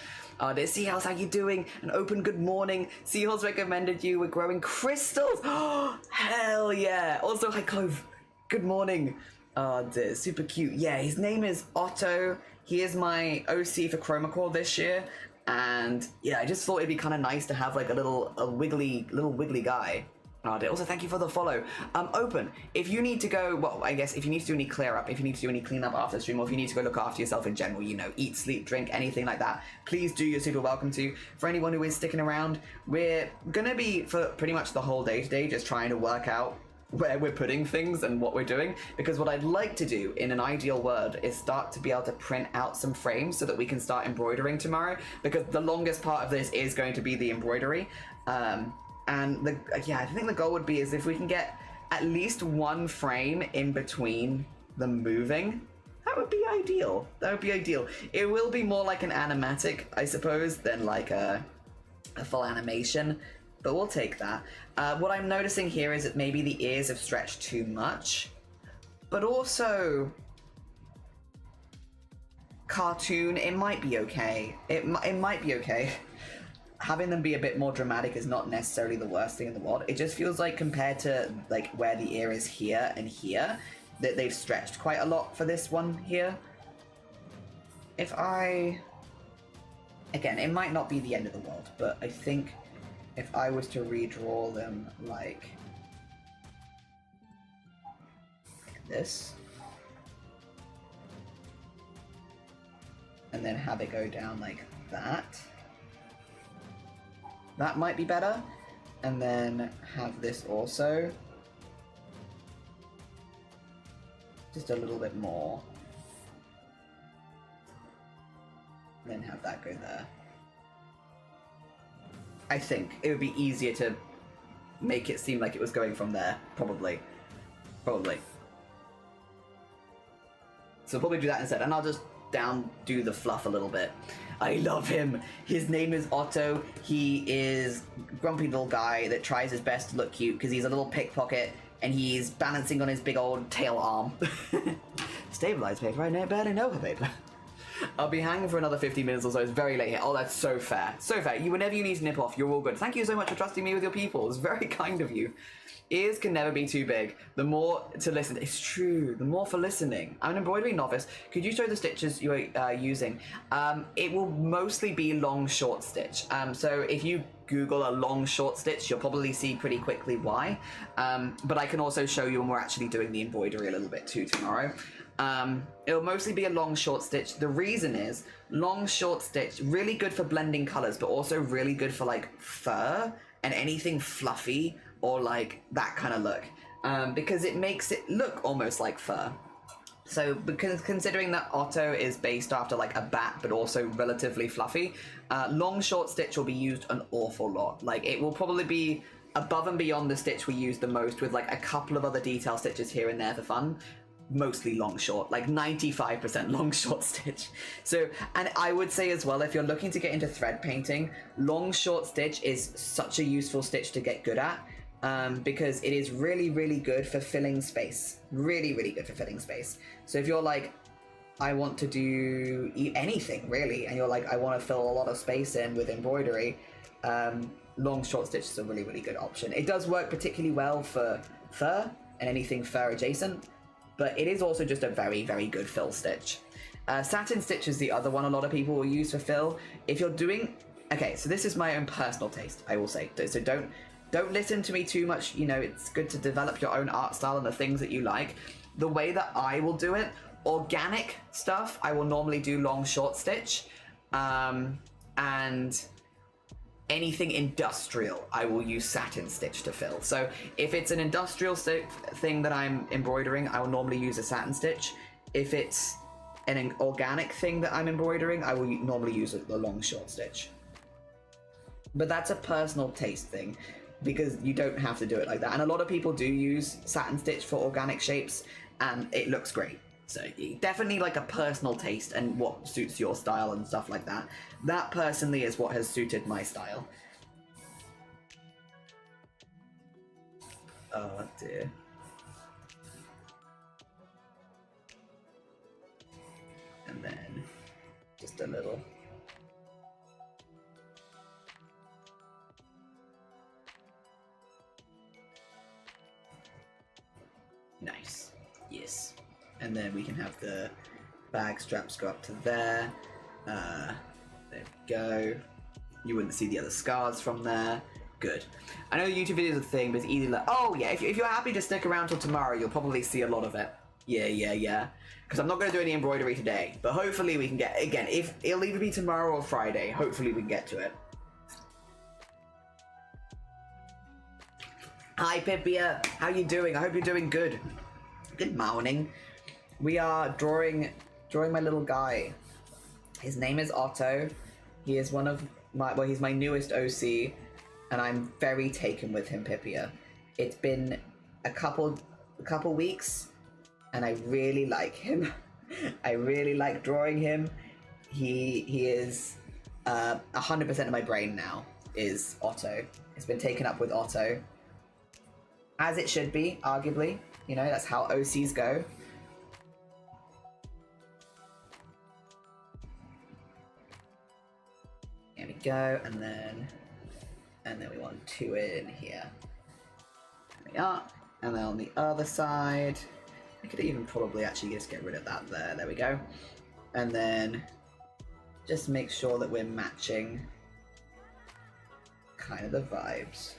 There's Seahorse, how you doing? An open good morning. Seahorse recommended you. We're growing crystals. Oh, hell yeah. Also, hi Clove. Good morning. Dear, super cute. Yeah, his name is Otto. He is my OC for Chroma Core this year. And yeah, I just thought it'd be kind of nice to have like a little wiggly guy. Also, thank you for the follow. Open, if you need to go, well, I guess if you need to do any clear up, if you need to do any clean up after the stream, or if you need to go look after yourself in general, you know, eat, sleep, drink, anything like that, please do, you're super welcome to. For anyone who is sticking around, we're gonna be, for pretty much the whole day today, just trying to work out where we're putting things and what we're doing, because what I'd like to do in an ideal world is start to be able to print out some frames so that we can start embroidering tomorrow, because the longest part of this is going to be the embroidery. And I think the goal would be is if we can get at least one frame in between them moving, that would be ideal. It will be more like an animatic, I suppose, than like a full animation, but we'll take that. What I'm noticing here is that maybe the ears have stretched too much, but also cartoon, it might be okay. It might be okay. Having them be a bit more dramatic is not necessarily the worst thing in the world. It just feels like compared to like where the ear is here and here, that they've stretched quite a lot for this one here. Again, it might not be the end of the world, but I think if I was to redraw them like this, and then have it go down like that, that might be better. And then have this also just a little bit more. And then have that go there. I think it would be easier to make it seem like it was going from there. Probably. So I'll probably do that instead, and I'll just do the fluff a little bit. I love him. His name is Otto. He is a grumpy little guy that tries his best to look cute because he's a little pickpocket and he's balancing on his big old tail arm. Stabilized paper, I barely know her paper. I'll be hanging for another 50 minutes or so. It's very late here. Oh, that's so fair. So fair. Whenever you need to nip off, you're all good. Thank you so much for trusting me with your people. It's very kind of you. Ears can never be too big. The more to listen, it's true. The more for listening. I'm an embroidery novice. Could you show the stitches you are using? It will mostly be long short stitch. So if you Google a long short stitch, you'll probably see pretty quickly why. But I can also show you when we're actually doing the embroidery a little bit too tomorrow. It'll mostly be a long short stitch. The reason is long short stitch, really good for blending colors, but also really good for like fur and anything fluffy or like that kind of look, because it makes it look almost like fur. So because considering that Otto is based after like a bat, but also relatively fluffy, long short stitch will be used an awful lot. Like it will probably be above and beyond the stitch we use the most, with like a couple of other detail stitches here and there for fun. mostly long short, like 95% long short stitch. So, and I would say as well, if you're looking to get into thread painting, long short stitch is such a useful stitch to get good at, because it is really, really good for filling space. Really, really good for filling space. So if you're like, I want to do anything really, and you're like, I want to fill a lot of space in with embroidery, long short stitch is a really, really good option. It does work particularly well for fur and anything fur adjacent, but it is also just a very, very good fill stitch. Satin stitch is the other one a lot of people will use for fill. If you're doing, okay, so this is my own personal taste, I will say. So don't listen to me too much. You know, it's good to develop your own art style and the things that you like. The way that I will do it, organic stuff, I will normally do long short stitch, and anything industrial, I will use satin stitch to fill. So if it's an industrial thing that I'm embroidering, I will normally use a satin stitch. If it's an organic thing that I'm embroidering, I will normally use a long short stitch. But that's a personal taste thing, because you don't have to do it like that. And a lot of people do use satin stitch for organic shapes, and it looks great. So definitely like a personal taste and what suits your style and stuff like that. That personally is what has suited my style. Oh dear. And then just a little. Nice. Yes. And then we can have the bag straps go up to there. There we go. You wouldn't see the other scars from there. Good. I know YouTube videos are a thing, but it's easy like, oh yeah, if you're happy to stick around till tomorrow, you'll probably see a lot of it. Yeah. Because I'm not going to do any embroidery today, but hopefully we can get, again, if it'll either be tomorrow or Friday, hopefully we can get to it. Hi Pipia, how you doing? I hope you're doing good. Good morning. We are drawing my little guy. His name is Otto. He is one of my, well, he's my newest OC, and I'm very taken with him, Pipia. It's been a couple weeks, and I really like him. I really like drawing him. He is 100% of my brain now is Otto. It's been taken up with Otto. As it should be, arguably. You know, that's how OCs go. There we go, and then we want two in here. There we are, and then on the other side, I could even probably actually just get rid of that there. There we go, and then just make sure that we're matching kind of the vibes,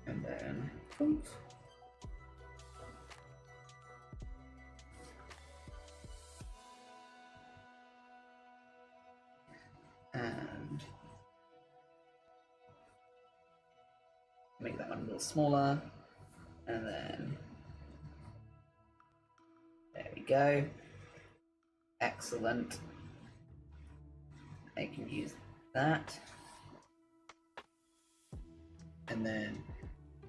and then. Oops. And make that one a little smaller, and then there we go. Excellent. I can use that, and then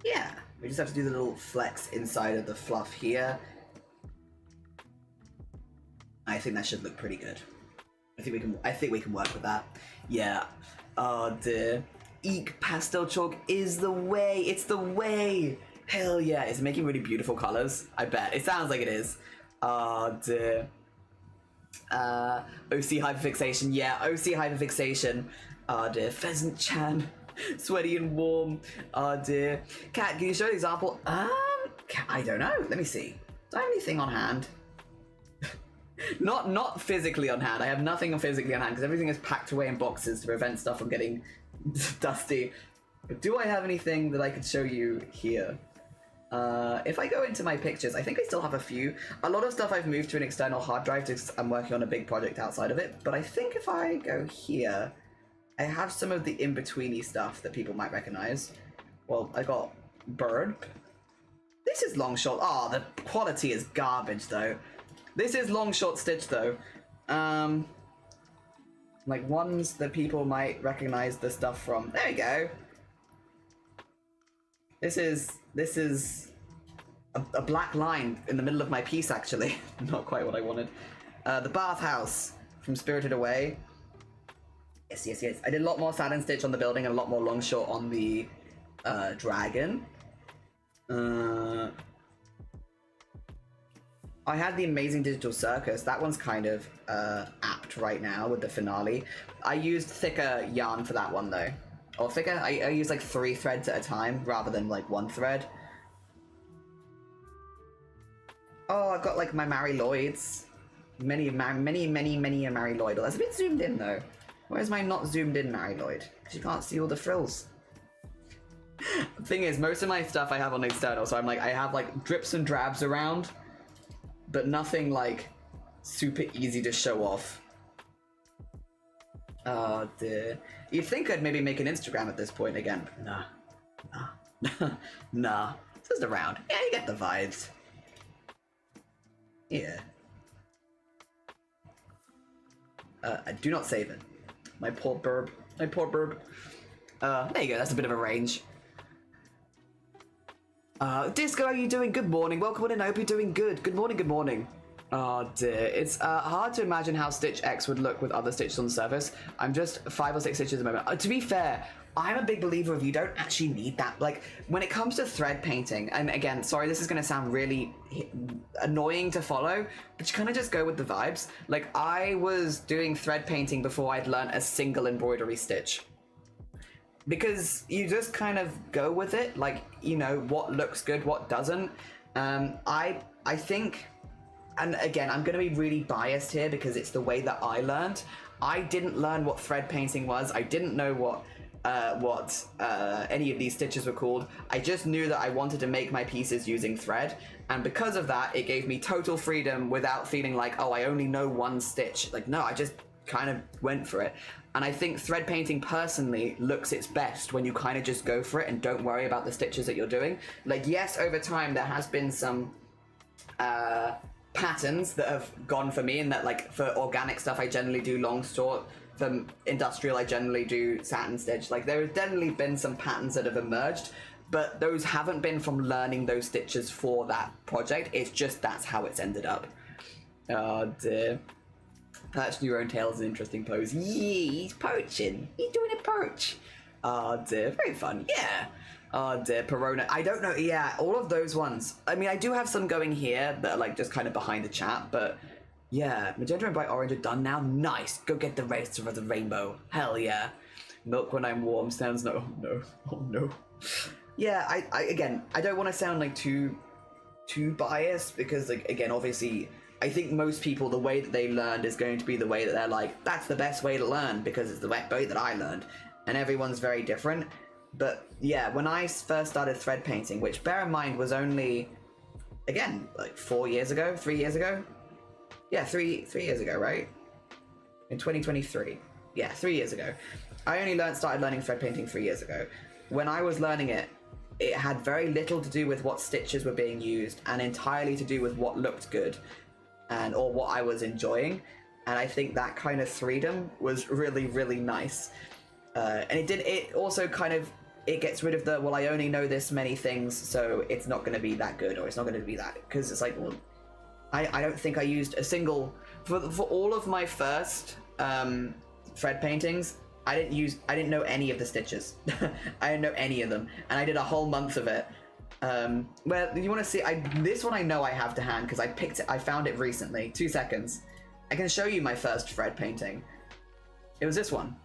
yeah, we just have to do the little flex inside of the fluff here. I think that should look pretty good. I think we can work with that. Yeah. Oh dear. Eek, pastel chalk is the way. It's the way. Hell yeah. It's making really beautiful colors. I bet. It sounds like it is. Oh dear. OC hyperfixation. Yeah, OC hyperfixation. Oh dear. Pheasant Chan. Sweaty and warm. Oh dear. Cat, can you show an example? I don't know. Let me see. Do I have anything on hand? Not physically on hand. I have nothing physically on hand because everything is packed away in boxes to prevent stuff from getting dusty. But do I have anything that I could show you here? If I go into my pictures, I think I still have a few. A lot of stuff I've moved to an external hard drive because I'm working on a big project outside of it. But I think if I go here, I have some of the in-betweeny stuff that people might recognize. Well, I got bird. This is long short. Oh, the quality is garbage though. This is long short stitch though. Like ones that people might recognize the stuff from. There we go. This is a black line in the middle of my piece, actually. Not quite what I wanted. The bathhouse from Spirited Away. Yes, yes, yes. I did a lot more satin stitch on the building and a lot more long short on the dragon. I had the Amazing Digital Circus. That one's kind of apt right now with the finale. I used thicker yarn for that one though. Or thicker, I used like 3 threads at a time rather than like 1 thread. Oh, I've got like my Mary Lloyds. Many a Mary Lloyd. Oh, that's a bit zoomed in though. Where's my not zoomed in Mary Lloyd? Because you can't see all the frills. The thing is, most of my stuff I have on external, so I'm like, I have like drips and drabs around, but nothing like super easy to show off. Oh dear. You'd think I'd maybe make an Instagram at this point again. Nah. Nah. It's just around. Yeah, you get the vibes. Yeah. I do not save it. My poor burb. My poor burb. There you go, that's a bit of a range. Disco, how are you doing? Good morning. Welcome in, I hope you're doing good. Good morning, good morning. Oh dear, it's hard to imagine how Stitch X would look with other stitches on the surface. I'm just 5 or 6 stitches at the moment. To be fair, I'm a big believer of you don't actually need that. Like, when it comes to thread painting, and again, sorry, this is going to sound really annoying to follow, but you kind of just go with the vibes. Like, I was doing thread painting before I'd learned a single embroidery stitch. Because you just kind of go with it, like, you know, what looks good, what doesn't. I think, and again, I'm going to be really biased here because it's the way that I learned. I didn't learn what thread painting was. I didn't know what any of these stitches were called. I just knew that I wanted to make my pieces using thread, and because of that, it gave me total freedom without feeling like, oh, I only know one stitch. Like, no, I just kind of went for it. And I think thread painting personally looks its best when you kind of just go for it and don't worry about the stitches that you're doing. Like, yes, over time there has been some patterns that have gone for me, and that, like, for organic stuff I generally do long short. For industrial I generally do satin stitch. Like, there have definitely been some patterns that have emerged, but those haven't been from learning those stitches for that project. It's just that's how it's ended up. Oh dear. Perching your own tail is an interesting pose. Yee, he's poaching. He's doing a perch. Oh dear, very fun. Yeah. Oh dear, Perona. I don't know. Yeah, all of those ones. I mean, I do have some going here that are like just kind of behind the chat, but yeah, magenta and bright orange are done now. Nice. Go get the rest of the rainbow. Hell yeah. Milk when I'm warm sounds no. Oh no. Oh no. Yeah, I again, I don't want to sound like too biased because, like, again, obviously, I think most people, the way that they learned is going to be the way that they're like, that's the best way to learn because it's the way that I learned. And everyone's very different. But yeah, when I first started thread painting, which bear in mind was only, again, like 4 years ago, 3 years ago. Yeah, three years ago, right? In 2023. Yeah, 3 years ago. I only started learning thread painting 3 years ago. When I was learning it, it had very little to do with what stitches were being used and entirely to do with what looked good or what I was enjoying. And I think that kind of freedom was really, really nice. And it also kind of, it gets rid of the, well, I only know this many things, so it's not going to be that good, or it's not going to be that, because it's like, well, I don't think I used a single, for all of my first thread paintings, I didn't know any of the stitches. I didn't know any of them, and I did a whole month of it. Well, you want to see, this one I know I have to hand, because I found it recently. 2 seconds. I can show you my first thread painting. It was this one.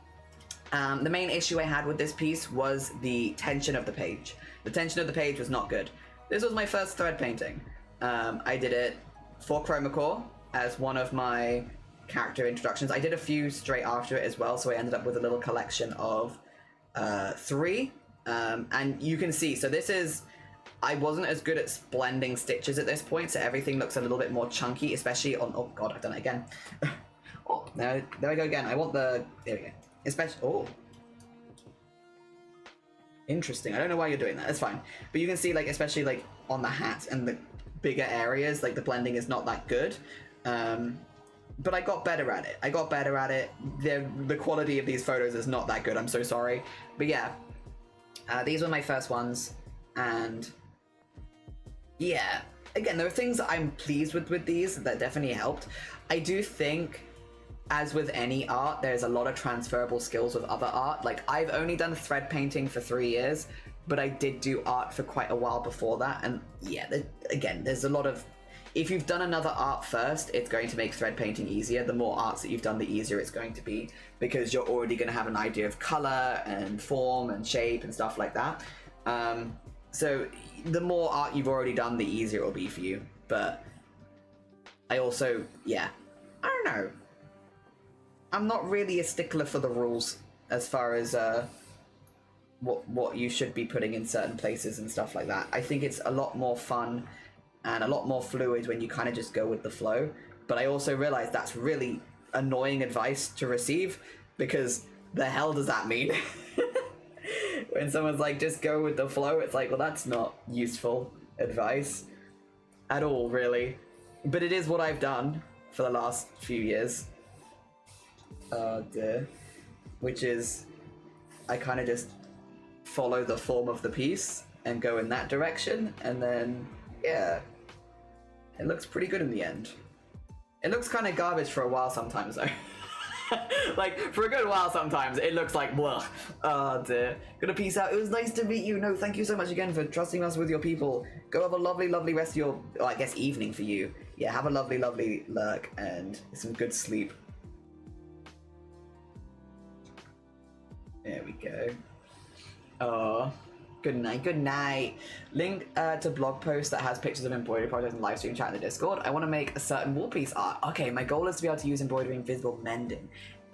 The main issue I had with this piece was the tension of the page. The tension of the page was not good. This was my first thread painting. I did it for Chromacore as one of my character introductions. I did a few straight after it as well, so I ended up with a little collection of 3. And you can see, so this is, I wasn't as good at blending stitches at this point, so everything looks a little bit more chunky, especially on, oh god, I've done it again. Oh, there I go again. I want the, there we go. Especially, oh. Interesting, I don't know why you're doing that, that's fine. But you can see, like, especially like on the hat and the bigger areas, like the blending is not that good. But I got better at it. The quality of these photos is not that good, I'm so sorry. But yeah, these were my first ones, and Yeah. Again, there are things that I'm pleased with these that definitely helped. I do think, as with any art, there's a lot of transferable skills with other art. Like, I've only done thread painting for 3 years, but I did do art for quite a while before that. And yeah, again, there's a lot of... If you've done another art first, it's going to make thread painting easier. The more arts that you've done, the easier it's going to be, because you're already going to have an idea of color and form and shape and stuff like that. So the more art you've already done, the easier it will be for you. But I also, yeah, I don't know. I'm not really a stickler for the rules as far as what you should be putting in certain places and stuff like that. I think it's a lot more fun and a lot more fluid when you kind of just go with the flow. But I also realize that's really annoying advice to receive, because the hell does that mean? When someone's like, just go with the flow, it's like, well, that's not useful advice at all, really. But it is what I've done for the last few years. Which is, I kind of just follow the form of the piece and go in that direction, and then, yeah, it looks pretty good in the end. It looks kind of garbage for a while sometimes, though. Like, for a good while sometimes, it looks like, blah. Oh dear. Gonna peace out. It was nice to meet you. No, thank you so much again for trusting us with your people. Go have a lovely, lovely rest of your, well, I guess evening for you. Yeah, have a lovely, lovely lurk and some good sleep. There we go. Oh, good night, good night. Link to blog post that has pictures of embroidery projects and live stream chat in the Discord. I want to make a certain wall piece art. Okay, my goal is to be able to use embroidery and visible mending.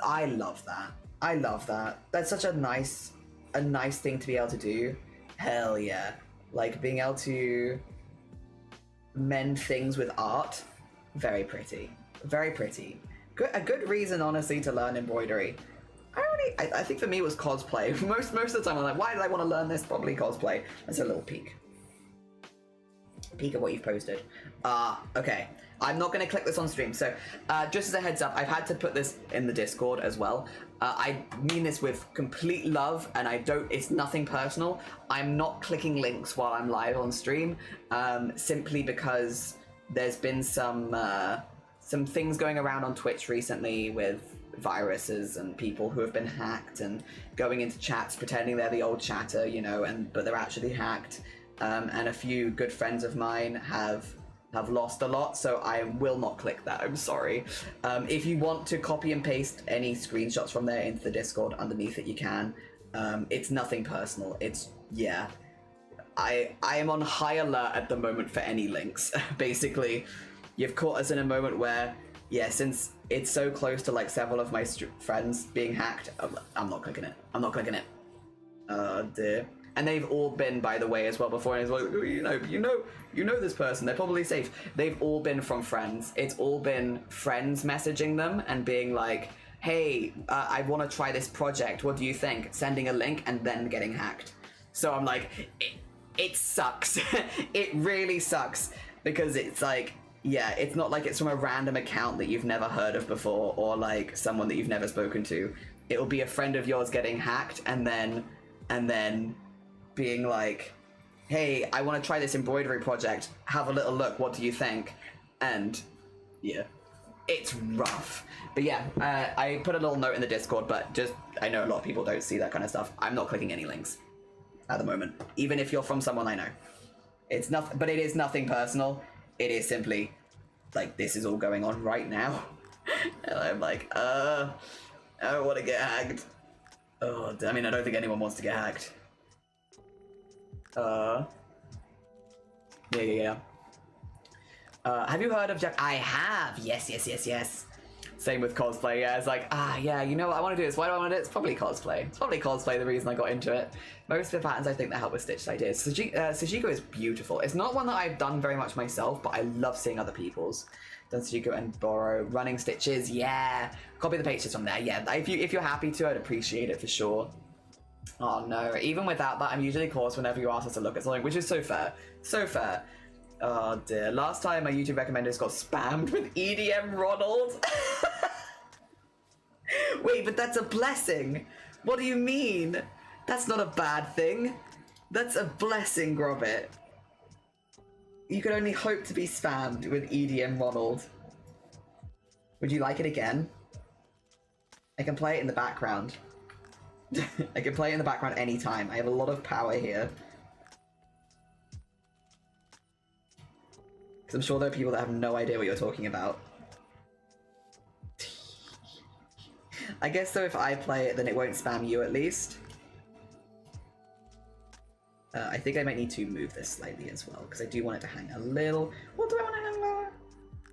I love that. I love that. That's such a nice thing to be able to do. Hell yeah. Like, being able to mend things with art. Very pretty. Very pretty. A good reason, honestly, to learn embroidery. I think for me it was cosplay. Most of the time I'm like, why did I want to learn this? Probably cosplay. That's a little peek. Peek of what you've posted. Okay. I'm not going to click this on stream. So, just as a heads up, I've had to put this in the Discord as well. I mean this with complete love, and it's nothing personal. I'm not clicking links while I'm live on stream, simply because there's been some things going around on Twitch recently with viruses and people who have been hacked and going into chats pretending they're the old chatter, you know, but they're actually hacked. And a few good friends of mine have lost a lot, so I will not click that. I'm sorry. If you want to copy and paste any screenshots from there into the Discord underneath it, you can. It's nothing personal. It's, yeah. I am on high alert at the moment for any links. Basically, you've caught us in a moment where, yeah, since it's so close to like several of my friends being hacked, I'm not clicking it. I'm not clicking it. Oh dear. And they've all been, by the way, as well before. And it's like, oh, you know this person. They're probably safe. They've all been from friends. It's all been friends messaging them and being like, hey, I want to try this project. What do you think? Sending a link and then getting hacked. So I'm like, it sucks. It really sucks, because it's like, yeah, it's not like it's from a random account that you've never heard of before, or like someone that you've never spoken to. It'll be a friend of yours getting hacked and then being like, hey, I want to try this embroidery project. Have a little look. What do you think? And yeah, it's rough. But yeah, I put a little note in the Discord, but just, I know a lot of people don't see that kind of stuff. I'm not clicking any links at the moment, even if you're from someone I know. It's nothing, but it is nothing personal. It is simply like, this is all going on right now. And I'm like, I don't want to get hacked. Oh, I mean, I don't think anyone wants to get hacked. Yeah. Have you heard of Jack? I have. Yes. Same with cosplay. Yeah, it's like, yeah, you know what? I want to do this. Why do I want to do it? It's probably cosplay. It's probably cosplay the reason I got into it. Most of the patterns I think that help with stitched ideas. Sujiko is beautiful. It's not one that I've done very much myself, but I love seeing other people's. Done Sujiko and borrow running stitches. Yeah, copy the pages from there. Yeah, if you're happy to, I'd appreciate it for sure. Oh no, even without that, I'm usually close whenever you ask us to look at something, which is so fair. So fair. Oh dear, last time my YouTube recommenders got spammed with EDM Ronald. Wait, but that's a blessing. What do you mean? That's not a bad thing. That's a blessing, Grobbit. You could only hope to be spammed with EDM Ronald. Would you like it again? I can play it in the background. I can play it in the background anytime. I have a lot of power here. Because I'm sure there are people that have no idea what you're talking about. I guess so if I play it, then it won't spam you at least. I think I might need to move this slightly as well, because I do want it to hang a little... What do I want to hang lower?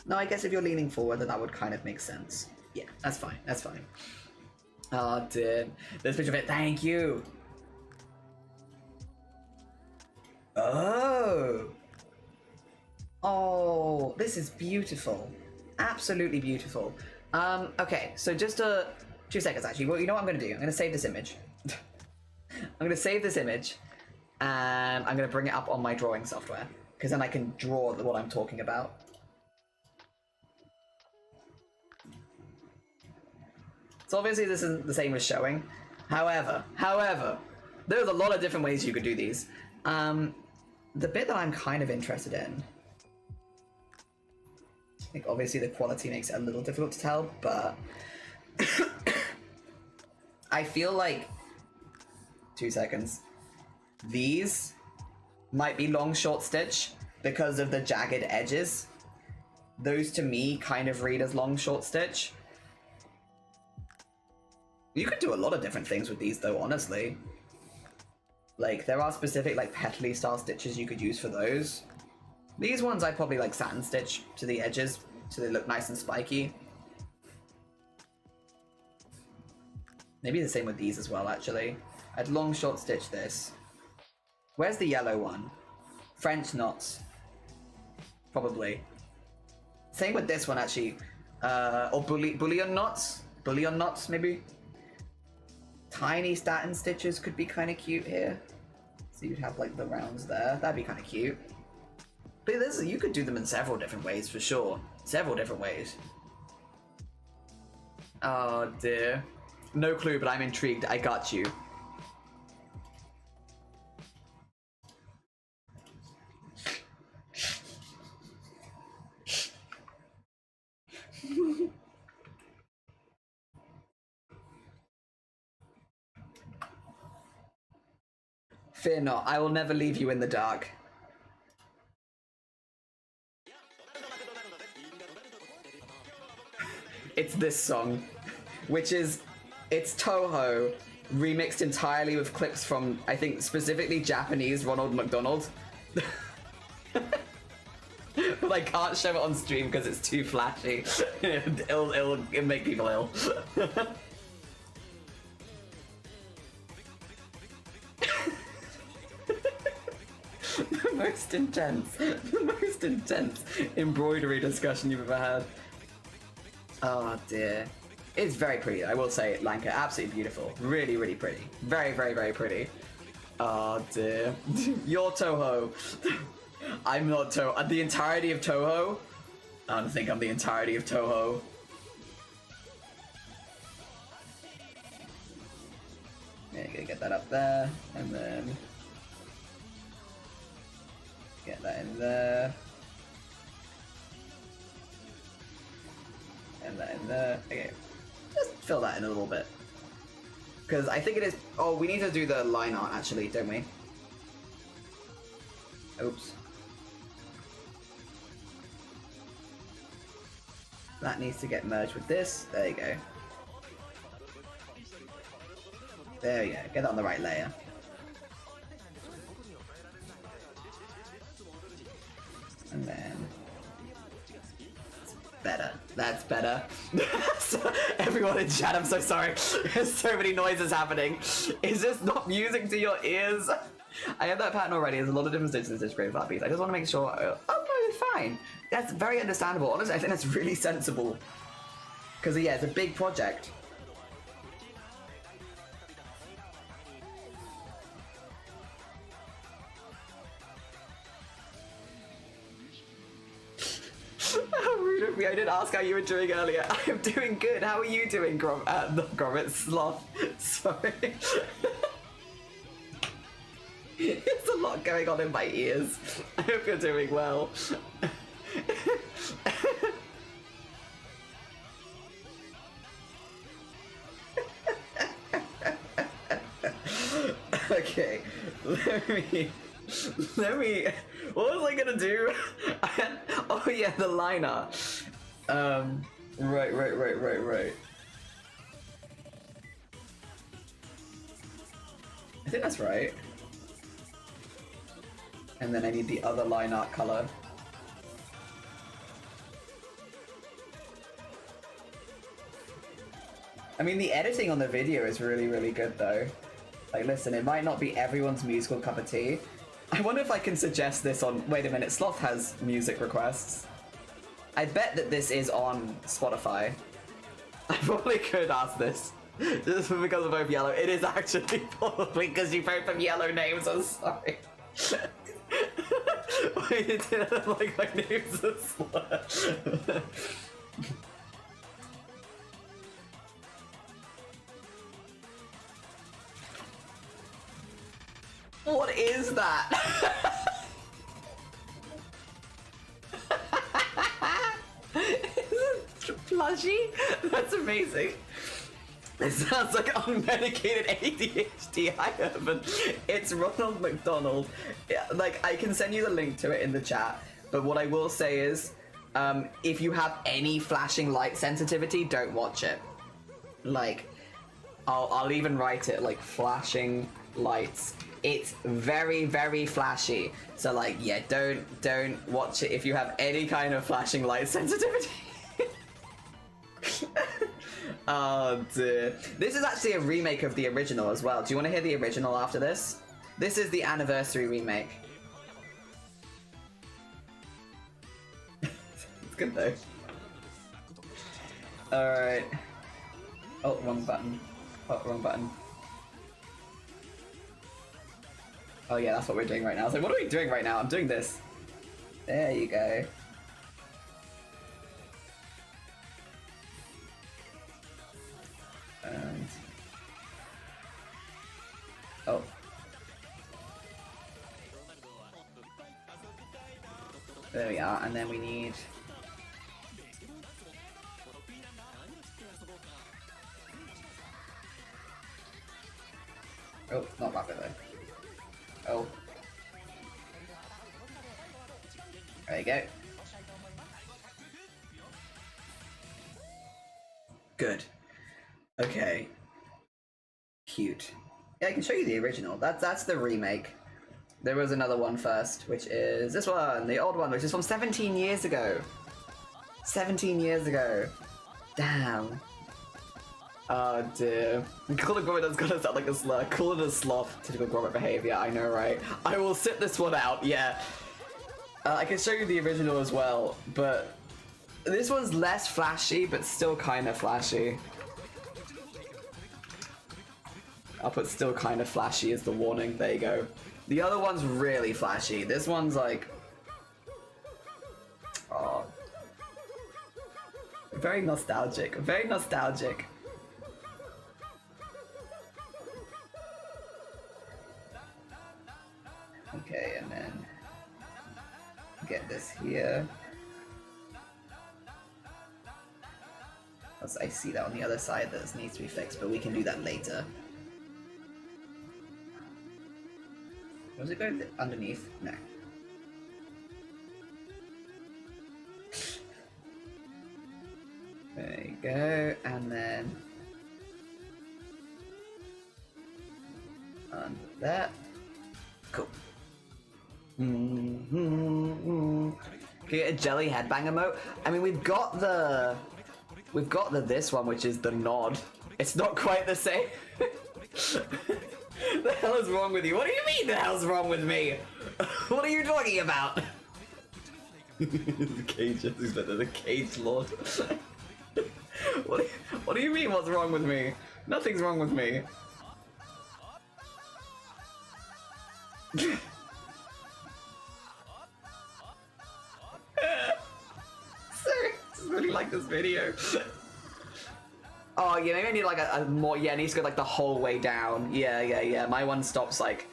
No, I guess if you're leaning forward, then that would kind of make sense. Yeah, that's fine, that's fine. Oh, dude. This picture of it, thank you! Oh! Oh, this is beautiful. Absolutely beautiful. Okay, so just 2 seconds actually. Well, you know what I'm gonna do? I'm gonna save this image. I'm gonna save this image, and I'm gonna bring it up on my drawing software, because then I can draw what I'm talking about. So obviously this isn't the same as showing. However, there's a lot of different ways you could do these. The bit that I'm kind of interested in, I think obviously the quality makes it a little difficult to tell, but I feel like 2 seconds. These might be long short stitch because of the jagged edges. Those to me kind of read as long short stitch. You could do a lot of different things with these though, honestly. Like, there are specific like petally style stitches you could use for those. These ones I'd probably like satin stitch to the edges so they look nice and spiky. Maybe the same with these as well, actually. I'd long short stitch this. Where's the yellow one? French knots. Probably. Same with this one, actually. Or bullion knots? Bullion knots, maybe? Tiny satin stitches could be kind of cute here. So you'd have like the rounds there. That'd be kind of cute. But this, you could do them in several different ways, for sure. Several different ways. Oh dear. No clue, but I'm intrigued. I got you. Fear not, I will never leave you in the dark. It's this song, which is, it's Toho remixed entirely with clips from, I think, specifically Japanese Ronald McDonald. But I can't show it on stream because it's too flashy. It'll make people ill. The most intense embroidery discussion you've ever had. Oh dear. It's very pretty, I will say, Lanka. Absolutely beautiful. Really, really pretty. Very, very, very pretty. Oh dear. You're Toho. I'm not Toho. The entirety of Toho? I don't think I'm the entirety of Toho. Yeah, gonna get that up there, and then get that in there. And that in there. Okay. Just fill that in a little bit. Because I think it is... Oh, we need to do the line art, actually, don't we? Oops. That needs to get merged with this. There you go. There you go. Get that on the right layer. And then... Better. That's better. So, everyone in chat, I'm so sorry. There's so many noises happening. Is this not music to your ears? I have that pattern already. There's a lot of different stitches in this great flat piece. I just want to make sure. Oh no, it's fine. That's very understandable. Honestly, I think that's really sensible. Because yeah, it's a big project. How rude of me. I didn't ask how you were doing earlier. I am doing good. How are you doing, not Gromit? Sloth. Sorry. There's a lot going on in my ears. I hope you're doing well. Okay, let me, what was I gonna do? Oh yeah, the liner. Right. I think that's right. And then I need the other line art color. I mean, the editing on the video is really, really good though. Like, listen, it might not be everyone's musical cup of tea. I wonder if I can suggest this on... Wait a minute, Sloth has music requests. I bet that this is on Spotify. I probably could ask this. Just because of both yellow. It is actually probably because you both have yellow names, I'm sorry. Wait, it didn't like my name's a slur. What is that? Plushy? That's amazing. It sounds like unmedicated ADHD. Hi, Urban. It's Ronald McDonald. Yeah, like, I can send you the link to it in the chat, but what I will say is, if you have any flashing light sensitivity, don't watch it. Like, I'll even write it, like, flashing lights. It's very, very flashy. So, like, yeah, don't watch it if you have any kind of flashing light sensitivity. Oh dear. This is actually a remake of the original as well. Do you want to hear the original after this? This is the anniversary remake. It's good though. Alright. Oh, wrong button. Oh, wrong button. Oh yeah, that's what we're doing right now. I was like, what are we doing right now? I'm doing this. There you go. And... oh. There we are, and then we need... oh, not rapid though. Oh. There you go. Good. Okay. Cute. Yeah, I can show you the original. That's the remake. There was another one first, which is this one, the old one, which is from 17 years ago. 17 years ago. Damn. Oh dear. Call it Gromit, that's gonna sound like a slur. Call it a sloth. Typical Gromit behavior, I know, right? I will sit this one out, yeah. I can show you the original as well, but this one's less flashy, but still kind of flashy. I'll put still kind of flashy as the warning, there you go. The other one's really flashy. This one's like... oh. Very nostalgic, very nostalgic. Okay, and then get this here. I see that on the other side that needs to be fixed, but we can do that later. Does it go underneath? No. There you go, and then under that. Cool. Can you get a jelly headbang emote? I mean, we've got the this one, which is the nod. It's not quite the same. The hell is wrong with you? What do you mean the hell's wrong with me? What are you talking about? The cage, the cage lord. What do you mean what's wrong with me? Nothing's wrong with me. Sorry, I just really like this video. Oh yeah, maybe I need like a more, yeah, it needs to go like the whole way down. Yeah. My one stops like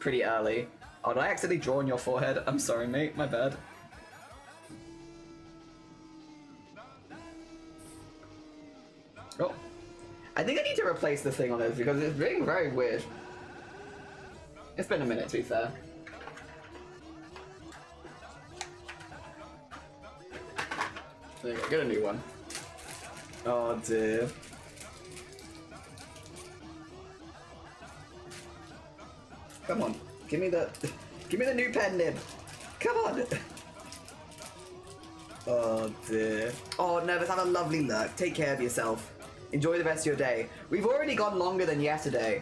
pretty early. Oh, did I accidentally draw on your forehead? I'm sorry, mate. My bad. Oh. I think I need to replace the thing on this because it's being very weird. It's been a minute, to be fair. There you go, get a new one. Oh dear. Come on, give me the new pen nib. Come on. Oh dear. Oh no, let's have a lovely lurk. Take care of yourself. Enjoy the rest of your day. We've already gone longer than yesterday.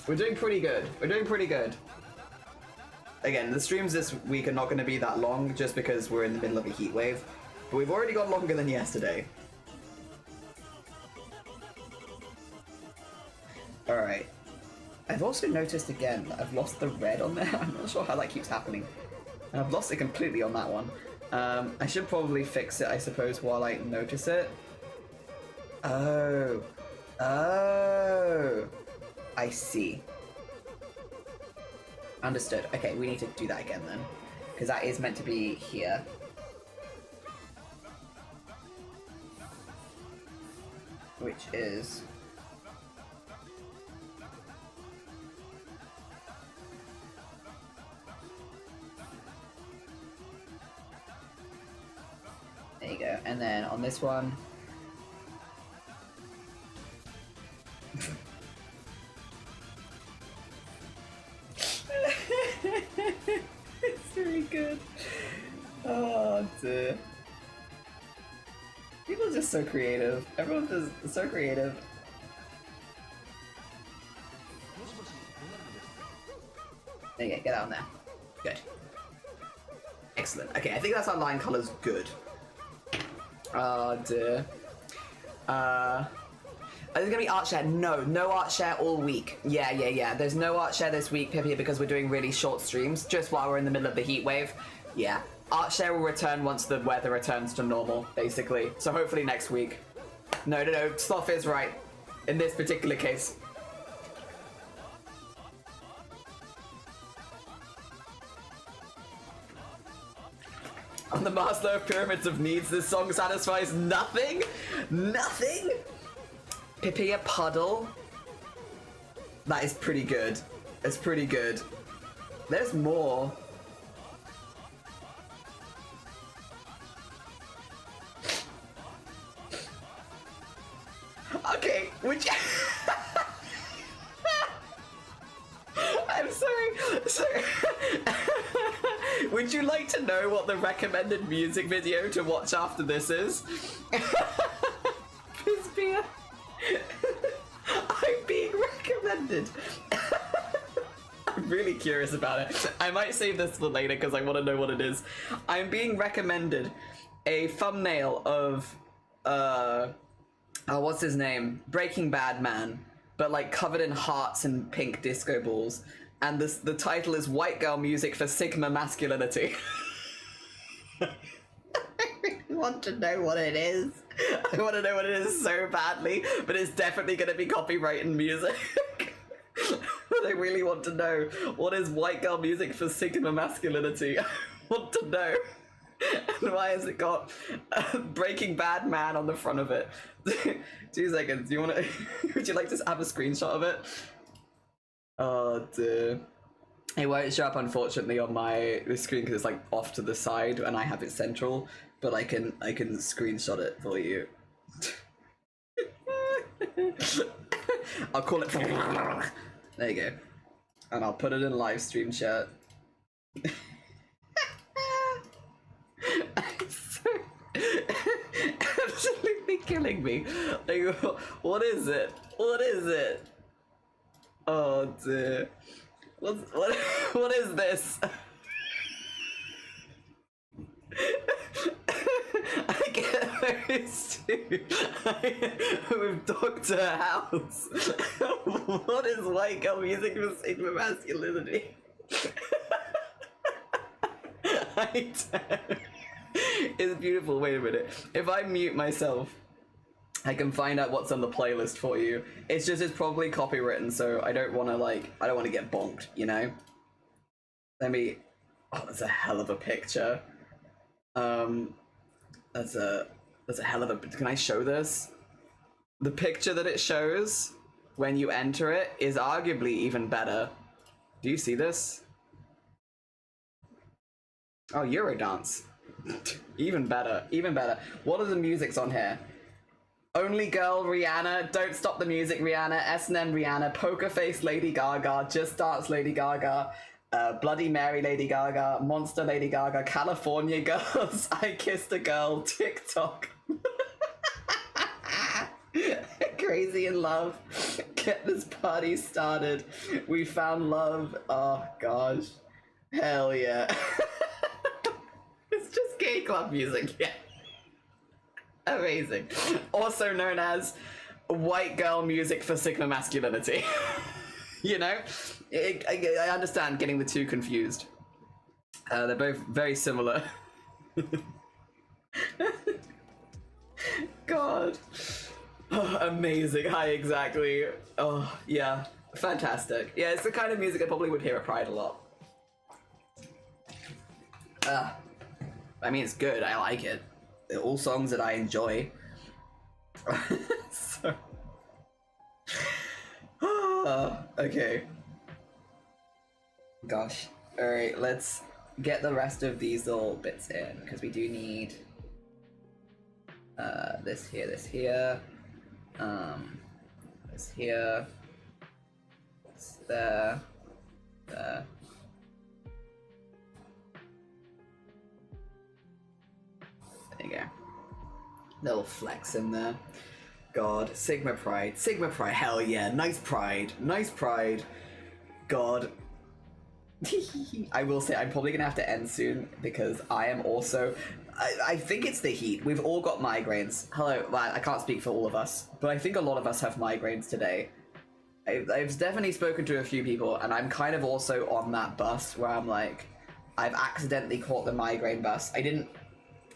We're doing pretty good. We're doing pretty good. Again, the streams this week are not going to be that long just because we're in the middle of a heat wave. But we've already gone longer than yesterday. Alright. I've also noticed again that I've lost the red on there. I'm not sure how that keeps happening. I've lost it completely on that one. I should probably fix it, I suppose, while I notice it. Oh. Oh. I see. Understood. Okay, we need to do that again then. Because that is meant to be here. Which is... There you go. And then on this one... It's really good. Oh dear. People are just so creative. Everyone's just so creative. There you go, get that on there. Good. Excellent. Okay, I think that's our line colours good. Oh dear. Is there gonna be art share? No, no art share all week. Yeah. There's no art share this week, Pippi, because we're doing really short streams, just while we're in the middle of the heat wave. Yeah. Art share will return once the weather returns to normal, basically. So hopefully next week. No, Sloth is right. In this particular case. On the Maslow of Pyramids of Needs, this song satisfies nothing? Nothing? Pippi a puddle? That is pretty good. It's pretty good. There's more. Okay, would you... I'm sorry. Would you like to know what the recommended music video to watch after this is? Pispia. I'm being recommended. I'm really curious about it. I might save this for later because I want to know what it is. I'm being recommended a thumbnail of what's his name? Breaking Bad man, but like covered in hearts and pink disco balls. And the title is White Girl Music for Sigma Masculinity. I really want to know what it is. I want to know what it is so badly, but it's definitely going to be copyright and music. But I really want to know what is White Girl Music for Sigma Masculinity. I want to know. And why has it got Breaking Bad man on the front of it? 2 seconds. Do you want to? Would you like to have a screenshot of it? Oh dear. It won't show up unfortunately on my screen because it's like off to the side and I have it central, but I can screenshot it for you. I'll call it. There you go. And I'll put it in live stream chat. Absolutely killing me. Like, what is it? What is it? Oh dear. What is this? I get those two. With Dr. House. What is White Girl Music for Sigma Masculinity? I don't. It's beautiful. Wait a minute. If I mute myself, I can find out what's on the playlist for you. It's just, it's probably copywritten, so I don't want to, like, I don't want to get bonked, you know? Let me... Oh, that's a hell of a picture. That's a hell of a... Can I show this? The picture that it shows when you enter it is arguably even better. Do you see this? Oh, Eurodance. Even better, even better. What are the musics on here? Only Girl Rihanna, Don't Stop the Music Rihanna, S&M Rihanna, Poker Face Lady Gaga, Just Dance Lady Gaga, Bloody Mary Lady Gaga, Monster Lady Gaga, California Girls, I Kissed a Girl, TikTok. Crazy in Love, Get This Party Started, We Found Love, oh gosh, hell yeah. It's just gay club music, yeah. Amazing. Also known as white girl music for Sigma masculinity. You know? I understand getting the two confused. They're both very similar. God. Oh, amazing. Hi, exactly. Oh, yeah. Fantastic. Yeah, it's the kind of music I probably would hear at Pride a lot. I mean, it's good. I like it. They're all songs that I enjoy. So... okay. Gosh. Alright, let's get the rest of these little bits in, because we do need this here, this here, this here, this there, there. There you go. Little flex in there. God, Sigma Pride. Sigma Pride, hell yeah. Nice Pride. Nice Pride. God. I will say, I'm probably gonna have to end soon because I am also... I think it's the heat. We've all got migraines. Hello, well, I can't speak for all of us, but I think a lot of us have migraines today. I've definitely spoken to a few people, and I'm kind of also on that bus where I'm like, I've accidentally caught the migraine bus. I didn't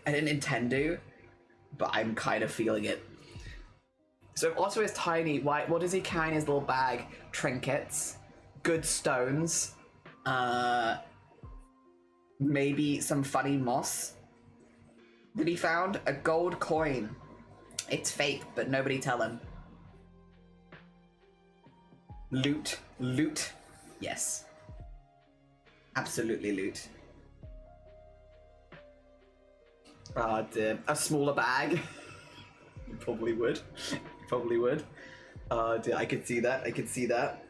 intend to, but I'm kind of feeling it. So Otto is tiny. Why? What does he carry in his little bag? Trinkets, good stones, maybe some funny moss that he found. A gold coin. It's fake, but nobody tell him. Loot. Loot. Yes. Absolutely loot. Oh dear. A smaller bag. You probably would. You probably would. Oh dear, I could see that. I could see that.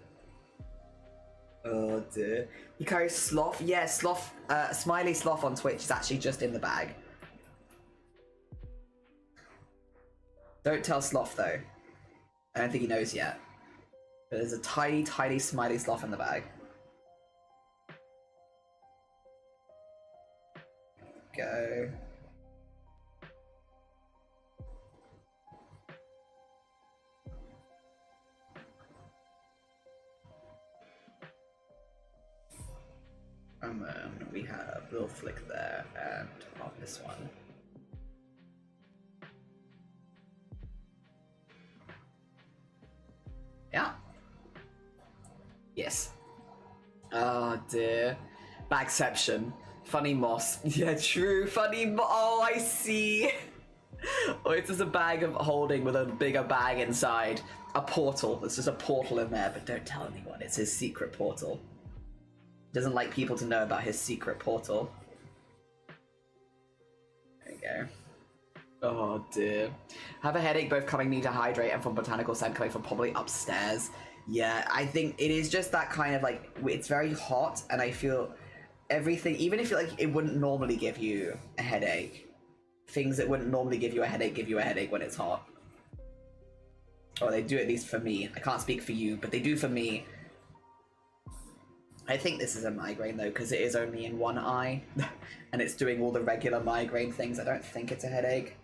Oh dear. He carries Sloth. Yeah, Sloth. Smiley Sloth on Twitch is actually just in the bag. Don't tell Sloth though. I don't think he knows yet. But there's a tiny, tiny Smiley Sloth in the bag. Go. We have little flick there and on this one. Yeah. Yes. Oh dear. Bagception. Funny moss. Yeah, true. Funny oh, I see. Oh, it's just a bag of holding with a bigger bag inside. A portal. There's just a portal in there, but don't tell anyone. It's his secret portal. Doesn't like people to know about his secret portal. There you go. Oh dear. Have a headache both coming need to hydrate and from botanical scent coming from probably upstairs. Yeah, I think it is just that kind of like, it's very hot and I feel everything, even if like it wouldn't normally give you a headache, things that wouldn't normally give you a headache when it's hot. Or they do at least for me. I can't speak for you, but they do for me. I think this is a migraine though, because it is only in one eye, and it's doing all the regular migraine things. I don't think it's a headache.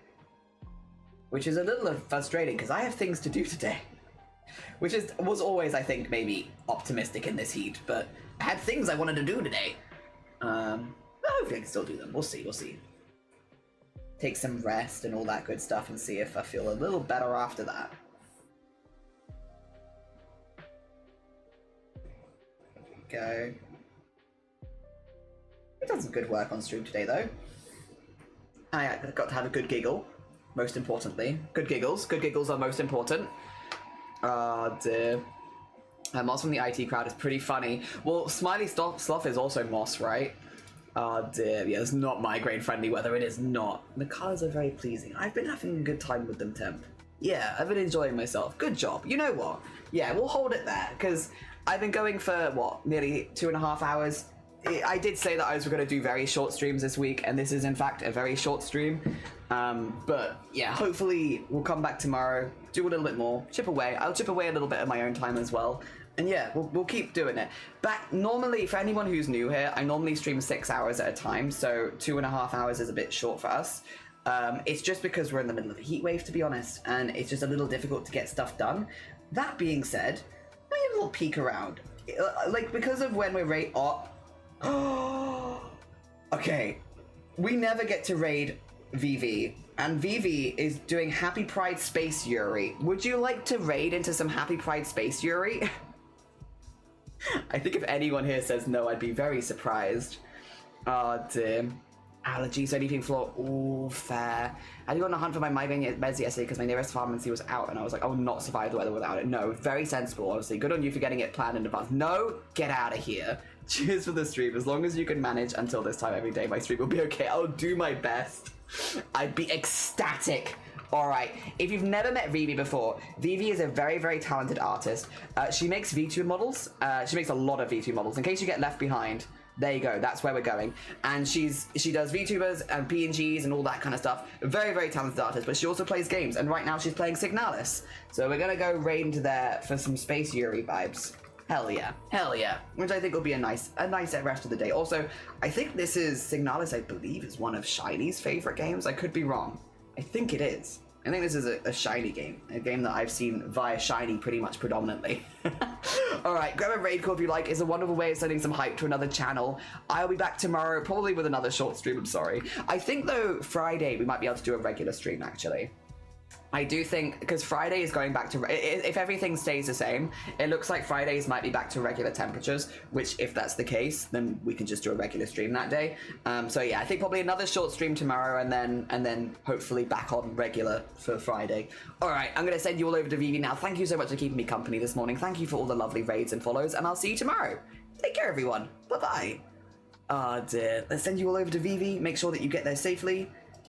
Which is a little frustrating, because I have things to do today. Which was always, I think, maybe optimistic in this heat, but I had things I wanted to do today. Hopefully I can still do them. We'll see, we'll see. take some rest and all that good stuff and see if I feel a little better after that. Go. We've done some good work on stream today, though. I got to have a good giggle, most importantly. Good giggles. Good giggles are most important. Oh, dear. Moss from the IT crowd is pretty funny. Well, Smiley Sloth is also Moss, right? Oh, dear. Yeah, it's not migraine-friendly weather. It is not. The colours are very pleasing. I've been having a good time with them, Temp. Yeah, I've been enjoying myself. Good job. You know what? Yeah, we'll hold it there, because I've been going for, what, nearly 2.5 hours? I did say that I was going to do very short streams this week, and this is, in fact, a very short stream. But, yeah, hopefully we'll come back tomorrow, do a little bit more, chip away. I'll chip away a little bit of my own time as well. And yeah, we'll keep doing it. Normally, for anyone who's new here, I normally stream 6 hours at a time, so 2.5 hours is a bit short for us. It's just because we're in the middle of a heat wave, to be honest, and it's just a little difficult to get stuff done. That being said, let me have a little peek around. Like, because of when we're okay, we never get to raid VV, and VV is doing Happy Pride Space Yuri. Would you like to raid into some Happy Pride Space Yuri? I think if anyone here says no, I'd be very surprised. Oh, dear. Allergies, anything for... Ooh, fair. I did go on a hunt for my migraine meds yesterday because my nearest pharmacy was out, and I was like, I would not survive the weather without it. No, very sensible, honestly. Good on you for getting it planned in advance. No, get out of here. Cheers for the stream. As long as you can manage until this time every day, my stream will be okay. I'll do my best. I'd be ecstatic. Alright, if you've never met Vivi before, Vivi is a very, very talented artist. She makes VTuber models. She makes a lot of VTuber models. In case you get left behind, there you go, that's where we're going. And she does VTubers and PNGs and all that kind of stuff. Very, very talented artist, but she also plays games, and right now she's playing Signalis. So we're gonna go raid into there for some Space Yuri vibes. Hell yeah, hell yeah. Which I think will be a nice rest of the day. Also, I think this is, Signalis, I believe, is one of Shiny's favorite games. I could be wrong. I think it is. I think this is a Shiny game, a game that I've seen via Shiny pretty much predominantly. Alright, grab a raid call if you like. It's a wonderful way of sending some hype to another channel. I'll be back tomorrow, probably with another short stream, I'm sorry. I think, though, Friday we might be able to do a regular stream, actually. I do think, because Friday is going back to, if everything stays the same, it looks like Fridays might be back to regular temperatures, which if that's the case, then we can just do a regular stream that day. So yeah, I think probably another short stream tomorrow, and then hopefully back on regular for Friday. All right, I'm going to send you all over to Vivi now. Thank you so much for keeping me company this morning. Thank you for all the lovely raids and follows, and I'll see you tomorrow. Take care, everyone. Bye-bye. Oh dear. Let's send you all over to Vivi. Make sure that you get there safely.